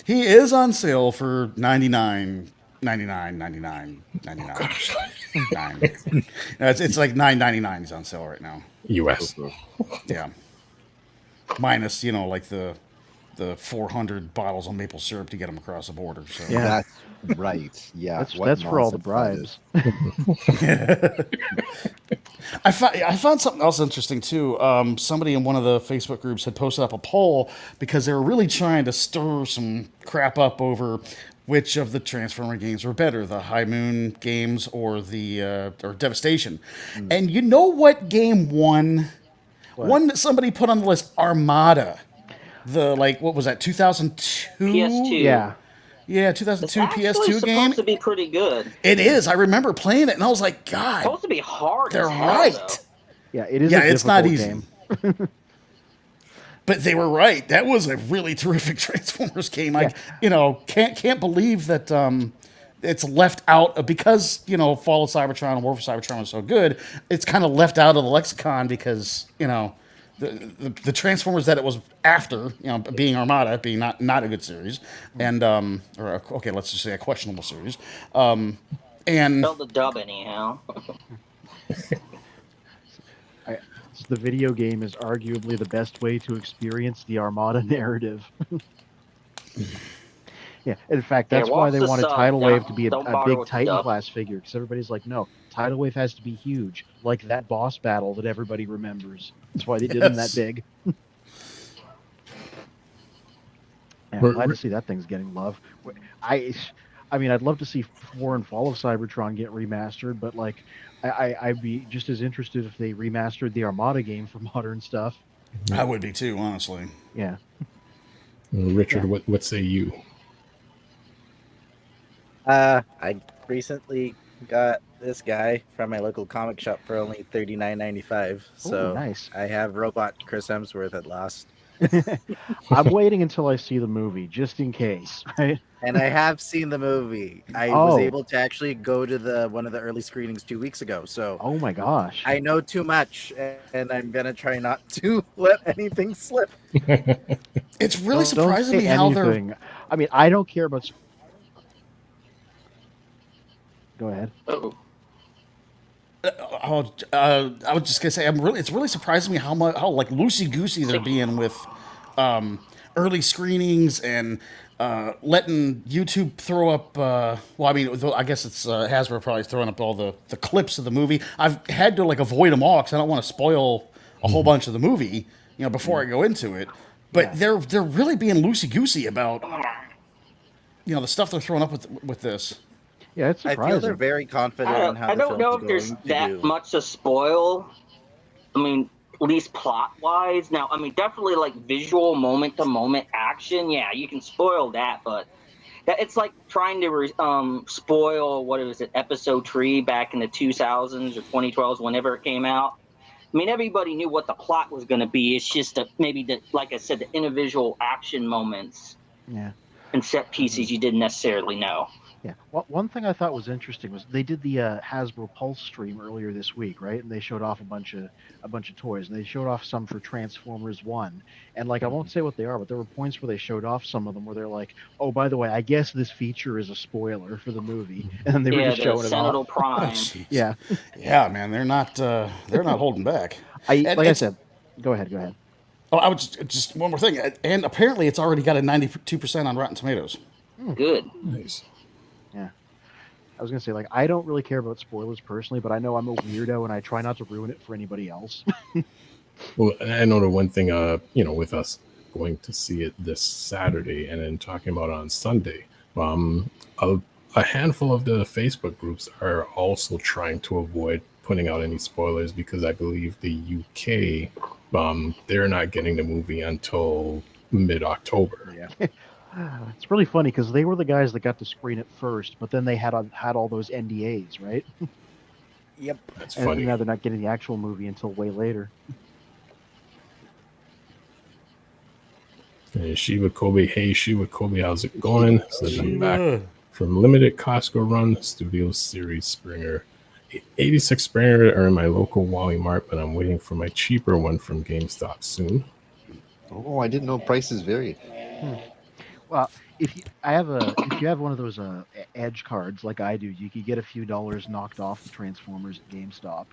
He is on sale for $99.99. It's like $9.99. He's on sale right now. US. Yeah. Minus, like the 400 bottles of maple syrup to get him across the border. So Yeah. That's right. Yeah, That's for all the bribes. I found something else interesting too. Somebody in one of the Facebook groups had posted up a poll because they were really trying to stir some crap up over which of the Transformer games were better, the High Moon games or the or Devastation. And you know what game won? What? One that somebody put on the list, Armada. The what was that? 2002. PS2. Yeah. Yeah, 2002 It's actually PS2 game. supposed to be pretty good. It is. I remember playing it, and I was like, It's God, supposed to be hard. they're as hell, right. though. Yeah, it is. Yeah, a it's not difficult easy. game. But they were right. That was a really terrific Transformers game. I, can't believe that it's left out because Fall of Cybertron and War for Cybertron was so good. It's kind of left out of the lexicon because the Transformers that it was after, being Armada, being not a good series, and let's just say a questionable series, and Spelled the dub anyhow. The video game is arguably the best way to experience the Armada narrative. Yeah, in fact, that's why they wanted Tidal Wave to be a big Titan class figure, because everybody's like, no, Tidal Wave has to be huge, like that boss battle that everybody remembers. That's why they did them that big. Yeah, I'm glad to see that thing's getting love. I mean, I'd love to see 4 and Fall of Cybertron get remastered, but I'd be just as interested if they remastered the Armada game for modern stuff. I would be too, honestly. Yeah. Richard, what say you? I recently got this guy from my local comic shop for only $39.95. So nice. I have Robot Chris Hemsworth at last. I'm waiting until I see the movie, just in case, right? And I have seen the movie. I was able to actually go to one of the early screenings 2 weeks ago. So oh my gosh, I know too much, and I'm gonna try not to let anything slip. It's really surprising me how they're. I mean, I don't care about. Go ahead. I was just gonna say, it's really surprising me how loosey goosey they're being with early screenings and letting YouTube throw up. I guess it's Hasbro probably throwing up all the clips of the movie. I've had to avoid them all because I don't want to spoil a whole bunch of the movie, before I go into it. But they're really being loosey goosey about you know, the stuff they're throwing up with this. Yeah, it's I surprising. feel they're very confident on how I the don't know film's if there's going to that do. much to spoil. I mean, at least plot-wise. Now, I mean, definitely like visual moment-to-moment action. Yeah, you can spoil that, but it's like trying to spoil, what was it, Episode 3 back in the 2000s or 2012s, whenever it came out. I mean, everybody knew what the plot was going to be. It's just like I said, the individual action moments and set pieces you didn't necessarily know. Yeah. One thing I thought was interesting was they did the Hasbro Pulse stream earlier this week, right? And they showed off a bunch of toys, and they showed off some for Transformers 1. And like I won't say what they are, but there were points where they showed off some of them where they're like, "Oh, by the way, I guess this feature is a spoiler for the movie," and then they were just showing it off. Prime. Yeah, man, they're not holding back. I said, go ahead. Oh, I was just one more thing, and apparently it's already got a 92% on Rotten Tomatoes. Good. Nice. Yeah. I was gonna say, like, I don't really care about spoilers personally, but I know I'm a weirdo and I try not to ruin it for anybody else. Well, I know the one thing, with us going to see it this Saturday and then talking about it on Sunday, a handful of the Facebook groups are also trying to avoid putting out any spoilers because I believe the UK, they're not getting the movie until mid-October. Yeah. It's really funny because they were the guys that got to screen it first, but then they had all those NDAs, right? Yep. That's and funny. now they're not getting the actual movie until way later. And Shiva Kobe, hey Shiva Kobe, how's it going? Says I'm back from limited Costco run, Studio Series Springer. 86 Springer are in my local Wally Mart, but I'm waiting for my cheaper one from GameStop soon. Oh, I didn't know prices varied. Well, if you have one of those Edge cards like I do, you could get a few dollars knocked off the Transformers at GameStop.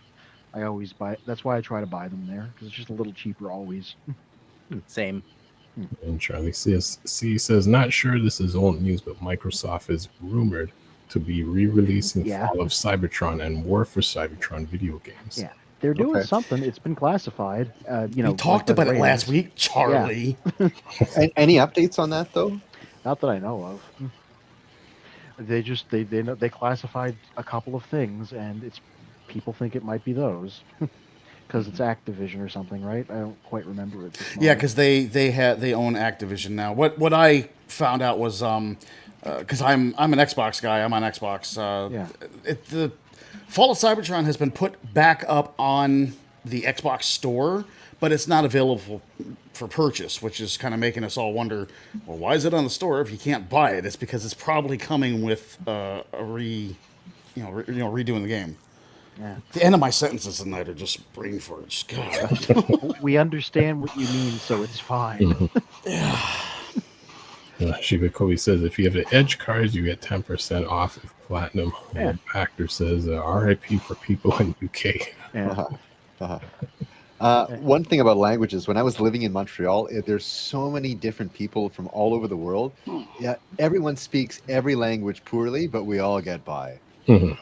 I always buy. That's why I try to buy them there because it's just a little cheaper always. Same. And Charlie C says, not sure this is old news, but Microsoft is rumored to be re-releasing Fall of Cybertron and warforcybertron video games. Yeah, they're doing something. It's been classified. We talked about it last week, Charlie. Yeah. Any updates on that though? Not that I know of. They classified a couple of things, and people think it might be those because it's Activision or something, right? I don't quite remember it. Yeah, because they own Activision now. What I found out was because I'm an Xbox guy. I'm on Xbox. The Fall of Cybertron has been put back up on the Xbox store, but it's not available for purchase, which is kind of making us all wonder, well, why is it on the store if you can't buy it? It's because it's probably coming with redoing the game. Yeah. The end of my sentences tonight are just brain farts. God. We understand what you mean, so it's fine. Shiva Kobe says, if you have the Edge cards, you get 10% off of Platinum. And Impactor says, RIP for people in UK. Yeah. One thing about languages, when I was living in Montreal, there's so many different people from all over the world. Yeah, everyone speaks every language poorly, but we all get by. It's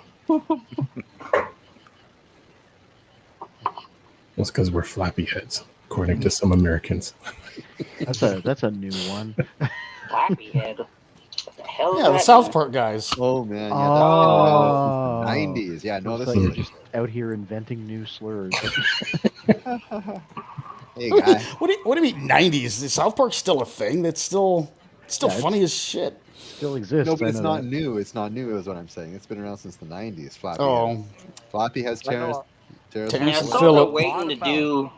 because we're flappy heads, according to some Americans. That's a new one. Flappy head. What the hell is Yeah, the that South mean? Park guys. Oh man, Oh. 90s. Yeah, no, Looks this like you're is just out here inventing new slurs. hey guy. What do you mean 90s? The South Park's still a thing. That's still funny as shit. Still exists. No, but I it's know not that. new. It's not new, is what I'm saying. It's been around since the 90s. Flappy. Oh. Floppy has Terrace. Terrace And I and saw Philip. they're waiting to do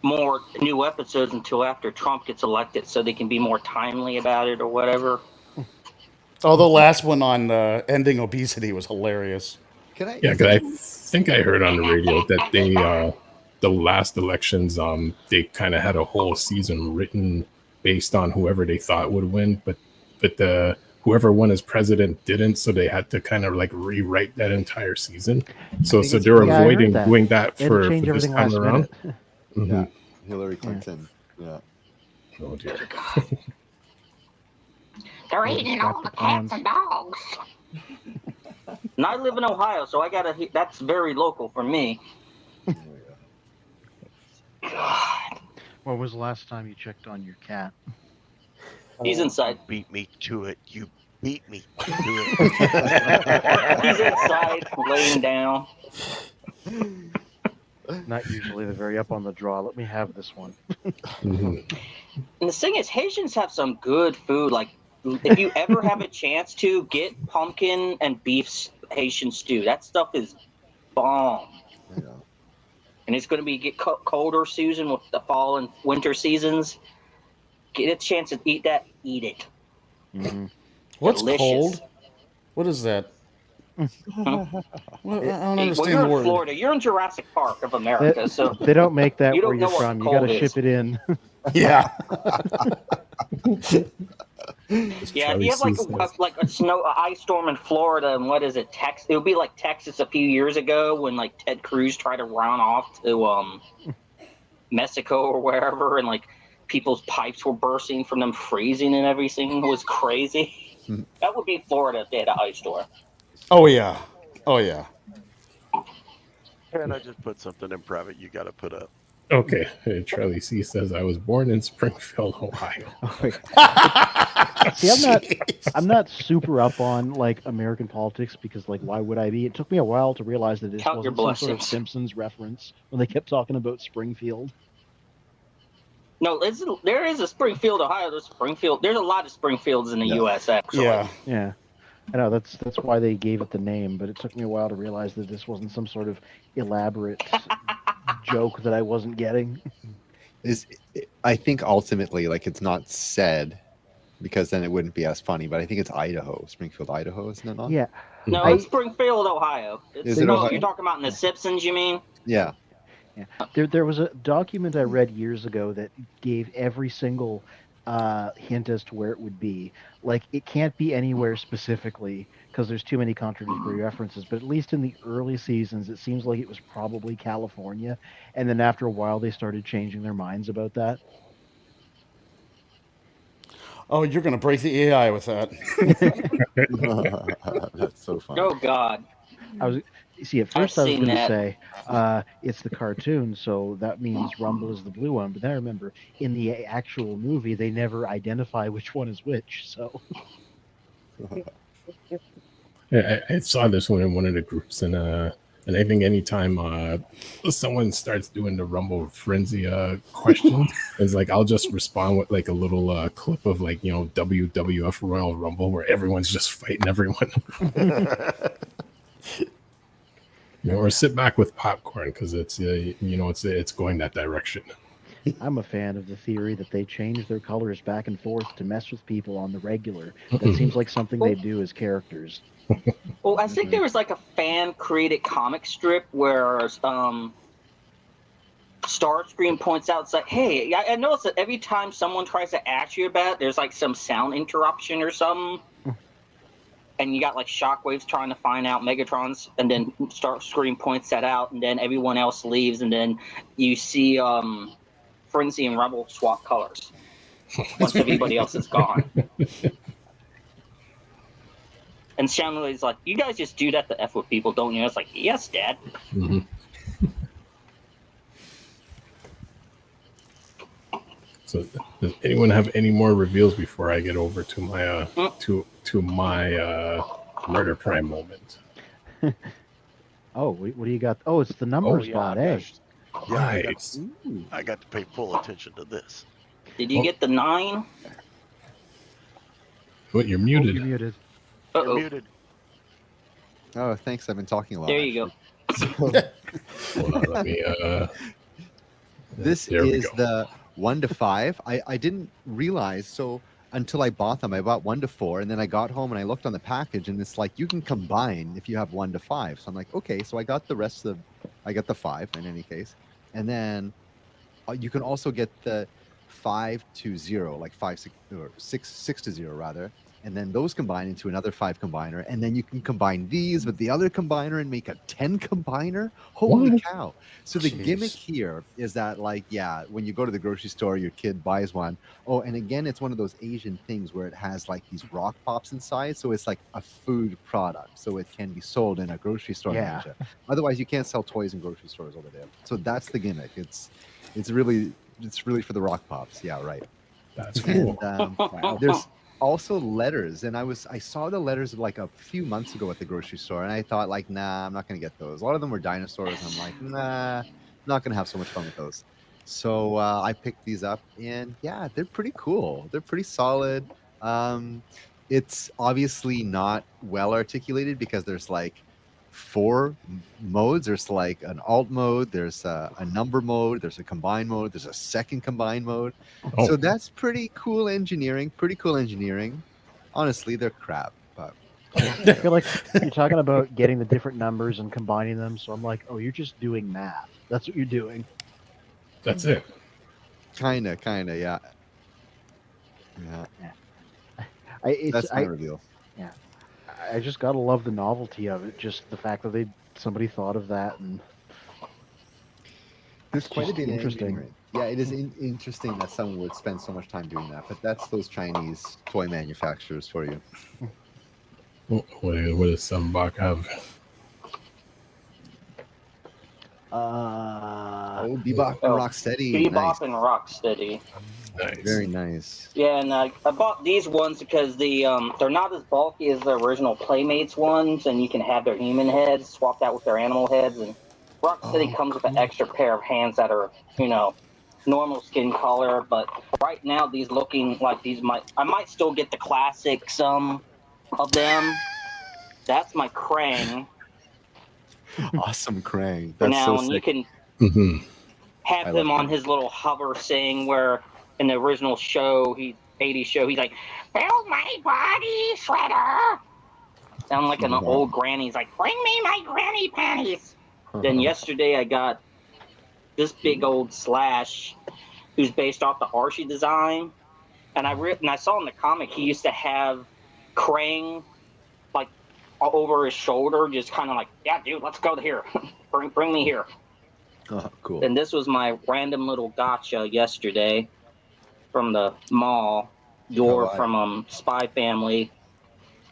more new episodes until after Trump gets elected so they can be more timely about it or whatever. Oh, the last one on ending obesity was hilarious. Yeah, because I think I heard on the radio that they, the last elections, they kind of had a whole season written based on whoever they thought would win, but the whoever won as president didn't, so they had to kind of like rewrite that entire season. So they're avoiding doing that for this time around. Yeah, Hillary Clinton. Yeah. Oh dear. They're eating all the cats and dogs. And I live in Ohio, so that's very local for me. God. When was the last time you checked on your cat? He's inside. Beat me to it, you Beat me. Do He's inside, laying down. Not usually. They're very up on the draw. Let me have this one. And the thing is, Haitians have some good food. Like, if you ever have a chance to get pumpkin and beef Haitian stew, that stuff is bomb. Yeah. And it's going to get colder season with the fall and winter seasons. Get a chance to eat that, eat it. Mm-hmm. What's Delicious. cold? What is that? Huh? Well, I don't Well, understand you're the in word. Florida. You're in Jurassic Park of America, so They don't make that You don't where know you're what from. You cold got to is. ship it in. Yeah. yeah. You have like a ice storm in Florida, and what is it? Texas? It would be like Texas a few years ago when like Ted Cruz tried to run off to Mexico or wherever, and like people's pipes were bursting from them freezing and everything. It was crazy. That would be Florida if they had an ice storm. Oh yeah. Oh yeah. And I just put something in private you got to put up. Okay. Charlie C says, I was born in Springfield, Ohio. See, I'm not super up on like American politics because like why would I be? It took me a while to realize that this Count your wasn't some sort of blessings. Simpsons reference when they kept talking about Springfield. No, there is a Springfield, Ohio. There's a lot of Springfields in the U.S. actually. Yeah. I know that's why they gave it the name, but it took me a while to realize that this wasn't some sort of elaborate joke that I wasn't getting. I think ultimately, like, it's not said because then it wouldn't be as funny. But I think it's Idaho, Springfield, Idaho, isn't it not? Yeah. No, it's Springfield, Ohio. Is it Ohio? You're talking about in The Simpsons, you mean? Yeah. Yeah. There was a document I read years ago that gave every single hint as to where it would be. Like, it can't be anywhere specifically because there's too many contradictory references, but at least in the early seasons, it seems like it was probably California. And then after a while, they started changing their minds about that. Oh, you're going to break the AI with that. That's so funny. Oh, God. At first I was going to that. say it's the cartoon, so that means Rumble is the blue one. But then I remember in the actual movie, they never identify which one is which. So Yeah, I saw this one in one of the groups, and I think anytime someone starts doing the Rumble Frenzy question, it's like I'll just respond with like a little clip of like, you know, WWF Royal Rumble where everyone's just fighting everyone. You know, or sit back with popcorn because it's it's going that direction. I'm a fan of the theory that they change their colors back and forth to mess with people on the regular. That seems like something they do as characters. Well, I think there was like a fan-created comic strip where Starscream points out, it's like, hey, I noticed that every time someone tries to ask you about it, there's like some sound interruption or something. And you got like Shockwave's trying to find out Megatron's, and then Starscream points that out, and then everyone else leaves, and then you see Frenzy and Rumble swap colors once everybody else is gone. And Soundwave's like, you guys just do that to F with people, don't you? It's like, yes, Dad. Mm-hmm. So, does anyone have any more reveals before I get over to my to my Murder Prime moment? Oh, what do you got? Oh, it's the number spot, eh? Yeah, Nice. I got to pay full attention to this. Did you get the 9? What? You're muted. You're muted. Uh-oh. You're muted. Oh, thanks. I've been talking a lot. There you actually. go. Hold on, let me. This there we is go. the 1 to 5. I didn't realize until I bought them. I bought 1 to 4, and then I got home and I looked on the package, and it's like you can combine if you have 1 to 5. So I'm like, okay. So I got the rest of. I got the 5 in any case, and then you can also get the 5 to 0, like 5 6 or 6 to 0 rather. And then those combine into another 5 combiner, and then you can combine these with the other combiner and make a 10 combiner. Holy cow! So the gimmick here is that, like, yeah, when you go to the grocery store, your kid buys one. Oh, and again, it's one of those Asian things where it has like these rock pops inside, so it's like a food product, so it can be sold in a grocery store in Asia. Otherwise, you can't sell toys in grocery stores over there. So that's the gimmick. It's really for the rock pops. Yeah, right. That's cool. And, Wow. also letters, and I saw the letters like a few months ago at the grocery store, and I thought like, nah, I'm not gonna get those. A lot of them were dinosaurs. I'm like, nah, I'm not gonna have so much fun with those. So I picked these up, and yeah, they're pretty cool. They're pretty solid. It's obviously not well articulated because there's like 4 modes. There's like an alt mode, there's a number mode, there's a combine mode, there's a second combine mode. So that's pretty cool engineering. Honestly, they're crap, but I feel like you're talking about getting the different numbers and combining them, so I'm like, oh, you're just doing math. That's what you're doing. That's it. Kinda, yeah. That's my reveal. Yeah, I just gotta love the novelty of it. Just the fact that somebody thought of that, and there's quite a bit interesting. Yeah, it is interesting that someone would spend so much time doing that. But that's those Chinese toy manufacturers for you. What does some Bach have? Bebop and Rocksteady. Bebop and Rocksteady. Nice. Very nice. Yeah, and I bought these ones because they're not as bulky as the original Playmates ones, and you can have their human heads swapped out with their animal heads. And Rocksteady comes with an extra pair of hands that are, normal skin color. But right now, these looking like I might still get the classic some of them. That's my Krang. Awesome Krang. That's now, so sick. You can have him on his little hover thing where in the original show, 80s show, he's like, build my body sweater. Sound like an old granny. He's like, bring me my granny panties. Then yesterday I got this big old Slash who's based off the Archie design. And I saw in the comic he used to have Krang like over his shoulder, just kind of like, yeah, dude, let's go here. bring me here. Oh, cool. And this was my random little gotcha yesterday from the mall. From Spy Family.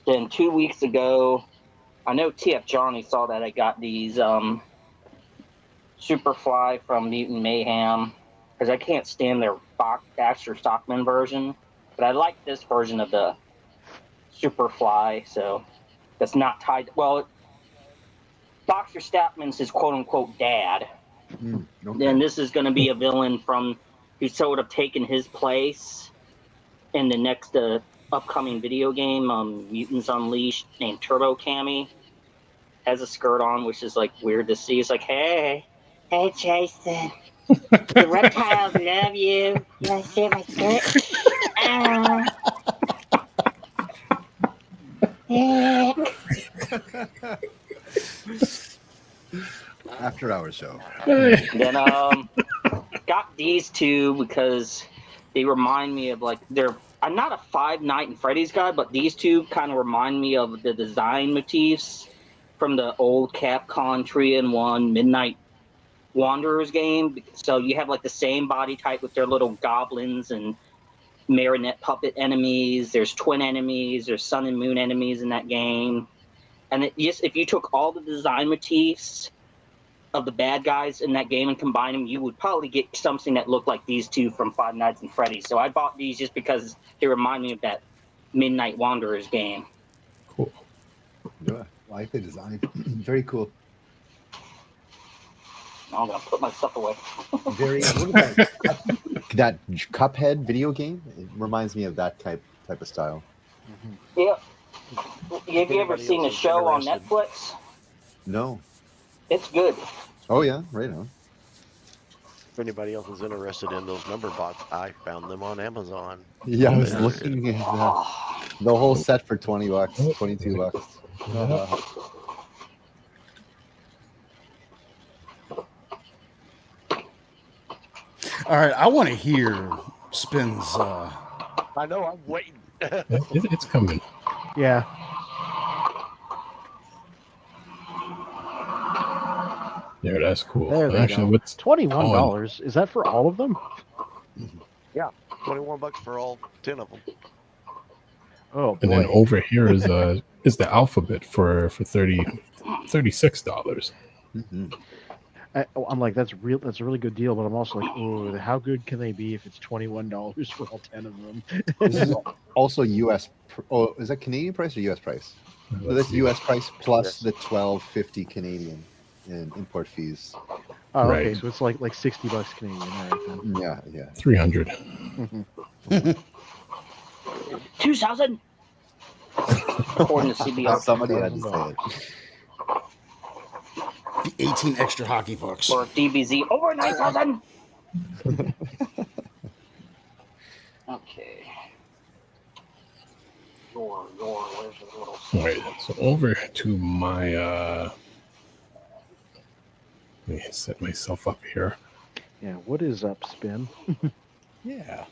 Then 2 weeks ago, I know TFJOHNNY saw that I got these Superfly from Mutant Mayhem, because I can't stand their Baxter Stockman version, but I like this version of the Superfly, so that's not tied. Well, Baxter Stockman's his quote-unquote dad. Okay. Then this is going to be a villain who's sort of taken his place in the next upcoming video game, Mutants Unleashed, named Turbo Cammy. Has a skirt on, which is like weird to see. It's like, hey Jason, the reptiles love you. You want to see my skirt? After hour show. Then got these two because they remind me of I'm not a Five Nights at Freddy's guy, but these two kind of remind me of the design motifs from the old Capcom 3-in-1 Midnight Wanderers game. So you have like the same body type with their little goblins and marionette puppet enemies. There's twin enemies. There's sun and moon enemies in that game. And if you took all the design motifs of the bad guys in that game and combine them, you would probably get something that looked like these two from Five Nights at Freddy's. So I bought these just because they remind me of that Midnight Wanderers game. Cool. Yeah, I like the design. Very cool. I'm gonna put my stuff away. Very. That Cuphead video game. It reminds me of that type of style. Yeah. Have you ever seen the show on Netflix? No. It's good. Oh yeah, right on. If anybody else is interested in those number bots, I found them on Amazon. Yeah, I was looking at the whole set for $20, $22. All right, I want to hear Spin's. I know, I'm waiting. It's coming. Yeah. Yeah, that's cool. There they Actually, go. what's $21. Is that for all of them? Yeah, $21 for all 10 of them. Oh, boy. And then over here is the alphabet for $36. Mm-hmm. I'm like, that's real. That's a really good deal. But I'm also like, oh, how good can they be if it's $21 for all 10 of them? This is also U.S. Oh, is that Canadian price or U.S. price? So that's U.S. price plus the $12.50 Canadian in import fees. Oh, Right. okay. So it's like $60 Canadian. All right, then. Yeah. 300. 2,000. According to CBR. Somebody had to say it. The 18 extra hockey books. Or DBZ over 9,000. Okay. Where's the little... All right, so over to my let me set myself up here. Yeah. What is up, Spin? Yeah.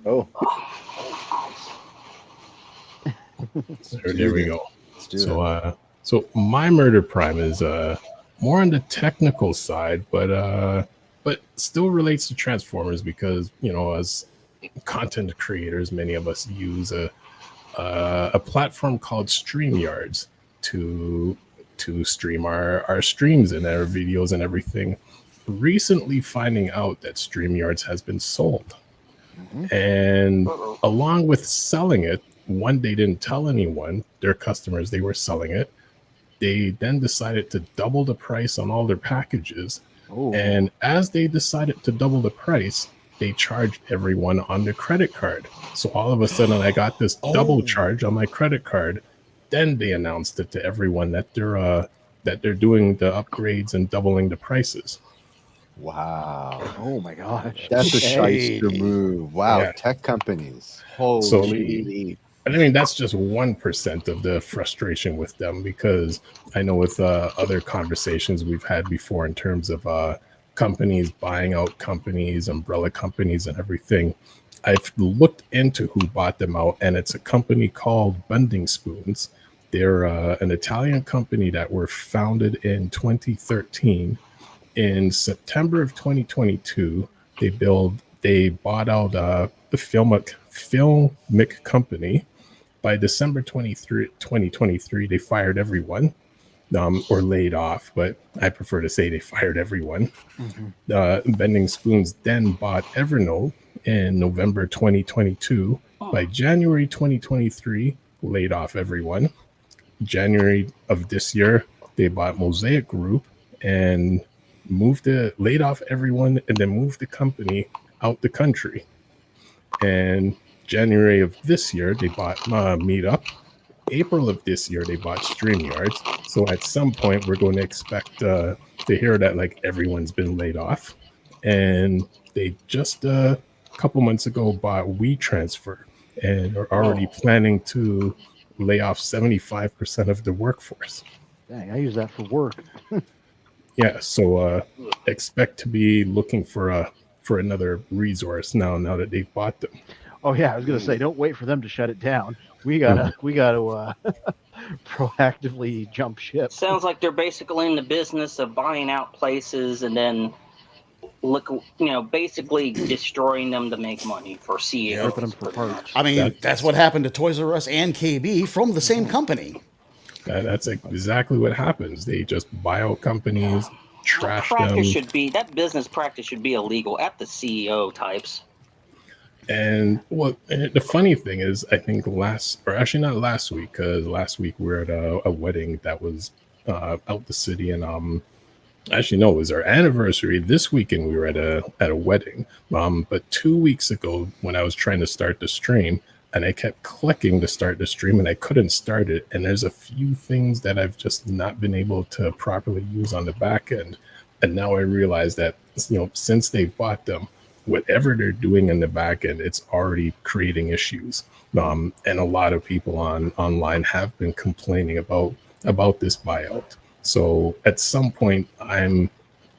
Oh. So there we go. Let's do So so my murder prime is more on the technical side, but still relates to Transformers because, you know, as content creators, many of us use a platform called StreamYards to stream our streams and our videos and everything. Recently finding out that StreamYards has been sold. And along with selling it, one, they didn't tell anyone, their customers, they were selling it. They then decided to double the price on all their packages. Oh. And as they decided to double the price, they charged everyone on their credit card. So all of a sudden I got this double charge on my credit card. Then they announced it to everyone that they're doing the upgrades and doubling the prices. Wow. Oh my gosh. That's a shyster move. Wow. Yeah. Tech companies. Holy. So, I mean, that's just 1% of the frustration with them, because I know with other conversations we've had before in terms of companies buying out companies, umbrella companies and everything, I've looked into who bought them out, and it's a company called Bending Spoons. They're an Italian company that were founded in 2013. In September of 2022, they bought out the Filmic company. By December 2023, they fired everyone, or laid off, but I prefer to say they fired everyone. Bending Spoons then bought Evernote in November 2022. By January 2023, laid off everyone. January of this year, they bought Mosaic Group and laid off everyone, and then moved the company out the country. And January of this year, they bought Meetup. April of this year, they bought StreamYards. So at some point, we're going to expect to hear that like everyone's been laid off. And they just a couple months ago bought WeTransfer and are already planning to lay off 75% of the workforce. Dang, I use that for work. Yeah, so expect to be looking for another resource now that they've bought them. Oh yeah, I was gonna say, don't wait for them to shut it down. We gotta proactively jump ship. Sounds like they're basically in the business of buying out places and then basically destroying them to make money for CEOs. Ripping them for parts. I mean, that's what happened to Toys R Us and KB from the same company. That's exactly what happens. They just buy out companies, trash them. That business practice should be illegal at the CEO types. And the funny thing is, I think not last week, because last week we were at a wedding that was out the city, and actually no, it was our anniversary. This weekend we were at a wedding. But 2 weeks ago, when I was trying to start the stream, and I kept clicking to start the stream, and I couldn't start it. And there's a few things that I've just not been able to properly use on the back end. And now I realize that since they've bought them, whatever they're doing in the back end, it's already creating issues. And a lot of people online have been complaining about this buyout. So at some point, I'm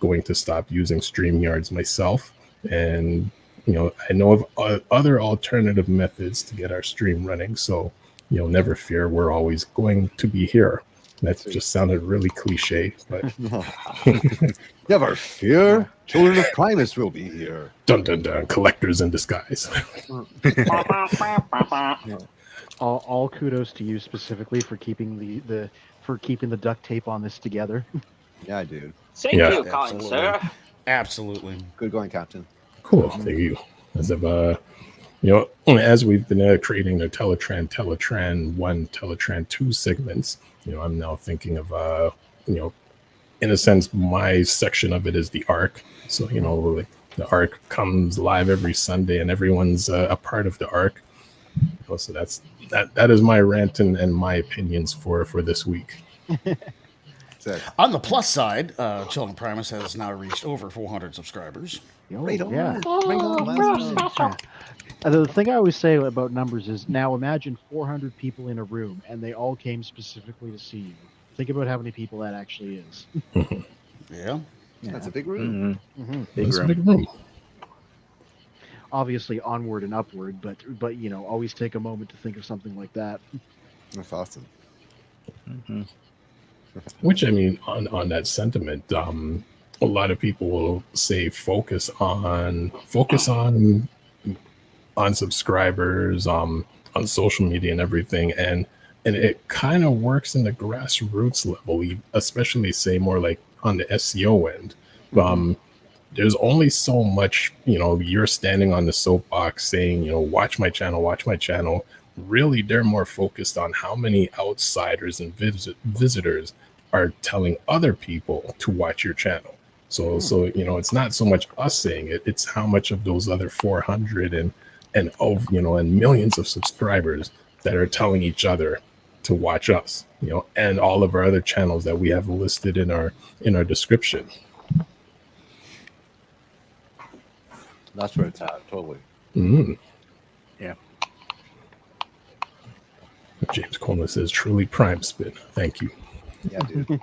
going to stop using StreamYards myself. And, I know of other alternative methods to get our stream running. So, never fear, we're always going to be here. That just sounded really cliche, but never fear. Children of Primus will be here. Dun dun dun! Collectors in disguise. All kudos to you specifically for keeping the duct tape on this together. Yeah, dude. Thank you, kind sir. Absolutely. Good going, Captain. Cool. Thank you. As of as we've been creating the TELATRAAN I, TELATRAAN II segments, I'm now thinking of in a sense, my section of it is the arc. So like the arc comes live every Sunday, and everyone's a part of the arc. So that is my rant and my opinions for this week. On the plus side, Children of Primus has now reached over 400 subscribers. The thing I always say about numbers is, now imagine 400 people in a room and they all came specifically to see you. Think about how many people that actually is. Yeah. That's a big room. Big That's a big room. Obviously onward and upward, but always take a moment to think of something like that. That's awesome. Which, I mean, on that sentiment, a lot of people will say focus on subscribers, on social media and everything, and it kind of works in the grassroots level, especially say more like on the SEO end. There's only so much, you're standing on the soapbox saying, watch my channel. Really, they're more focused on how many outsiders and visitors are telling other people to watch your channel. So it's not so much us saying it; it's how much of those other 400 and millions of subscribers that are telling each other to watch us, and all of our other channels that we have listed in our description. That's where it's at, totally. Yeah. James Coleman says, truly prime spin. Thank you. Yeah, dude.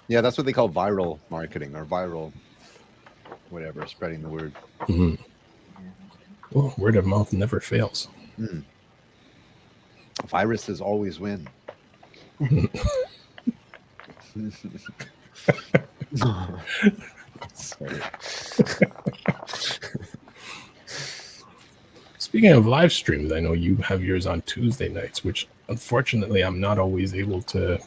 Yeah, that's what they call viral marketing, or viral whatever, spreading the word. Well, word of mouth never fails. Viruses always win. Speaking of live streams, I know you have yours on Tuesday nights, which unfortunately I'm not always able to,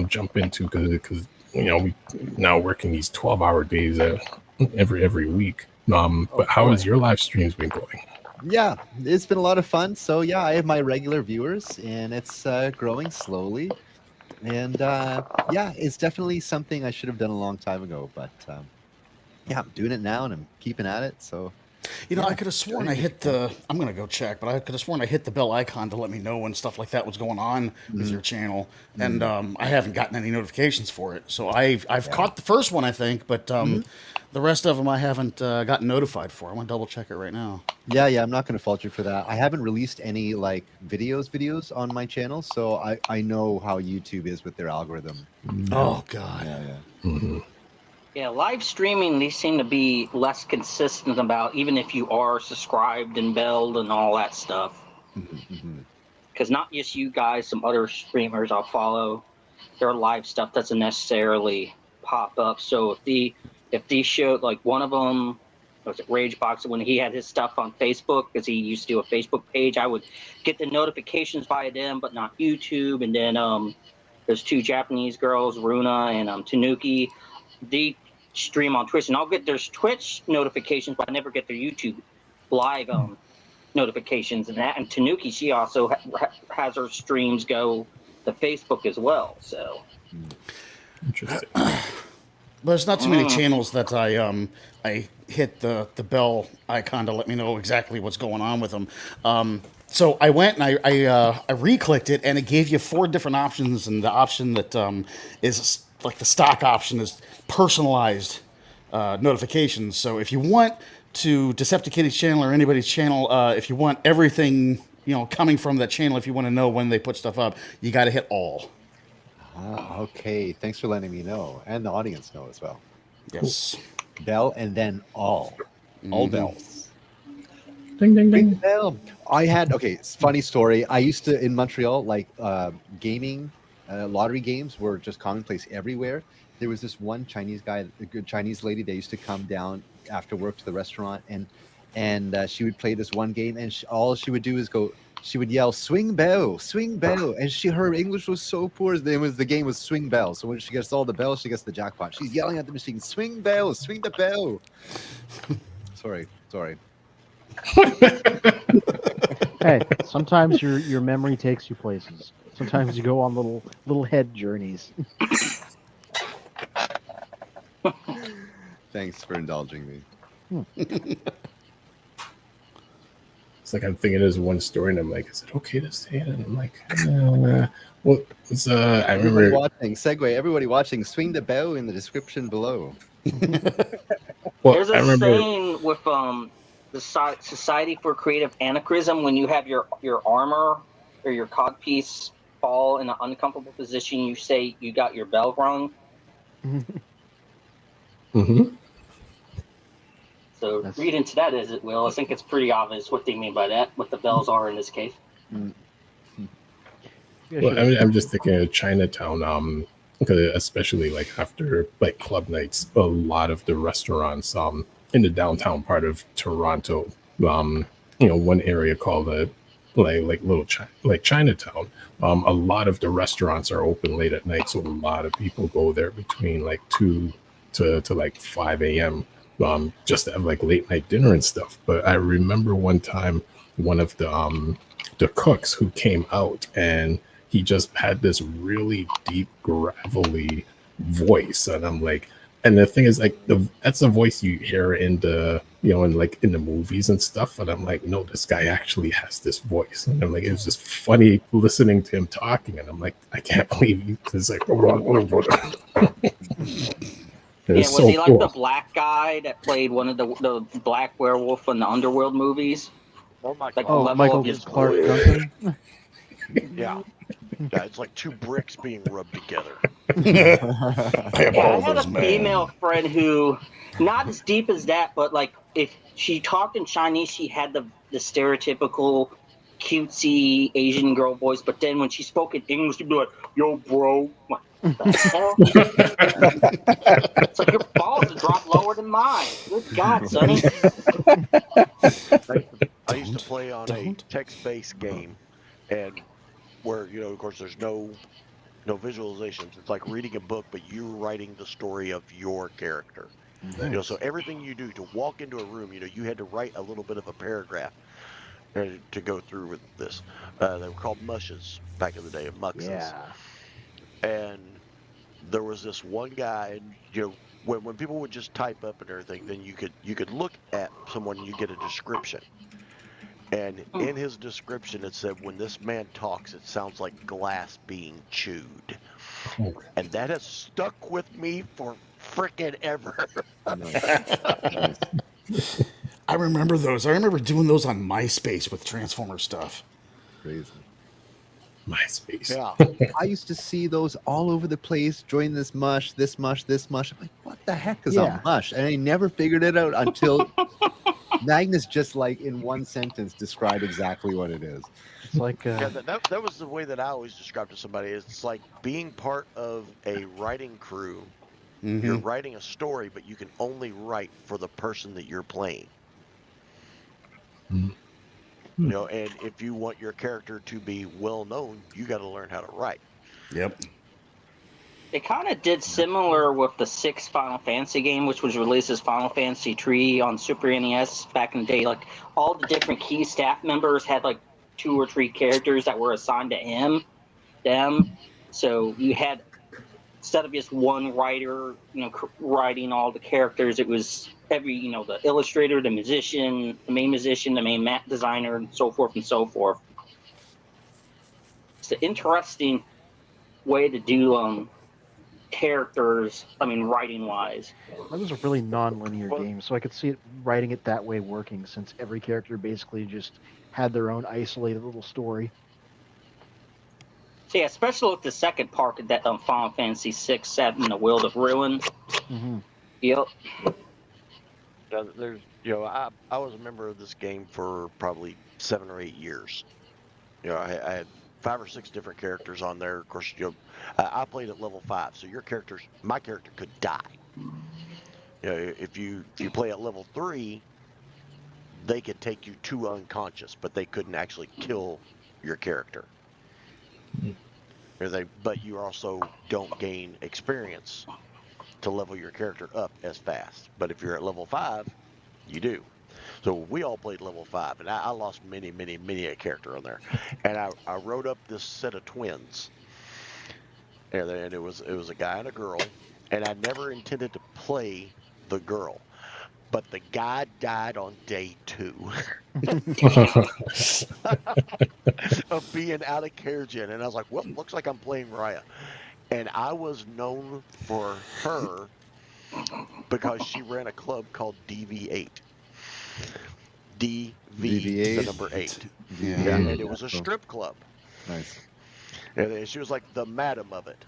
jump into because we now working these 12-hour days every week. But how has your live streams been going? Yeah, it's been a lot of fun. So yeah, I have my regular viewers, and it's growing slowly. And yeah, it's definitely something I should have done a long time ago. But yeah, I'm doing it now, and I'm keeping at it. So I could have sworn I hit the. I'm gonna go check, but I could have sworn I hit the bell icon to let me know when stuff like that was going on with your channel, and I haven't gotten any notifications for it. So I've caught the first one, I think, but the rest of them I haven't gotten notified for. I'm gonna double check it right now. Yeah, I'm not gonna fault you for that. I haven't released any like videos on my channel, so I know how YouTube is with their algorithm. Oh God. Yeah. Yeah, live streaming, they seem to be less consistent about, even if you are subscribed and belled and all that stuff. Because not just you guys, some other streamers I'll follow, their live stuff doesn't necessarily pop up. So if they showed, like one of them, was it Ragebox, when he had his stuff on Facebook, because he used to do a Facebook page, I would get the notifications via them, but not YouTube. And then there's two Japanese girls, Runa and Tanuki. They stream on Twitch, and I'll get their Twitch notifications, but I never get their YouTube live notifications. And Tanuki, she also has her streams go to Facebook as well. So interesting. But there's not too many channels that I hit the bell icon to let me know exactly what's going on with them. So I went and I re-clicked it, and it gave you 4 different options, and the option that is like the stock option is personalized notifications. So if you want to Deceptikitty's channel or anybody's channel, if you want everything coming from that channel, if you want to know when they put stuff up, you got to hit all. Okay, thanks for letting me know, and the audience know as well. Yes. Bell and then all bells. Ding ding ding. Bell. I had funny story. I used to in Montreal, like gaming. Lottery games were just commonplace everywhere. There was this one Chinese guy, a good Chinese lady, that used to come down after work to the restaurant, and she would play this one game, and all she would do is go she would yell swing bell, and her English was so poor. The game was swing bell. So when she gets all the bells, she gets the jackpot. She's yelling at the machine, swing bell, swing the bell. Sorry. Hey, sometimes your memory takes you places. Sometimes you go on little head journeys. Thanks for indulging me. It's like I'm thinking there's one story, and I'm like, is it okay to say it? And I'm like, well, it's I remember Everybody watching, swing the bell in the description below. Well, there's a saying with the Society for Creative Anarchism, when you have your armor or your codpiece fall in an uncomfortable position, you say you got your bell rung. Mm-hmm. So read into that as it will. I think it's pretty obvious what they mean by that, what the bells are in this case. Well, I'm just thinking of Chinatown, because especially like after like club nights, a lot of the restaurants in the downtown part of Toronto, one area called like Chinatown, a lot of the restaurants are open late at night, so a lot of people go there between like 2 to like 5 a.m. Just to have like late night dinner and stuff. But I remember one time one of the cooks who came out, and he just had this really deep gravelly voice, and I'm like, and the thing is, like, that's a voice you hear in the in the movies and stuff, and I'm like, no, this guy actually has this voice, and I'm like, it was just funny listening to him talking, and I'm like, I can't believe he's like was so he like cool. The black guy that played one of the black werewolf in the Underworld movies? Oh my god! Oh, Michael Clark Duncan. Yeah, it's like two bricks being rubbed together. I had a female friend who, not as deep as that, but like if she talked in Chinese, she had the stereotypical cutesy Asian girl voice. But then when she spoke in English, she'd be like, "Yo, bro." It's like your balls have dropped lower than mine. Good God, Sonny. I used to play on a text-based game, and where of course, there's no visualizations. It's like reading a book, but you're writing the story of your character. Nice. So everything you do to walk into a room, you had to write a little bit of a paragraph to go through with this. They were called mushes back in the day, of muxes. Yeah. And there was this one guy, when people would just type up and everything, then you could look at someone and you get a description. And in his description, it said, when this man talks, it sounds like glass being chewed. And that has stuck with me for frickin' ever. I remember those. I remember doing those on MySpace with Transformer stuff. Crazy. MySpace. Yeah. I used to see those all over the place. Join this mush, this mush, this mush. I'm like, what the heck is a mush? And I never figured it out until Magnus just like in one sentence described exactly what it is. It's like that was the way that I always described to somebody. It's like being part of a writing crew. Mm-hmm. You're writing a story, but you can only write for the person that you're playing. Mm-hmm. And if you want your character to be well known, you got to learn how to write. Yep. They kind of did similar with the 6th Final Fantasy game, which was released as Final Fantasy 3 on Super NES back in the day. Like, all the different key staff members had like 2 or 3 characters that were assigned to them. So you had, instead of just one writer, writing all the characters, it was every, the illustrator, the musician, the main map designer, and so forth and so forth. It's an interesting way to do characters, writing-wise. That was a really non-linear game, so I could see it writing it that way working, since every character basically just had their own isolated little story. So yeah, especially with the second part of that Final Fantasy VI set in the World of Ruin. Mm-hmm. Yep. There's, I was a member of this game for probably 7 or 8 years. I had 5 or 6 different characters on there. Of course, I played at level 5, so my character could die. If you play at level 3, they could take you to unconscious, but they couldn't actually kill your character. But you also don't gain experience to level your character up as fast. But if you're at level 5, you do. So we all played level 5, and I lost many a character on there. And I wrote up this set of twins, and it was a guy and a girl, and I never intended to play the girl, but the guy died on day 2 of being out of carriage in, and I was like, well, looks like I'm playing Raya. And I was known for her because she ran a club called DV8. DV, the number 8. Yeah, and it was a strip club. Nice. And she was like the madam of it.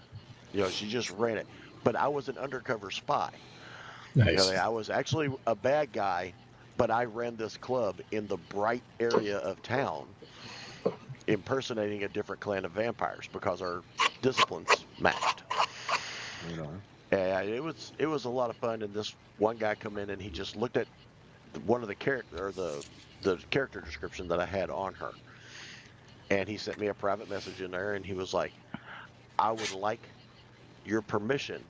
You know, she just ran it. But I was an undercover spy. Nice. I was actually a bad guy, but I ran this club in the bright area of town, impersonating a different clan of vampires because our disciplines matched. And it was a lot of fun. And this one guy come in and he just looked at one of the the character description that I had on her, and he sent me a private message in there, and he was like, "I would like your permission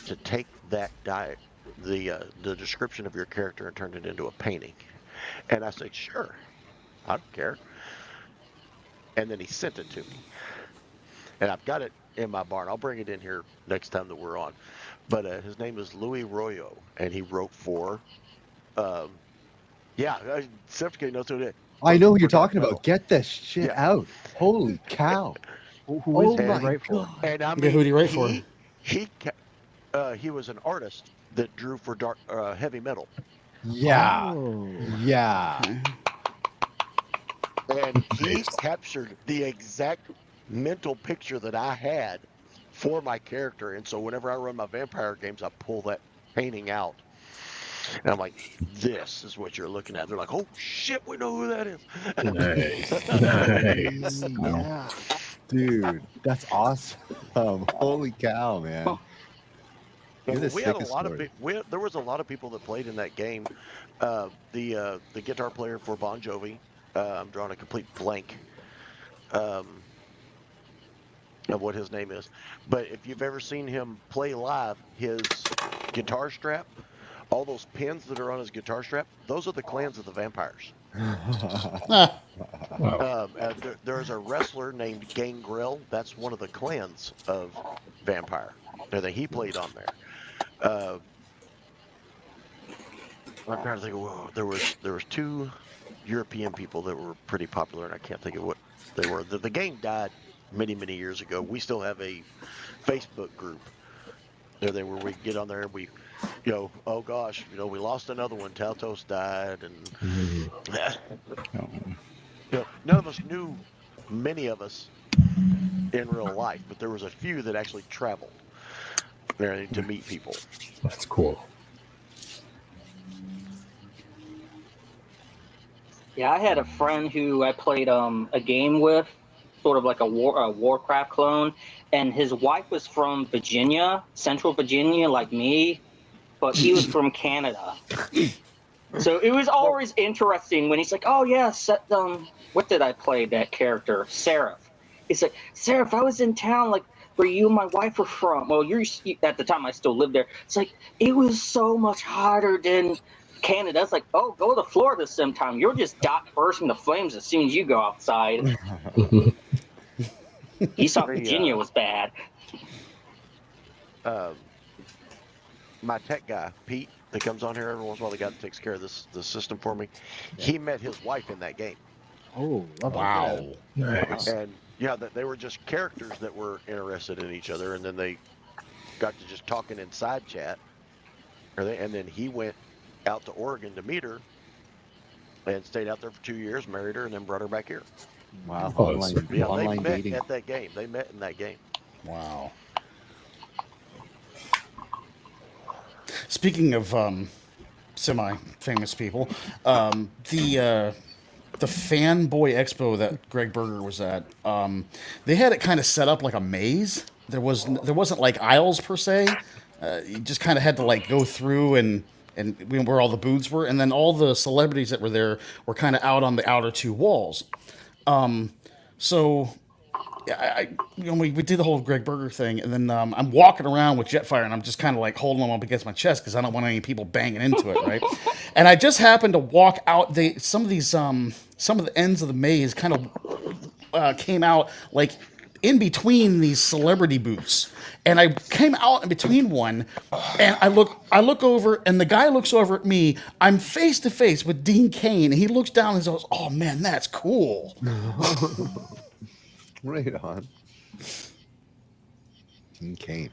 to take that the description of your character and turn it into a painting." And I said, "Sure, I don't care." And then he sent it to me, and I've got it in my barn. I'll bring it in here next time that we're on. But his name is Louis Royo, and he wrote for, Decepticatty knows who it is. I know who you're talking about. Get this shit out. Holy cow. Who is he right for? And I Yeah, mean, who did he write for? He was an artist that drew for heavy metal. Yeah. Oh. Yeah. And he captured the exact mental picture that I had for my character. And so whenever I run my vampire games, I pull that painting out. And I'm like, this is what you're looking at. They're like, oh shit, we know who that is. Nice. Yeah. Dude, that's awesome. Holy cow, man. We had a lot of there was a lot of people that played in that game. The guitar player for Bon Jovi, I'm drawing a complete blank of what his name is. But if you've ever seen him play live, his guitar strap, all those pins that are on his guitar strap, those are the clans of the vampires. There's a wrestler named Gangrel. That's one of the clans of vampire that he played on there. I'm trying to think of, there was 2 European people that were pretty popular, and I can't think of what they were. The game died many years ago. We still have a Facebook group where we get on there and we, oh gosh, we lost another one. Taltos died, and none of us knew many of us in real life, but there was a few that actually traveled there to meet people. That's cool. Yeah, I had a friend who I played a game with, sort of like a Warcraft clone, and his wife was from Virginia, Central Virginia, like me, but he was from Canada. So it was always interesting when he's like, "Oh yeah, what did I play that character? Seraph." He's like, "Seraph, I was in town, like where you and my wife were from." Well, at the time I still lived there. It's like it was so much hotter than Canada. It's like, oh, go to Florida sometime. You'll just burst into flames as soon as you go outside. He thought Virginia was bad. My tech guy, Pete, that comes on here every once in a while, the guy that takes care of the system for me, he met his wife in that game. Oh, wow. Nice. And they were just characters that were interested in each other, and then they got to just talking in side chat. And then he went out to Oregon to meet her and stayed out there for 2 years, married her, and then brought her back here. Wow. Online Online they met dating. at that game. They met in that game. Wow. Speaking of semi-famous people, the Fanboy Expo that Greg Berger was at, they had it kind of set up like a maze. There wasn't like aisles per se. You just kind of had to like go through and and where all the booths were, and then all the celebrities that were there were kind of out on the outer two walls. So we did the whole Greg Berger thing, and then I'm walking around with Jetfire, and I'm just kind of like holding them up against my chest because I don't want any people banging into it, right? And I just happened to walk out. Some of the ends of the maze kind of came out like in between these celebrity booths, and I came out in between one, and I look over, and the guy looks over at me. I'm face to face with Dean Cain, and he looks down and goes, "Oh man, that's cool." Right on. Dean Cain.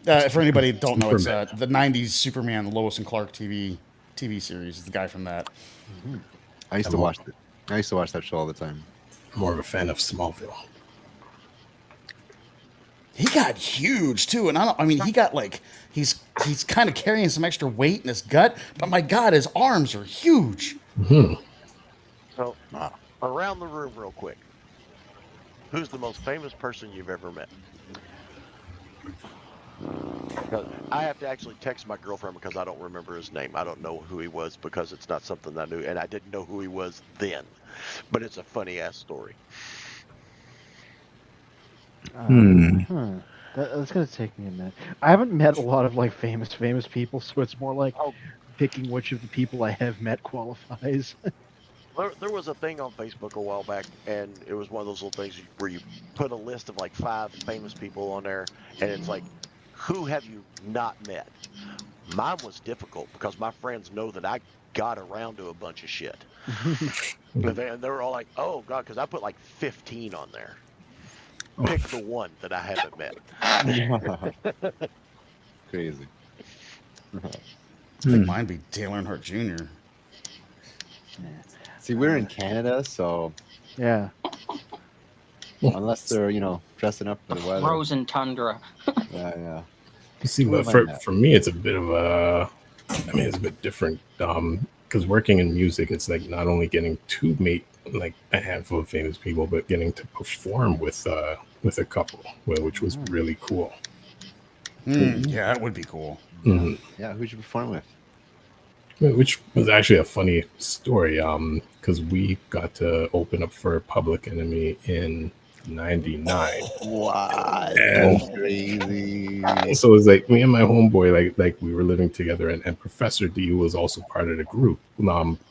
For anybody who don't know, it's the '90s Superman, Lois and Clark TV series. Is the guy from that. Mm-hmm. I used to watch it. I used to watch that show all the time. More of a fan of Smallville. He got huge too, and he got like he's kind of carrying some extra weight in his gut, but my God, his arms are huge. Mm-hmm. So, around the room, real quick. Who's the most famous person you've ever met? I have to actually text my girlfriend because I don't remember his name. I don't know who he was because it's not something I knew, and I didn't know who he was then. But it's a funny ass story. That's gonna take me a minute. I haven't met a lot of like famous people, so it's more like picking which of the people I have met qualifies. There was a thing on Facebook a while back, and it was one of those little things where you put a list of like 5 famous people on there, and it's like, who have you not met? Mine was difficult because my friends know that I got around to a bunch of shit. And they were all like, oh God, because I put like 15 on there. Pick the one that I haven't met. Crazy. I think mine be Dale Earnhardt Jr. See, we're in Canada, so yeah. Unless they're dressing up for the weather. Frozen tundra. Yeah. You see, for me, it's a bit of it's a bit different because working in music, it's like not only getting to meet like a handful of famous people, but getting to perform with a couple, which was really cool. Yeah, that would be cool. Mm-hmm. Yeah, who'd you perform with? Which was actually a funny story, because we got to open up for Public Enemy in '99. Wow, that's crazy. So it was like me and my homeboy, like we were living together, and Professor D was also part of the group.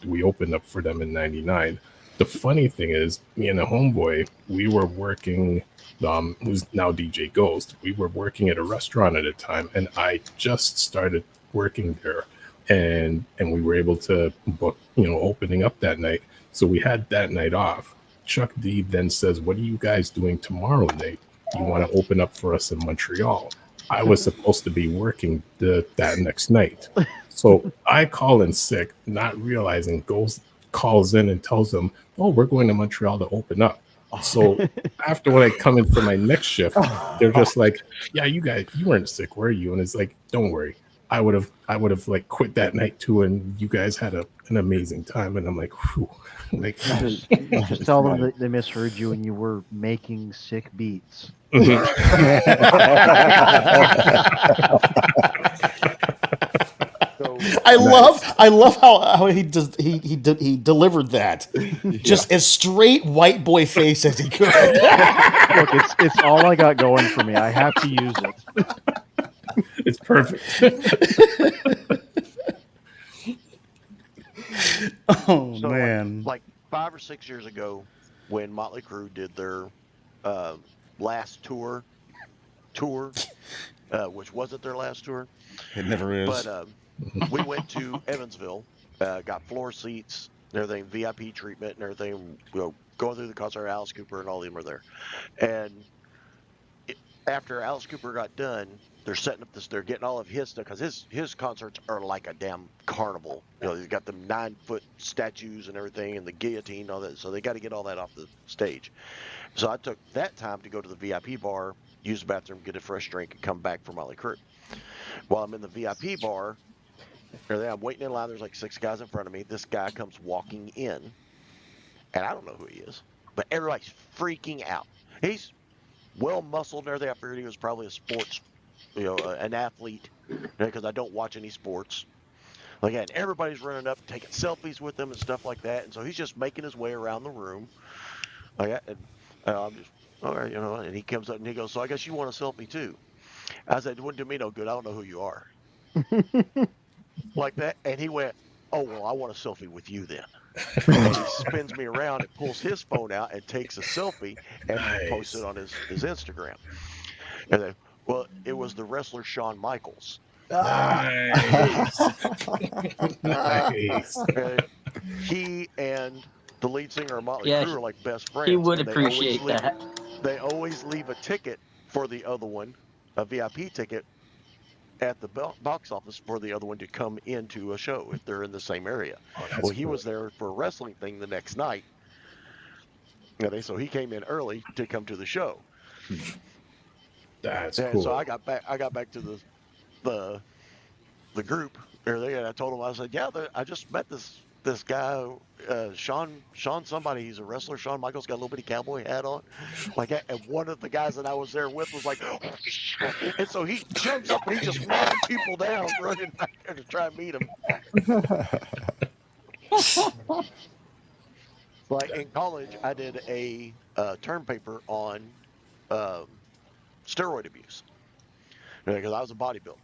We opened up for them in '99. The funny thing is, me and the homeboy, we were working. Who's now DJ Ghost? We were working at a restaurant at the time, and I just started working there. And we were able to book, opening up that night. So we had that night off. Chuck D then says, what are you guys doing tomorrow night? You want to open up for us in Montreal? I was supposed to be working that next night. So I call in sick, not realizing, calls in and tells them, oh, we're going to Montreal to open up. So after when I come in for my next shift, they're just like, yeah, you guys, you weren't sick, were you? And it's like, don't worry. I would have like quit that night too, and you guys had an amazing time. And I'm like, whew, like just tell them that they misheard you and you were making sick beats. I love how he delivered that, just as straight white boy face as he could. Look, it's all I got going for me. I have to use it. It's perfect. So, man! Like 5 or 6 years ago, when Motley Crue did their last tour, which wasn't their last tour. It never is. But we went to Evansville, got floor seats, and everything, VIP treatment, and everything. Going through the concert, Alice Cooper and all of them were there. And after Alice Cooper got done, they're setting up this. They're getting all of his stuff because his concerts are like a damn carnival. They've got the 9-foot statues and everything, and the guillotine, and all that. So they got to get all that off the stage. So I took that time to go to the VIP bar, use the bathroom, get a fresh drink, and come back for Motley Crue. While I'm in the VIP bar, I'm waiting in line. There's like 6 guys in front of me. This guy comes walking in, and I don't know who he is, but everybody's freaking out. He's well muscled and everything. I figured he was probably a sports an athlete, because I don't watch any sports. Like, and everybody's running up, taking selfies with him and stuff like that. And so he's just making his way around the room. Like, and I'm just, all right, and he comes up and he goes, so I guess you want a selfie too. I said, it wouldn't do me no good. I don't know who you are. Like that. And he went, oh, well, I want a selfie with you then. And he spins me around and pulls his phone out and takes a selfie and posts it on his Instagram. And then, well, it was the wrestler Shawn Michaels. Nice. Nice. He and the lead singer of Motley Yeah, Crue are like best friends. He would and appreciate that. They always leave a ticket for the other one, a VIP ticket, at the box office for the other one to come into a show if they're in the same area. Well, he was there for a wrestling thing the next night. So he came in early to come to the show. That's cool. So I got back to the group and I told him, I said, yeah, I just met this guy, Sean somebody, he's a wrestler. Shawn Michaels got a little bitty cowboy hat on, like that. And one of the guys that I was there with was like, oh, and so he jumps up and he just knocks people down, running back there to try and meet him. Like in college, I did a term paper on steroid abuse because I was a bodybuilder.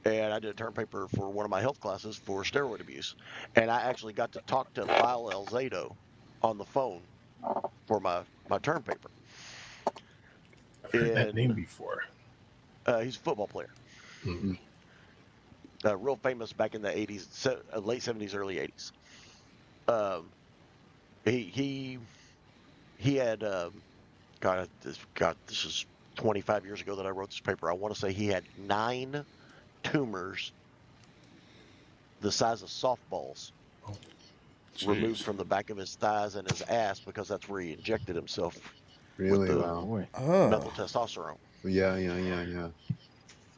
And I did a term paper for one of my health classes for steroid abuse. And I actually got to talk to Lyle Elzado on the phone for my term paper. I've heard that name before. He's a football player. Mm-hmm. Real famous back in the 80s, late 70s, early 80s. He had, this is 25 years ago that I wrote this paper. I want to say he had 9 tumors the size of softballs removed from the back of his thighs and his ass because that's where he injected himself with the methyl testosterone. Yeah.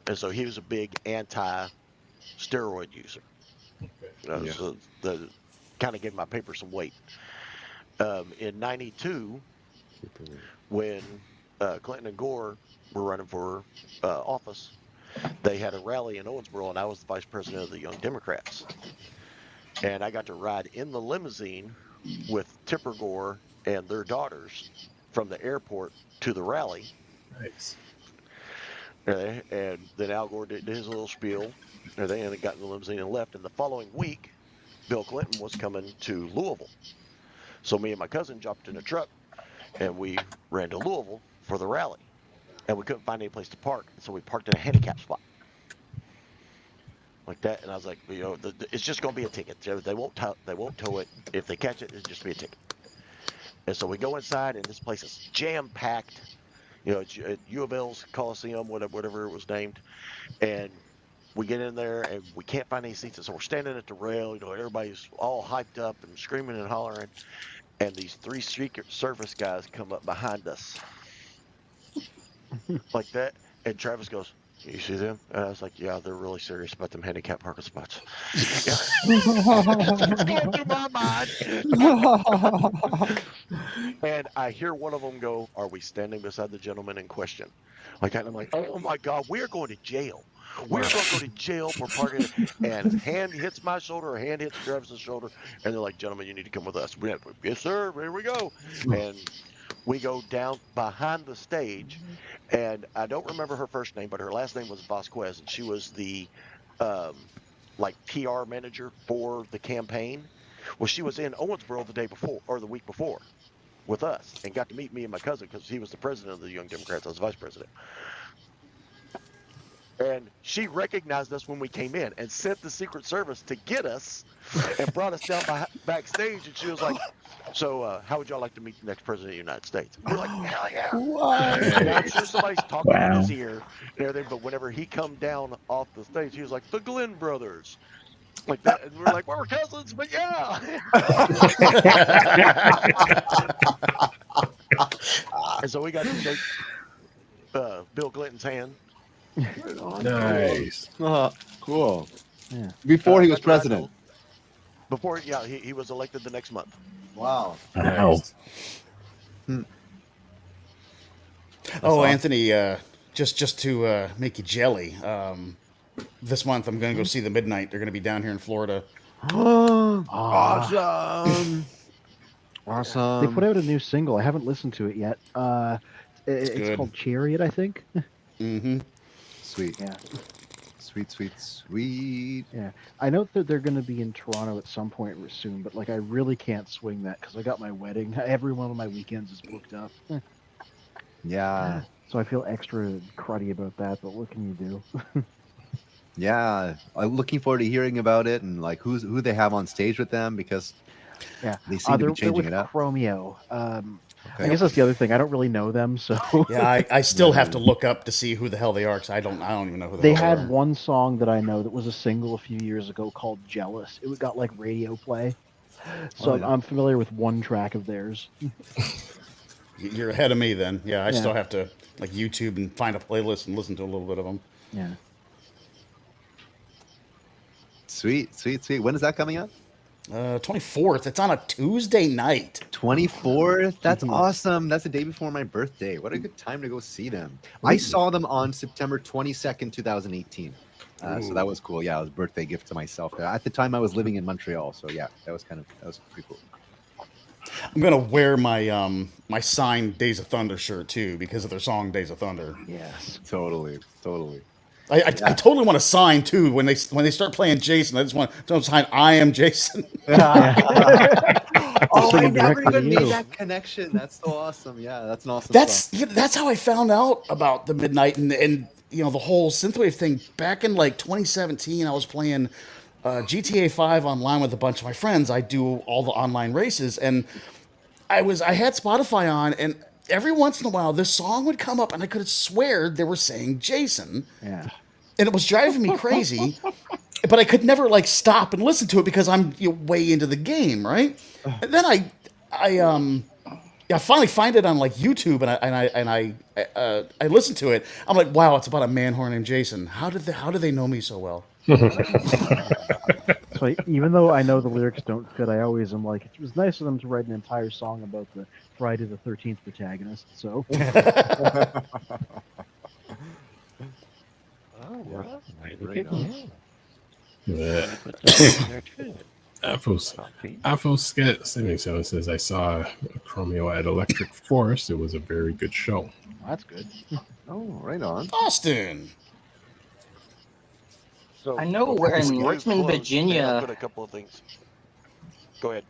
And so he was a big anti-steroid user. So the kind of gave my paper some weight. In '92, when Clinton and Gore were running for office, they had a rally in Owensboro, and I was the vice president of the Young Democrats. And I got to ride in the limousine with Tipper Gore and their daughters from the airport to the rally. Nice. And then Al Gore did his little spiel, and they got in the limousine and left. And the following week, Bill Clinton was coming to Louisville. So me and my cousin jumped in a truck, and we ran to Louisville for the rally. And we couldn't find any place to park, so we parked in a handicap spot like that. And I was like, it's just going to be a ticket. They won't tow it. If they catch it, it'll just be a ticket. And so we go inside, and this place is jam packed. It's at U of L's Coliseum, whatever it was named. And we get in there, and we can't find any seats. And so we're standing at the rail. Everybody's all hyped up and screaming and hollering. And these 3 Secret Service guys come up behind us. Like that, and Travis goes, you see them? And I was like, yeah, they're really serious about them handicap parking spots. It's going through my mind. And I hear one of them go, are we standing beside the gentleman in question? Like that, and I'm like, oh my God, we're going to jail. We're going to go to jail for parking. And hand hits my shoulder, or hand hits Travis's shoulder, and they're like, gentlemen, you need to come with us. Yes, sir, here we go. And we go down behind the stage, and I don't remember her first name, but her last name was Vasquez, and she was the PR manager for the campaign. Well, she was in Owensboro the day before, or the week before, with us, and got to meet me and my cousin because he was the president of the Young Democrats. I was vice president. And she recognized us when we came in and sent the Secret Service to get us and brought us down backstage. And she was like, so how would y'all like to meet the next president of the United States? And we're like, hell yeah. And I'm sure somebody's talking in his ear and everything, but whenever he come down off the stage, he was like, the Glenn brothers. Like that. And we're like, well, we're cousins, but yeah. And so we got to shake Bill Clinton's hand. Nice. Cool. Yeah. Before he was president. Before, yeah, he was elected the next month. Wow. Nice. Oh, awesome. Anthony, just to make you jelly. This month I'm going to go see the Midnight. They're going to be down here in Florida. Awesome. Awesome. They put out a new single. I haven't listened to it yet. It's called Chariot, I think. Mm-hmm. Sweet. Yeah. Sweet. Yeah. I know that they're going to be in Toronto at some point soon, but like I really can't swing that because I got my wedding. Every one of my weekends is booked up. Yeah. So I feel extra cruddy about that, but what can you do? Yeah. I'm looking forward to hearing about it and like who they have on stage with them because they seem to be changing it up. Chromeo. I guess that's the other thing. I don't really know them, so yeah, I still have to look up to see who the hell they are because I don't even know who they hell they are. They had one song that I know that was a single a few years ago called "Jealous." It got like radio play, so I'm familiar with one track of theirs. You're ahead of me then. Yeah, I still have to like YouTube and find a playlist and listen to a little bit of them. Yeah. Sweet. When is that coming up? 24th. It's on a Tuesday night. 24th? That's awesome. That's the day before my birthday. What a good time to go see them. I saw them on September 22nd, 2018. So that was cool. Yeah, it was a birthday gift to myself. At the time, I was living in Montreal. So yeah, that was pretty cool. I'm gonna wear my my signed Days of Thunder shirt too because of their song Days of Thunder. Yes, totally. I totally want to sign too when they start playing Jason. I just want to sign I am Jason. I never even made that connection. That's so awesome. Yeah, that's an awesome. That's how I found out about the Midnight and you know the whole synthwave thing back in like 2017. I was playing GTA 5 online with a bunch of my friends. I do all the online races, and I had Spotify on, and every once in a while this song would come up, and I could have swear they were saying Jason. Yeah. And it was driving me crazy, but I could never like stop and listen to it because I'm way into the game, right? And then I finally find it on like YouTube, and I listen to it. I'm like, wow, it's about a man whore named Jason. How do they know me so well? So even though I know the lyrics don't fit, I always am like, it was nice of them to write an entire song about the Friday the 13th protagonist. So. Afo77 says I saw Chromeo at Electric Forest. It was a very good show. That's good. Oh, right on. Austin. So, I know we're in Richmond, Virginia. Put a couple of things. Go ahead.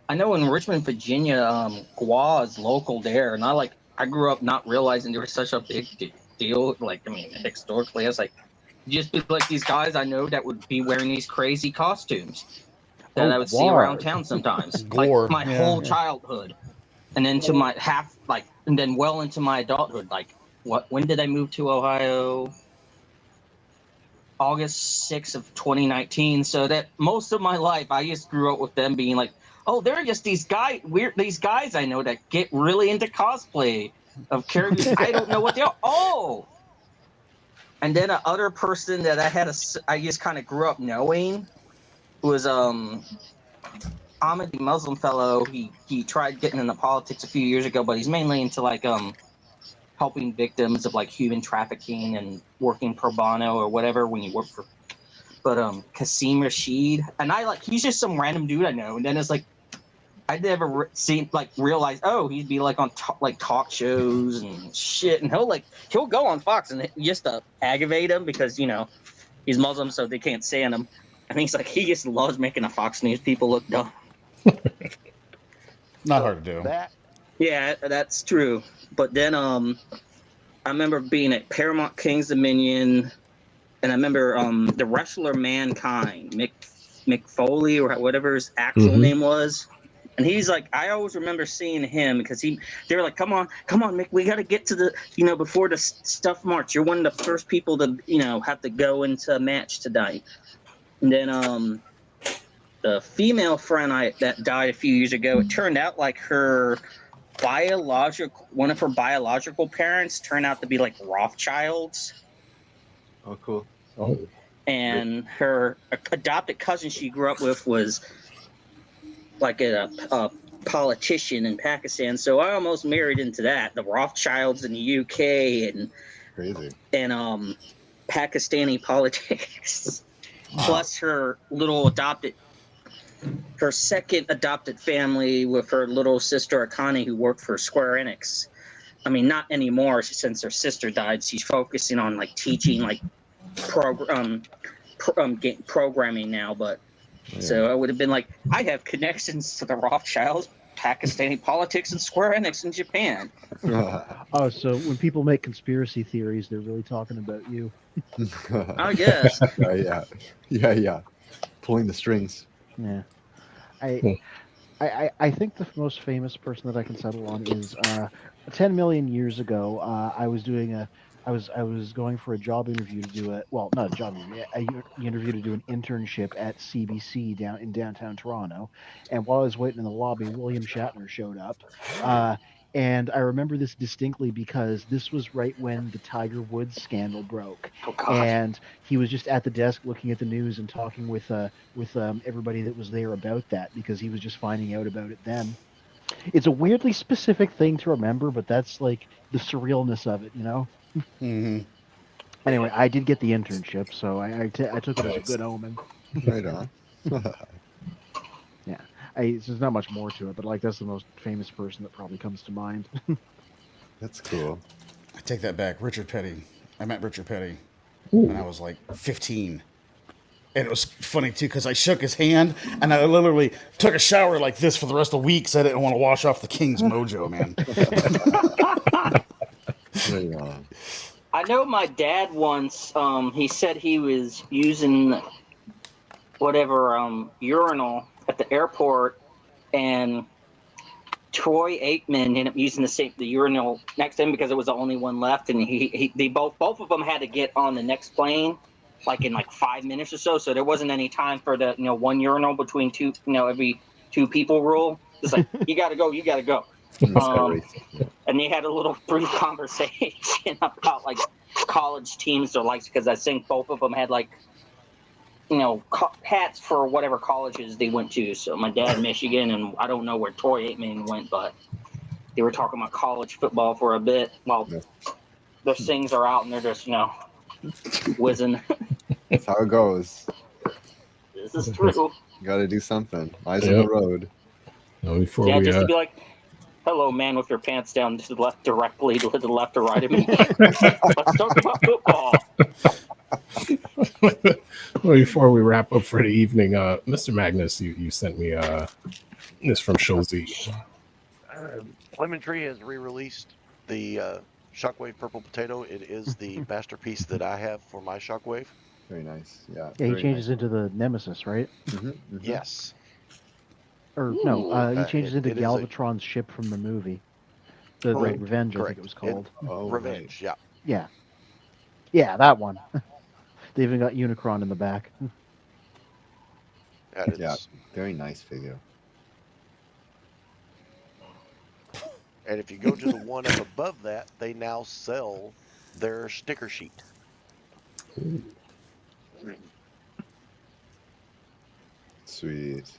I know in Richmond, Virginia, Gua is local there, and I grew up not realizing there was such a big deal. Like, I mean, historically, I was like, just be like these guys I know that would be wearing these crazy costumes that I would see around town sometimes. Like my whole childhood, and then to my and then well into my adulthood. Like, when did I move to Ohio? August 6th of 2019. So that most of my life, I just grew up with them being like, oh, they're just these guys I know that get really into cosplay of characters. I don't know what they are. Oh, and then another person that I just kind of grew up knowing was Ahmed, the Muslim fellow. He tried getting into politics a few years ago, but he's mainly into like helping victims of like human trafficking and working pro bono or whatever when you work for. But Kasim Rashid, and he's just some random dude I know, and then it's like I'd never realize, oh, he'd be like on talk shows and shit, and he'll go on Fox and just to aggravate him because he's Muslim, so they can't stand him, and he's like he just loves making the Fox News people look dumb. Not hard to do. Yeah, that's true. But then I remember being at Paramount King's Dominion, and I remember the wrestler Mankind, Mick Foley or whatever his actual name was. And he's like, I always remember seeing him because they were like, come on, Mick, we got to get to the, before the Stuff March. You're one of the first people to, have to go into a match tonight. And then the female friend that died a few years ago, it turned out like one of her biological parents turned out to be like Rothschilds. Oh, cool. Oh. And her adopted cousin she grew up with was like a politician in Pakistan, so I almost married into that. The Rothschilds in the UK and Crazy. And Pakistani politics, plus her second adopted family with her little sister Akane, who worked for Square Enix. I mean, not anymore since her sister died. She's focusing on like teaching like programming now, but. Yeah. So I would have been like, I have connections to the Rothschilds, Pakistani politics, and Square Enix in Japan. Oh, so when people make conspiracy theories, they're really talking about you. I guess. Yeah. Pulling the strings. Yeah. I think the most famous person that I can settle on is 10 million years ago. I was going for a job interview to do not a job interview, an interview to do an internship at CBC in downtown Toronto. And while I was waiting in the lobby, William Shatner showed up. And I remember this distinctly because this was right when the Tiger Woods scandal broke. And he was just at the desk looking at the news and talking with everybody that was there about that, because he was just finding out about it then. It's a weirdly specific thing to remember, but that's like the surrealness of it, you know? Mm-hmm. Anyway, I did get the internship, so I took it as a good omen. Right on. Yeah. There's not much more to it, but like that's the most famous person that probably comes to mind. That's cool. I take that back. Richard Petty. I met Richard Petty when I was like 15. And it was funny too because I shook his hand and I literally took a shower like this for the rest of the week because I didn't want to wash off the king's mojo, man. I know my dad once, he said he was using whatever urinal at the airport, and Troy Aikman ended up using the urinal next to him because it was the only one left, and they both of them had to get on the next plane like in like 5 minutes or so there wasn't any time for the one urinal between two, every two people rule. It's like you gotta go. And they had a little brief conversation about like college teams or likes, because I think both of them had like hats for whatever colleges they went to. So my dad Michigan, and I don't know where Troy Aikman went, but they were talking about college football for a bit while their things are out and they're just whizzing. That's how it goes. This is true. You got to do something. Eyes on the road. No, before just to be like, hello, man, with your pants down to the left, directly to the left or right of me. Let's talk about football. Well, before we wrap up for the evening, Mr. Magnus, you sent me this from Shozy. Lemon Tree has re-released the Shockwave Purple Potato. It is the masterpiece that I have for my Shockwave. Very nice. Yeah. Yeah, he changes into the Nemesis, right? Yes. Or no, he changes into Galvatron's ship from the movie. The Revenge, I think it was called. Revenge, yeah. Yeah. Yeah, that one. They even got Unicron in the back. Yeah, very nice figure. And if you go to the one up above that, they now sell their sticker sheet. Sweet.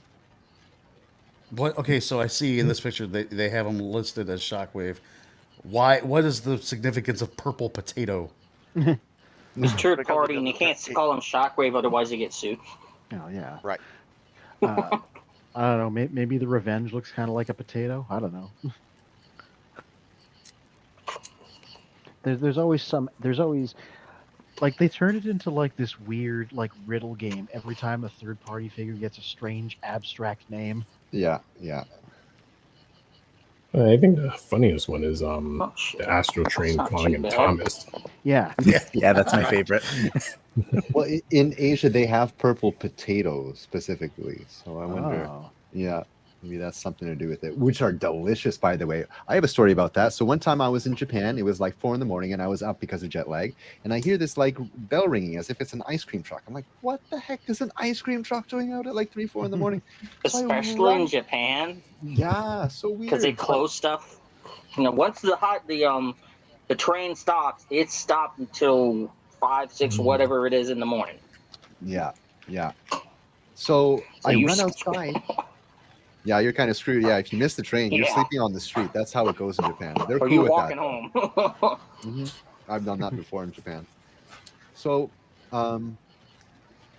What? Okay, so I see in this picture they have them listed as Shockwave. Why? What is the significance of purple potato? It's third party, and you can't call them Shockwave, otherwise you get sued. Oh yeah. Right. I don't know. Maybe the Revenge looks kind of like a potato. I don't know. There's always like they turn it into like this weird like riddle game every time a third party figure gets a strange abstract name. Yeah. I think the funniest one is the Astro Train calling him Thomas. Yeah, that's my favorite. Well, in Asia they have purple potatoes specifically, so I wonder. Yeah, maybe that's something to do with it, which are delicious, by the way. I have a story about that. So one time I was in Japan, it was like 4 a.m, and I was up because of jet lag, and I hear this like bell ringing as if it's an ice cream truck. I'm like, what the heck is an ice cream truck doing out at like 3, 4 a.m? Especially in Japan. Yeah, so weird. Because they close stuff. Once the train stops, it stopped until 5, 6, whatever it is in the morning. Yeah. So I run outside. Yeah, you're kind of screwed. Yeah, if you miss the train, you're Yeah. sleeping on the street. That's how it goes in Japan. They're Or cool you with walking that. home. Hmm. I've done that before in Japan. So,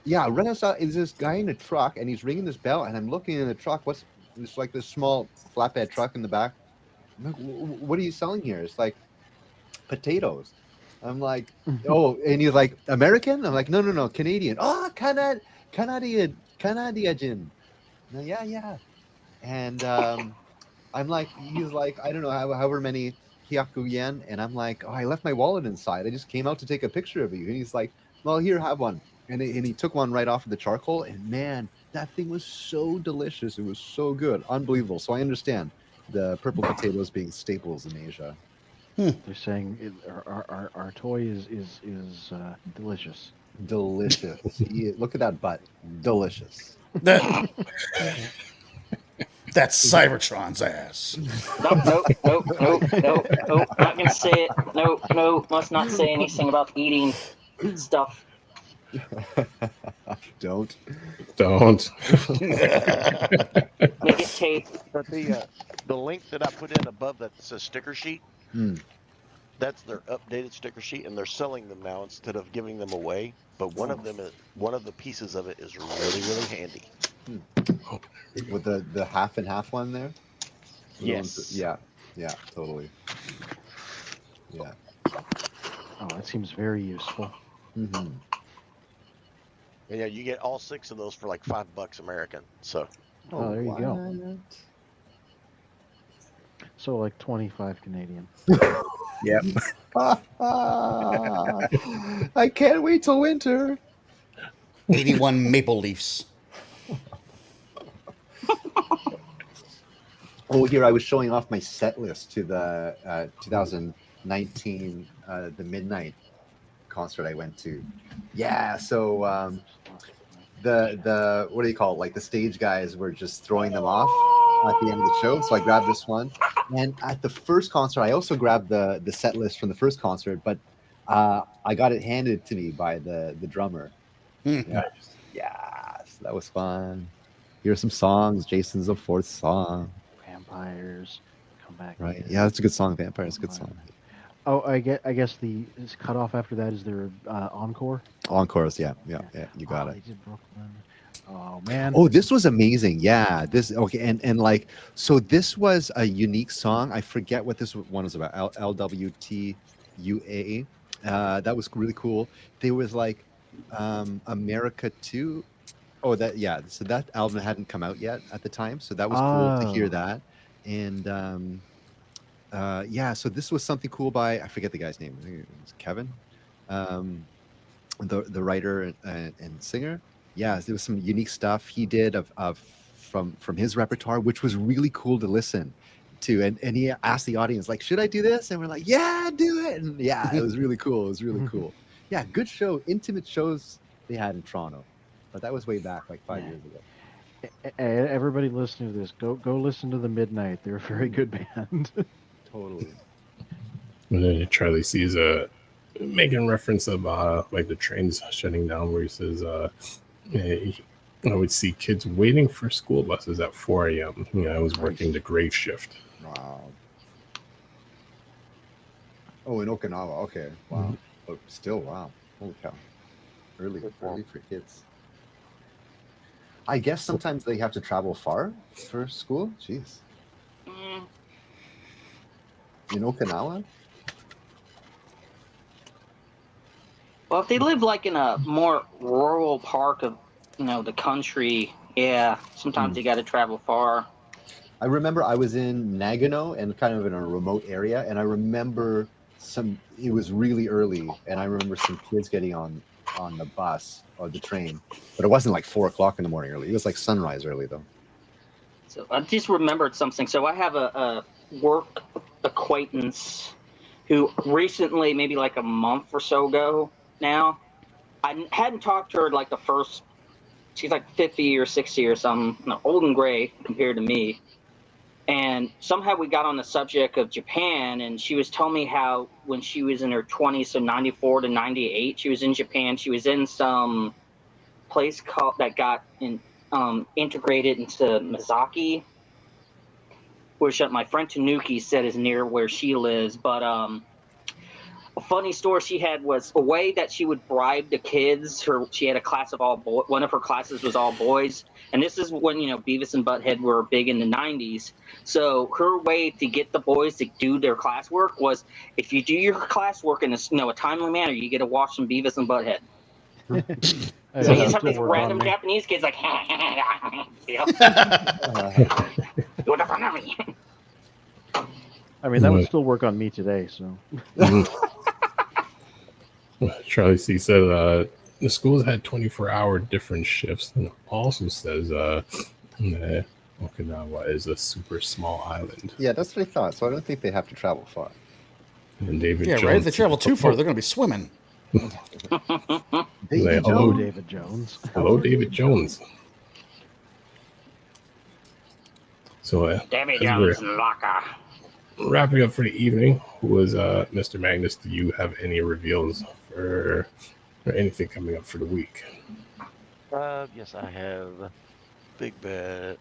yeah, Renaissance is this guy in a truck, and he's ringing this bell, and I'm looking in the truck. It's like this small flatbed truck in the back. I'm like, what are you selling here? It's like potatoes. I'm like, oh, and he's like, American? I'm like, no, Canadian. Oh, Canadian. Yeah. And I'm like, he's like, I don't know, however many hyaku yen. And I'm like, oh, I left my wallet inside. I just came out to take a picture of you. And he's like, well, here, have one. And he took one right off of the charcoal. And man, that thing was so delicious. It was so good. Unbelievable. So I understand the purple potatoes being staples in Asia. They're saying our toy is delicious. Delicious. Look at that butt. Delicious. That's Cybertron's ass. Nope. Not gonna say it. No. Must not say anything about eating stuff. Don't. Make it tape. But the link that I put in above that says sticker sheet, that's their updated sticker sheet, and they're selling them now instead of giving them away. But one of the pieces of it is really, really handy. With the half and half one there? Yes. Yeah, totally. Yeah. Oh, that seems very useful. Mm-hmm. And yeah, you get all 6 of those for like $5 American. So. Oh, there you go. So like 25 Canadian. Yep. I can't wait till winter. 81 maple leafs. Oh, here I was showing off my set list to the 2019 the Midnight concert I went to. Yeah, so the what do you call it? Like the stage guys were just throwing them off at the end of the show. So I grabbed this one, and at the first concert, I also grabbed the set list from the first concert, but I got it handed to me by the drummer. Yeah, so that was fun. Here's some songs. Jason's the 4th song. Vampires, come back. Right. Yeah, that's a good song. Vampires, good song. Oh, I guess the cutoff after that is their encore. Encores, yeah. You got it. They did Brooklyn. Oh man. Oh, this was amazing. Yeah, this okay, and like so, this was a unique song. I forget what this one was about. LWTUA. That was really cool. There was like America 2. Oh, that yeah. So that album hadn't come out yet at the time, so that was cool to hear that. And yeah, so this was something cool by I forget the guy's name. I think it was Kevin, the writer and singer. Yeah, there was some unique stuff he did from his repertoire, which was really cool to listen to. And he asked the audience, like, should I do this? And we're like, yeah, do it. And yeah, it was really cool. It was really cool. Yeah, good show. Intimate shows they had in Toronto. But that was way back, like 5 years ago. Everybody listening to this, go listen to the Midnight. They're a very good band. Totally. And then Charlie sees making reference of like the trains shutting down, where he says I would see kids waiting for school buses at 4 a.m. I was working the grave shift. Wow. Oh, in Okinawa. Okay. Wow. But still, wow. Holy cow. Early for kids. I guess sometimes they have to travel far for school. Jeez. In Okinawa? Well, if they live like in a more rural part of, the country, yeah, sometimes you got to travel far. I remember I was in Nagano and kind of in a remote area, and I remember it was really early, and I remember some kids getting on the bus or the train, but it wasn't like 4 o'clock in the morning early. It was like sunrise early though. So I just remembered something. So I have a work acquaintance who recently, maybe like a month or so ago now, I hadn't talked to her like the first, she's like 50 or 60 or something, old and gray compared to me. And somehow we got on the subject of Japan, and she was telling me how when she was in her 20s, so 94 to 98, she was in Japan. She was in some place that got integrated into Miyazaki which my friend Tanuki said is near where she lives. But a funny story she had was a way that she would bribe the kids. She had a class of all boys. One of her classes was all boys, and this is when Beavis and Butthead were big in the '90s. So her way to get the boys to do their classwork was, if you do your classwork in a timely manner, you get to watch some Beavis and Butthead. So you just have these random Japanese kids like, you know? I mean, that would still work on me today. So. Charlie C said the schools had 24-hour different shifts, and also says Okinawa is a super small island. Yeah, that's what I thought. So I don't think they have to travel far. And David yeah, Jones, right. If they travel too far, they're going to be swimming. Hello, David Jones. Hello, David Jones. So, David Jones locker. Wrapping up for the evening, was Mr. Magnus, do you have any reveals or anything coming up for the week? Yes, I have Big Bet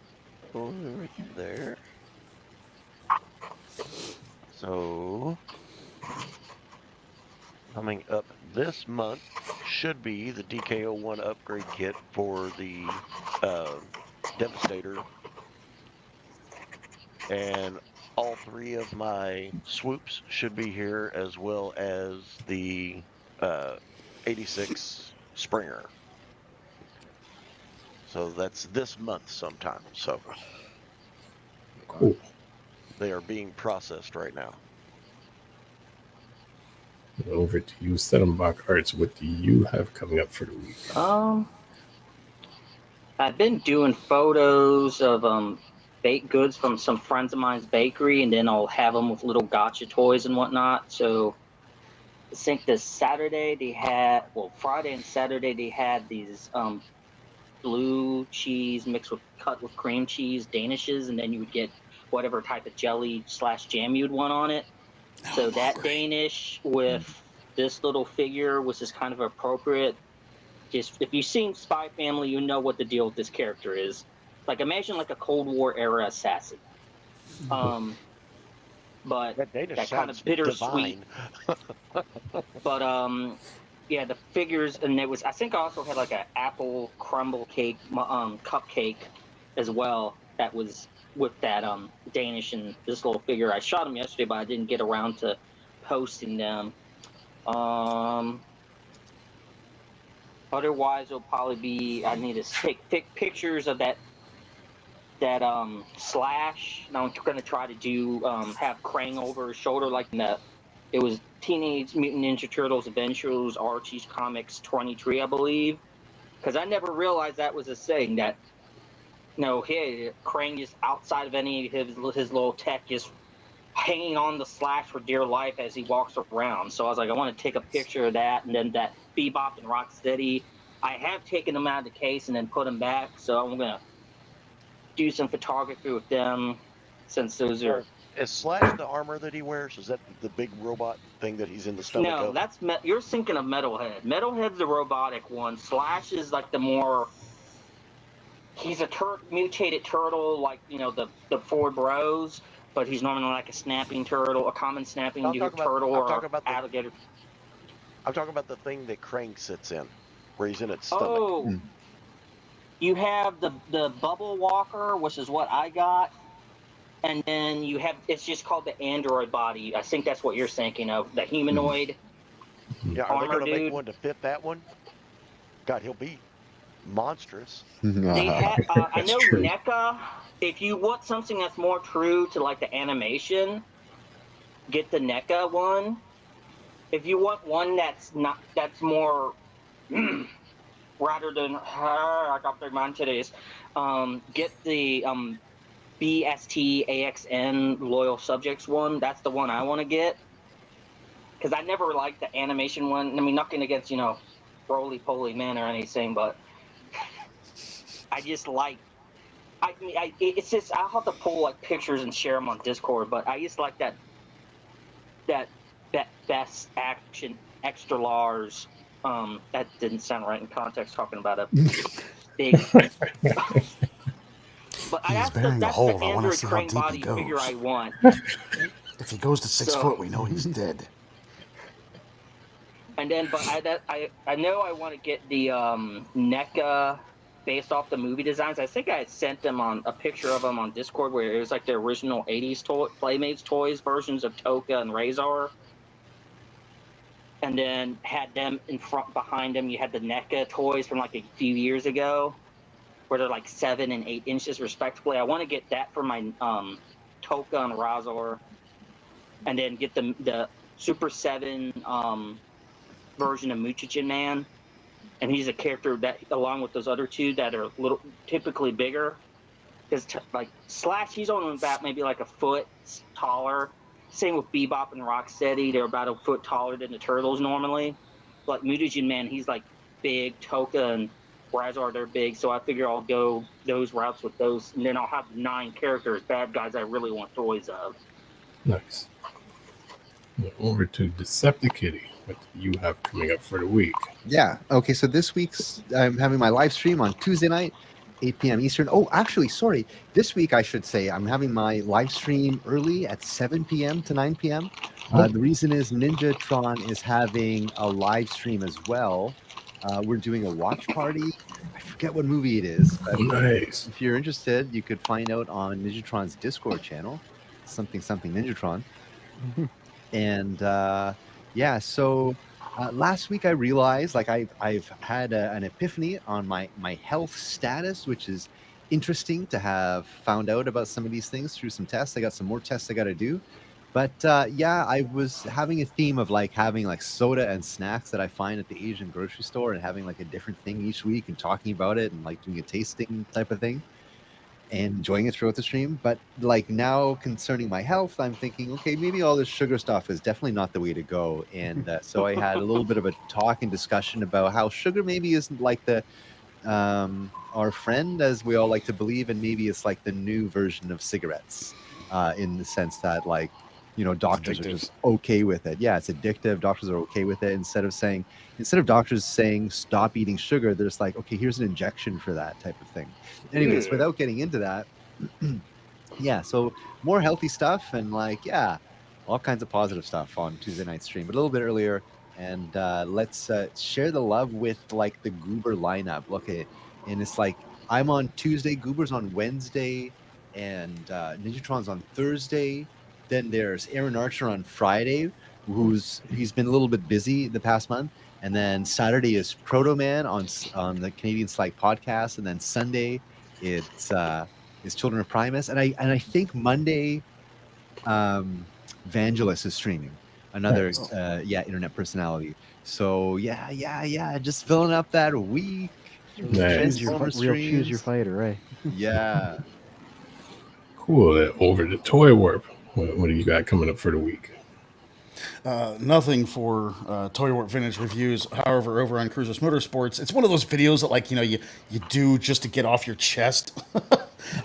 over there. So, coming up this month should be the DK01 upgrade kit for the Devastator. And all three of my swoops should be here, as well as the 86 Springer. So that's this month sometime. So cool. They are being processed right now. Over to you, SETTOM Arts. What do you have coming up for the week? I've been doing photos of baked goods from some friends of mine's bakery, and then I'll have them with little gotcha toys and whatnot. So I think this Saturday they had, Friday and Saturday they had these blue cheese mixed with cut with cream cheese Danishes, and then you would get whatever type of jelly / jam you'd want on it. So that Danish with this little figure was just kind of appropriate. Just if you've seen Spy Family, you know what the deal with this character is. Like, imagine like a Cold War era assassin. But that kind of bittersweet. But yeah, the figures, and it was, I think I also had like an apple crumble cake cupcake as well that was with that Danish and this little figure. I shot them yesterday, but I didn't get around to posting them. Otherwise, it'll probably be, I need to take pictures of that Slash. Now I'm going to try to do have Krang over his shoulder like it was Teenage Mutant Ninja Turtles Adventures Archie's Comics 23, I believe, because I never realized that was a thing, that hey, Krang is outside of any of his little tech, just hanging on the Slash for dear life as he walks around. So I was like, I want to take a picture of that, and then that Bebop and Rocksteady, I have taken them out of the case and then put them back, so I'm going to do some photography with them, since those are... Is Slash the armor that he wears? Is that the big robot thing that he's in the stomach of? No, that's you're thinking of Metalhead. Metalhead's the robotic one. Slash is like the more... He's a mutated turtle, like, the four bros, but he's normally like a snapping turtle, a common snapping turtle, or alligator. I'm talking about the thing that Krang sits in, where he's in its stomach. Oh, you have the Bubble Walker, which is what I got, and then you have, it's just called the android body. I think that's what you're thinking of, the humanoid. Yeah, are they going to make one to fit that one? God, he'll be monstrous. They have, I know true. NECA, if you want something that's more true to like the animation, get the NECA one. If you want one that's more rather than I got their mind today's, get the BST AXN Loyal Subjects one. That's the one I want to get, because I never liked the animation one. I mean, nothing against Roly Poly Man or anything, but I just like, it's just, I'll have to pull like pictures and share them on Discord, but I just like that best action extra large. That didn't sound right in context, talking about a big But He's burying the that's hole. the I want to android see how train deep he body figure goes. I want. If he goes to 6 So- foot, we know he's dead. And then, but I know I want to get the NECA based off the movie designs. I think I had sent them on a picture of them on Discord where it was like the original 80s Playmates toys versions of Toka and Razor. And then had them in front, behind them, you had the NECA toys from like a few years ago where they're like 7 and 8 inches respectively. I want to get that for my Toka and Razor. And then get the Super 7 version of Muchichin Man, and he's a character that, along with those other two that are typically bigger, because like Slash, he's only about maybe like a foot taller. Same with Bebop and Rocksteady, they're about a foot taller than the Turtles normally. But Muchichin Man, he's like big. Toka and Razor, they're big, so I figure I'll go those routes with those, and then I'll have 9 characters, bad guys I really want toys of. Nice. Over to Deceptikitty. What do you have coming up for the week? Yeah. Okay. So this week's I'm having my live stream on Tuesday night, 8 p.m. Eastern. Oh, actually, sorry. This week I should say I'm having my live stream early at 7 p.m. to 9 p.m. The reason is Ninjatron is having a live stream as well. We're doing a watch party. I forget what movie it is. But nice. If you're interested, you could find out on Ninjatron's Discord channel, something Ninjatron. And yeah, so last week I realized like I've had an epiphany on my health status, which is interesting to have found out about some of these things through some tests. I got some more tests I got to do. But yeah, I was having a theme of like having like soda and snacks that I find at the Asian grocery store and having like a different thing each week and talking about it and like doing a tasting type of thing and enjoying it throughout the stream. But like now concerning my health, I'm thinking, okay, maybe all this sugar stuff is definitely not the way to go. And so I had a little bit of a talk and discussion about how sugar maybe isn't like the our friend as we all like to believe, and maybe it's like the new version of cigarettes in the sense that like, you know, doctors are just okay with it. Yeah, it's addictive. Doctors are okay with it. Instead of doctors saying stop eating sugar, they're just like, okay, here's an injection for that type of thing. Anyways, without getting into that, yeah, so more healthy stuff and like, yeah, all kinds of positive stuff on Tuesday night stream, but a little bit earlier. And let's share the love with like the Goober lineup. Okay, and it's like I'm on Tuesday, Goober's on Wednesday, and Ninjatron's on Thursday. Then there's Aaron Archer on Friday, he's been a little bit busy the past month. And then Saturday is Proto Man on the Canadian Slide podcast, and then Sunday it's Children of Primus, and I think Monday Vangelis is streaming, another internet personality. So yeah, just filling up that week. Nice. Choose your fighter, right? Yeah. Cool. Over to Toy Warp. What do you got coming up for the week? Nothing for Toy Warp Vintage reviews. However, over on Cruisers Motorsports, it's one of those videos that, like, you know, you do just to get off your chest.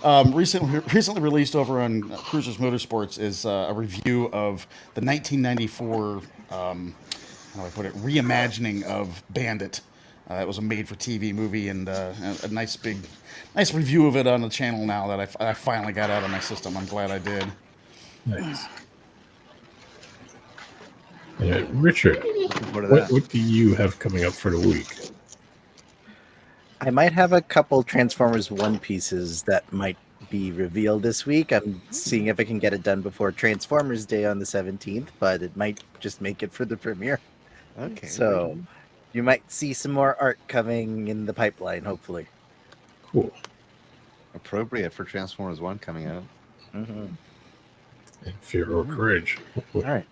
Recently released over on Cruisers Motorsports is a review of the 1994, how do I put it, reimagining of Bandit. It was a made-for-TV movie, and a nice review of it on the channel now that I finally got out of my system. I'm glad I did. Nice. Richard, what do you have coming up for the week? I might have a couple Transformers One pieces that might be revealed this week. I'm seeing if I can get it done before Transformers Day on the 17th, but it might just make it for the premiere. Okay. So you might see some more art coming in the pipeline, hopefully. Cool. Appropriate for Transformers 1 coming out. Mm-hmm. Fear or Courage. All right.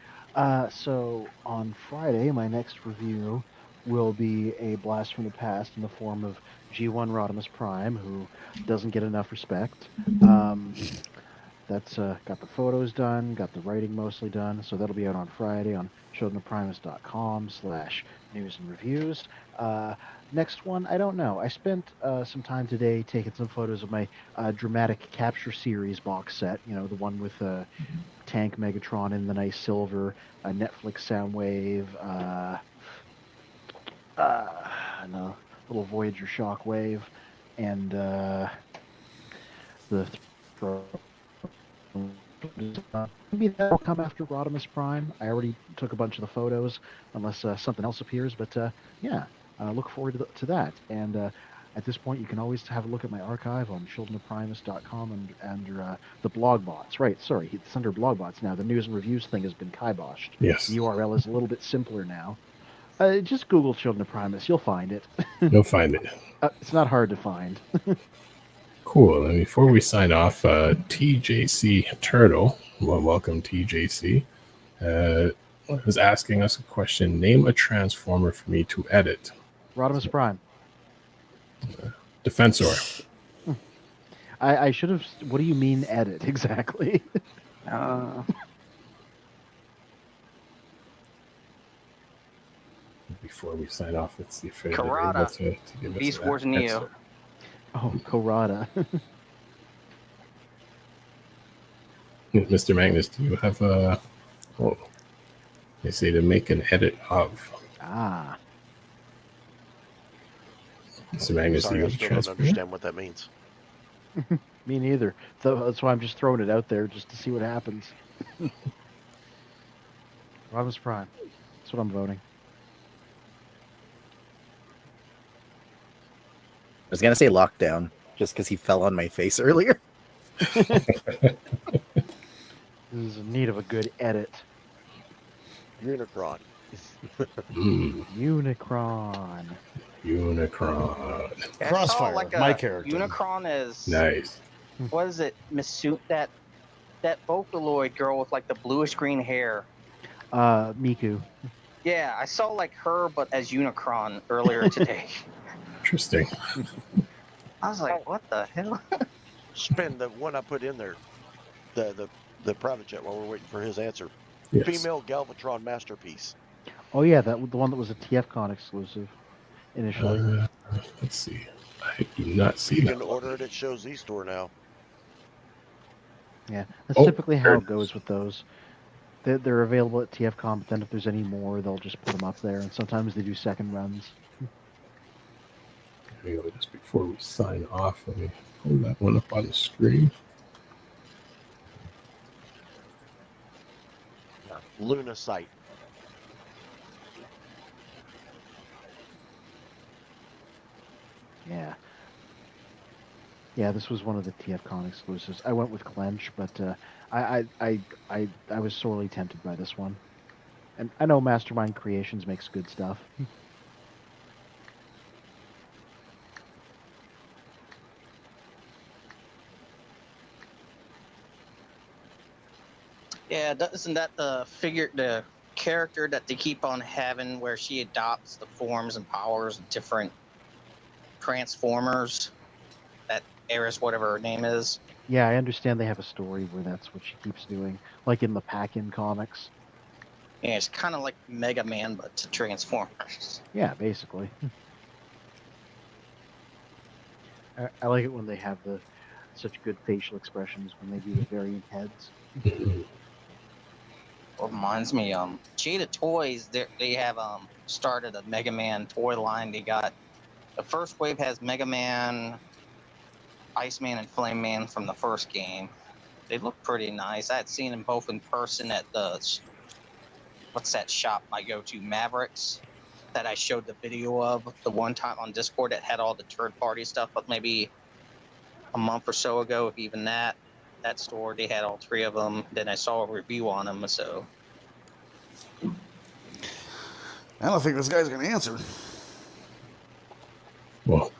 So on Friday, my next review will be a blast from the past in the form of G1 Rodimus Prime, who doesn't get enough respect. That's got the photos done, got the writing mostly done, so that'll be out on Friday on childrenofprimus.com/news and reviews. Next one, I don't know. I spent some time today taking some photos of my dramatic capture series box set, you know, the one with Tank Megatron in the nice silver, Netflix Soundwave, and a little Voyager Shockwave, and the maybe that'll come after Rodimus Prime. I already took a bunch of the photos, unless something else appears. But look forward to that. And at this point, you can always have a look at my archive on childrenofprimus.com and under the blogbots. Right, sorry, it's under blogbots now. The news and reviews thing has been kiboshed. Yes. The URL is a little bit simpler now. Just Google Children of Primus. You'll find it. You'll find it. It's not hard to find. Cool. And before we sign off, TJC Turtle, well, welcome TJC, was asking us a question. Name a transformer for me to edit. Rodimus Prime. Defensor. I should have. What do you mean edit exactly? Before we sign off, let's see if they're able Karada. to give us Beast an Wars Neo. answer. Oh, Karada. Mr. Magnus, do you have a... Oh, they say to make an edit of. Ah. Mr. Magnus, Sorry, do you I have a still don't transfer? understand what that means. Me neither. So that's why I'm just throwing it out there just to see what happens. Rodimus Prime. That's what I'm voting. I was gonna say lockdown, just because he fell on my face earlier. This is in need of a good edit. Unicron. Unicron. Crossfire, I saw like my character. Unicron is Nice. What is it? That Vocaloid girl with like the bluish green hair. Miku. Yeah, I saw like her, but as Unicron earlier today. Interesting. I was like, what the hell? Spin the one I put in there, the private chat while we're waiting for his answer. Yes. Female Galvatron masterpiece. Oh yeah, the one that was a TFCon exclusive initially. Let's see. I do not see You that. can order it at Show Z Store now. Yeah, that's Oh, typically how there it goes with those. They're available at TFCon, but then if there's any more, they'll just put them up there. And sometimes they do second runs. Here we go. Just before we sign off, let me pull that one up on the screen. Luna Sight. Yeah. Yeah, this was one of the TFCon exclusives. I went with Clench, but I was sorely tempted by this one. And I know Mastermind Creations makes good stuff. Yeah, isn't that the character that they keep on having where she adopts the forms and powers of different Transformers? That Eris, whatever her name is. Yeah, I understand they have a story where that's what she keeps doing, like in the Pack-In comics. Yeah, it's kind of like Mega Man, but to Transformers. Yeah, basically. I like it when they have such good facial expressions when they do the variant heads. What reminds me, Cheetah Toys, they have started a Mega Man toy line. They got the first wave has Mega Man, Iceman, and Flame Man from the first game. They look pretty nice. I had seen them both in person at the what's that shop I go to, Mavericks, that I showed the video of the one time on Discord that had all the third-party stuff. But maybe a month or so ago, if even that store, they had all three of them. Then I saw a review on them, so. I don't think this guy's going to answer. Well,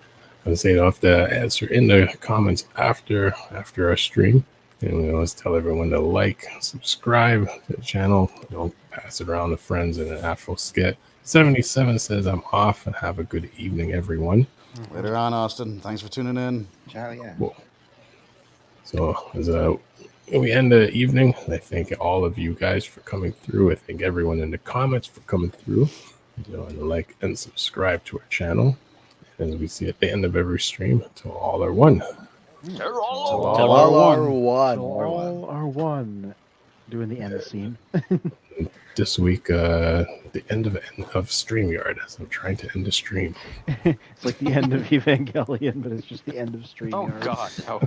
I would say I'll have to answer in the comments after our stream. And we always tell everyone to like, subscribe to the channel. Don't pass it around to friends in an Afro skit. 77 says I'm off and have a good evening, everyone. Later on, Austin. Thanks for tuning in. Ciao, yeah. Cool. So as we end the evening, I thank all of you guys for coming through. I thank everyone in the comments for coming through. And like and subscribe to our channel. As we see at the end of every stream, until all are one. All are one. All are one. Doing the end scene. This week, the end of StreamYard, as I'm trying to end a stream. It's like the end of Evangelion, but it's just the end of StreamYard. Oh God, no.